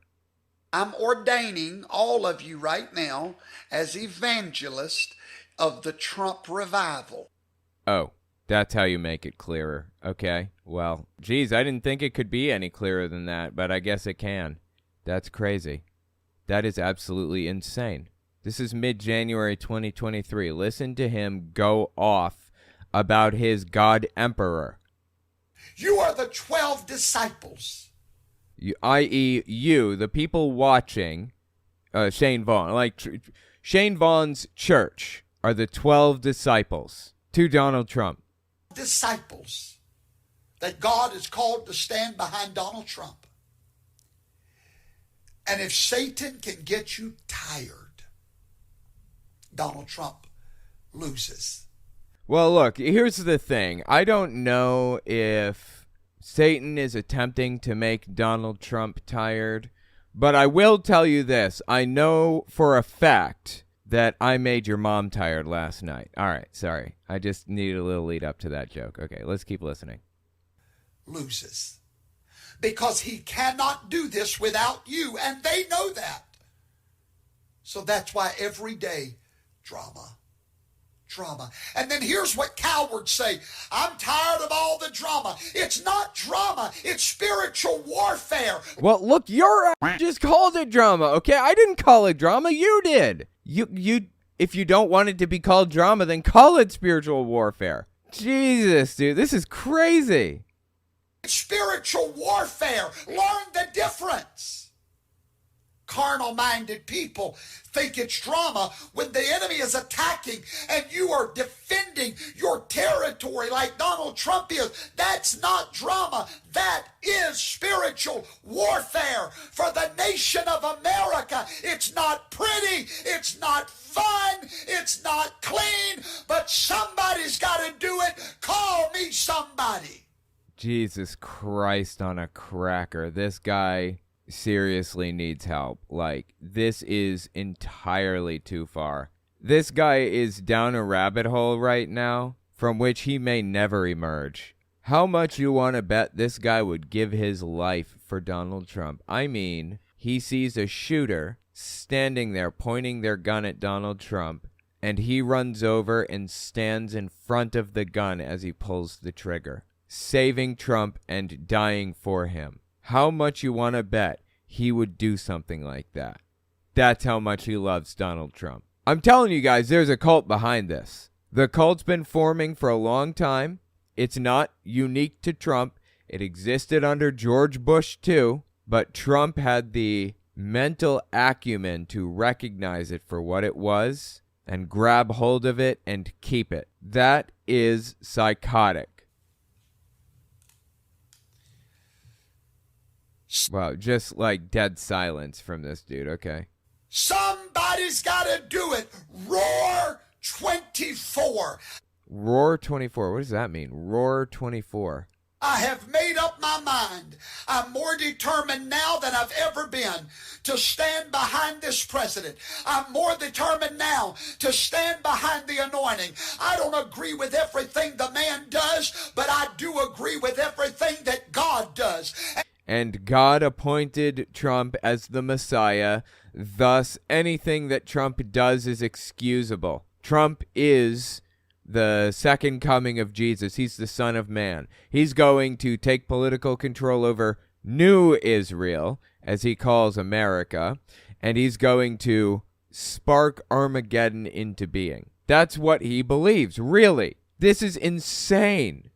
I'm ordaining all of you right now as evangelists of the Trump revival. Oh, that's how you make it clearer. Okay, well, geez, I didn't think it could be any clearer than that, but I guess it can. That's crazy. That is absolutely insane. This is mid-January 2023. Listen to him go off about his God Emperor. You are the 12 disciples. I.e., you, the people watching Shane Vaughn. Shane Vaughn's church are the 12 disciples to Donald Trump. Disciples that God has called to stand behind Donald Trump. And if Satan can get you tired, Donald Trump loses. Well, look, here's the thing. I don't know if Satan is attempting to make Donald Trump tired, but I will tell you this. I know for a fact that I made your mom tired last night. All right, sorry. I just needed a little lead up to that joke. Okay, let's keep listening. Loses. Because he cannot do this without you, and they know that. So that's why every day, drama, drama. And then here's what cowards say. I'm tired of all the drama. It's not drama. It's spiritual warfare. Well, look, your ass just called it drama, okay? I didn't call it drama. You did. You. If you don't want it to be called drama, then call it spiritual warfare. Jesus, dude, this is crazy. It's spiritual warfare. Learn the difference. Carnal-minded people think it's drama when the enemy is attacking and you are defending your territory like Donald Trump is. That's not drama. That is spiritual warfare for the nation of America. It's not pretty. It's not fun. It's not clean. But somebody's got to do it. Call me somebody. Jesus Christ on a cracker. This guy seriously needs help. Like, this is entirely too far. This guy is down a rabbit hole right now from which he may never emerge. How much you want to bet this guy would give his life for Donald Trump? I mean, he sees a shooter standing there pointing their gun at Donald Trump, and he runs over and stands in front of the gun as he pulls the trigger, saving Trump and dying for him. How much you want to bet he would do something like that? That's how much he loves Donald Trump. I'm telling you guys, there's a cult behind this. The cult's been forming for a long time. It's not unique to Trump. It existed under George Bush too, but Trump had the mental acumen to recognize it for what it was and grab hold of it and keep it. That is psychotic. Wow, just like dead silence from this dude, okay. Somebody's got to do it. Roar 24. Roar 24, what does that mean? Roar 24. I have made up my mind. I'm more determined now than I've ever been to stand behind this president. I'm more determined now to stand behind the anointing. I don't agree with everything the man does, but I do agree with everything that God does. And God appointed Trump as the Messiah. Thus, anything that Trump does is excusable. Trump is the second coming of Jesus. He's the Son of Man. He's going to take political control over New Israel, as he calls America, and he's going to spark Armageddon into being. That's what he believes, really. This is insane.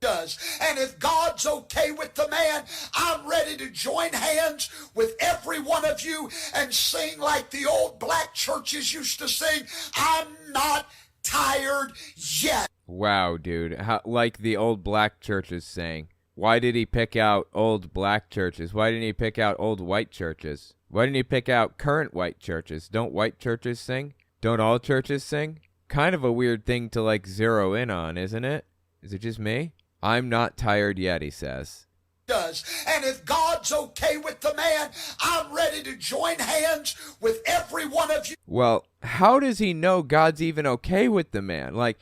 Does. And if God's okay with the man, I'm ready to join hands with every one of you and sing like the old black churches used to sing, I'm not tired yet. Wow, dude. Like the old black churches saying. Why did he pick out old black churches? Why didn't he pick out old white churches? Why didn't he pick out current white churches? Don't white churches sing? Don't all churches sing? Kind of a weird thing to like zero in on, isn't it? Is it just me? I'm not tired yet, he says. Does. And if God's okay with the man, I'm ready to join hands with every one of you. Well, how does he know God's even okay with the man? Like,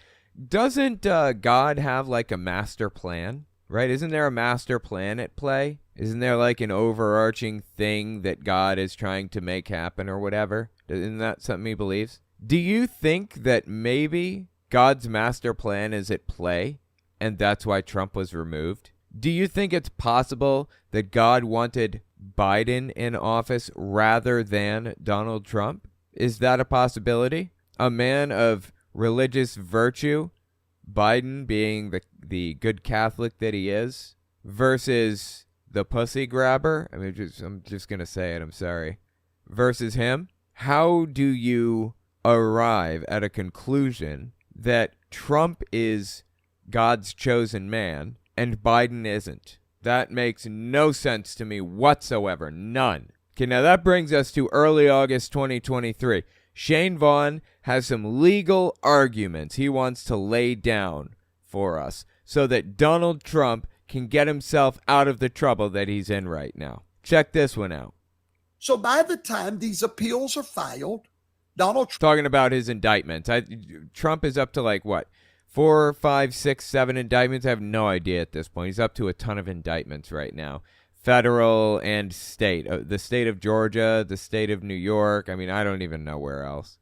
doesn't God have like a master plan? Right? Isn't there a master plan at play? Isn't there like an overarching thing that God is trying to make happen or whatever? Isn't that something he believes? Do you think that maybe God's master plan is at play and that's why Trump was removed? Do you think it's possible that God wanted Biden in office rather than Donald Trump? Is that a possibility? A man of religious virtue, Biden being the good Catholic that he is, versus the pussy grabber? I mean, I'm just going to say it, I'm sorry. Versus him? How do you arrive at a conclusion that Trump is God's chosen man and Biden isn't? That makes no sense to me whatsoever. None. Okay, now that brings us to early August 2023. Shane Vaughn has some legal arguments he wants to lay down for us so that Donald Trump can get himself out of the trouble that he's in right now. Check this one out. So by the time these appeals are filed, Donald Trump... Talking about his indictments. Trump is up to like, what, 4, 5, 6, 7 indictments? I have no idea at this point. He's up to a ton of indictments right now. Federal and state. The state of Georgia, the state of New York. I mean, I don't even know where else.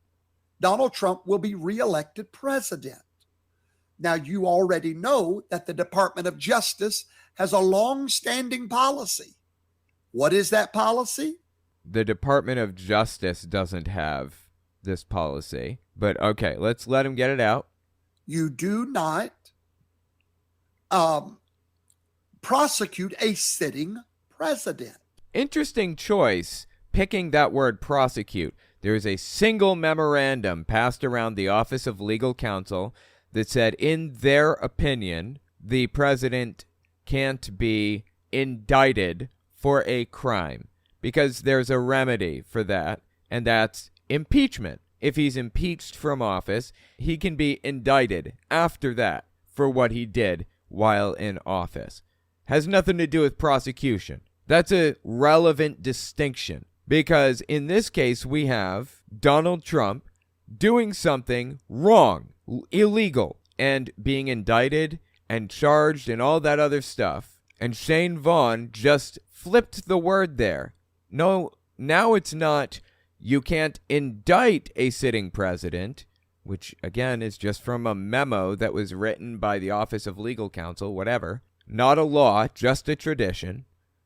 Donald Trump will be reelected president. Now, you already know that the Department of Justice has a long-standing policy. What is that policy? The Department of Justice doesn't have this policy. But okay, let's let him get it out. You do not prosecute a sitting president. Interesting choice, picking that word prosecute. There is a single memorandum passed around the Office of Legal Counsel that said, in their opinion, the president can't be indicted for a crime because there's a remedy for that, and that's impeachment. If he's impeached from office, he can be indicted after that for what he did while in office. Has nothing to do with prosecution. That's a relevant distinction because in this case, we have Donald Trump doing something wrong, illegal, and being indicted and charged and all that other stuff. And Shane Vaughn just flipped the word there. No, now it's not you can't indict a sitting president, which again is just from a memo that was written by the Office of Legal Counsel, whatever. Not a law, just a tradition.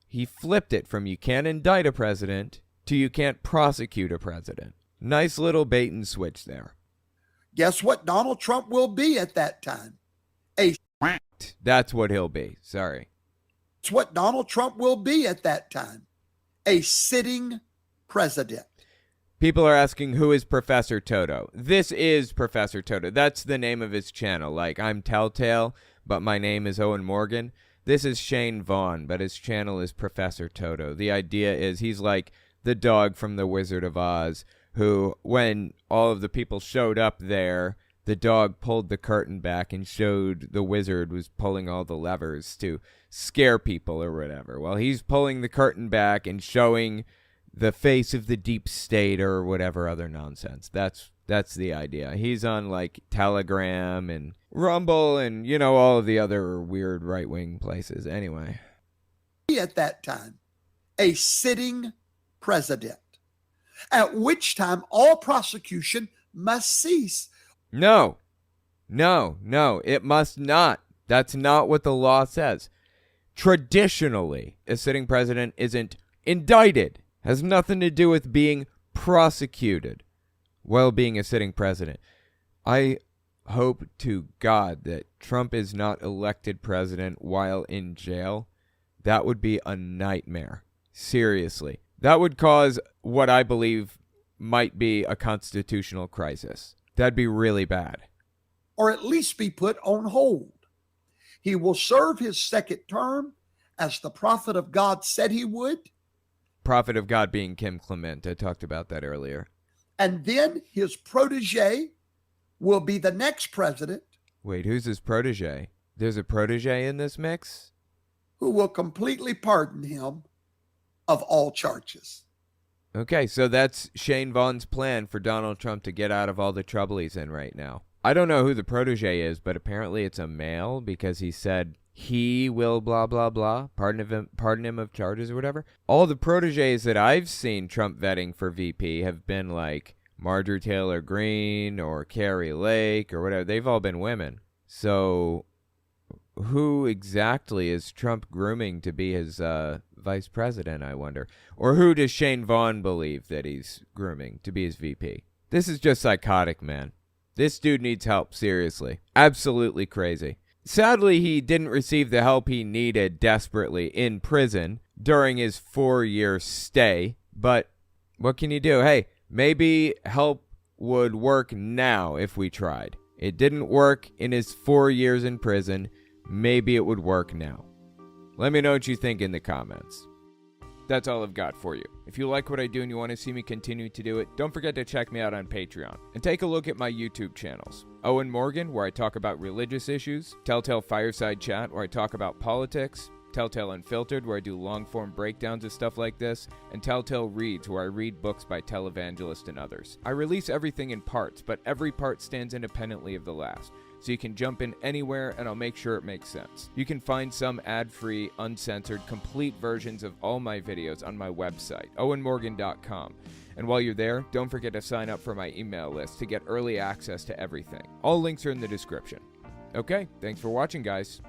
He flipped it from you can't indict a president to you can't prosecute a president. Nice little bait and switch there. Guess what Donald Trump will be at that time? That's what he'll be. Sorry. It's what Donald Trump will be at that time. A sitting president. People are asking, who is Professor Toto? This is Professor Toto. That's the name of his channel. Like, I'm Telltale, but my name is Owen Morgan. This is Shane Vaughn, but his channel is Professor Toto. The idea is he's like the dog from The Wizard of Oz, who, when all of the people showed up there, the dog pulled the curtain back and showed the wizard was pulling all the levers to scare people or whatever. Well, he's pulling the curtain back and showing the face of the deep state or whatever other nonsense. That's the idea. He's on like Telegram and Rumble and, you know, all of the other weird right-wing places. Anyway. At that time, a sitting president, at which time all prosecution must cease. No, it must not. That's not what the law says. Traditionally, a sitting president isn't indicted. Has nothing to do with being prosecuted while being a sitting president. I hope to God that Trump is not elected president while in jail. That would be a nightmare. Seriously. That would cause what I believe might be a constitutional crisis. That'd be really bad. Or at least be put on hold. He will serve his second term as the prophet of God said he would. Prophet of God being Kim Clement. I talked about that earlier. And then his protege will be the next president. Wait, who's his protege? There's a protege in this mix? Who will completely pardon him of all charges. Okay, so that's Shane Vaughn's plan for Donald Trump to get out of all the trouble he's in right now. I don't know who the protege is, but apparently it's a male because he said he will blah, blah, blah, pardon him of charges or whatever. All the proteges that I've seen Trump vetting for VP have been like Marjorie Taylor Greene or Carrie Lake or whatever. They've all been women. So who exactly is Trump grooming to be his vice president, I wonder? Or who does Shane Vaughn believe that he's grooming to be his VP? This is just psychotic, man. This dude needs help, seriously. Absolutely crazy. Sadly, he didn't receive the help he needed desperately in prison during his 4-year stay. But what can you do? Hey, maybe help would work now if we tried. It didn't work in his 4 years in prison. Maybe it would work now. Let me know what you think in the comments. That's all I've got for you. If you like what I do and you want to see me continue to do it, don't forget to check me out on Patreon. And take a look at my YouTube channels. Owen Morgan, where I talk about religious issues. Telltale Fireside Chat, where I talk about politics. Telltale Unfiltered, where I do long-form breakdowns of stuff like this. And Telltale Reads, where I read books by televangelists and others. I release everything in parts, but every part stands independently of the last. So you can jump in anywhere and I'll make sure it makes sense. You can find some ad-free, uncensored, complete versions of all my videos on my website, owenmorgan.com. And while you're there, don't forget to sign up for my email list to get early access to everything. All links are in the description. Okay, thanks for watching, guys.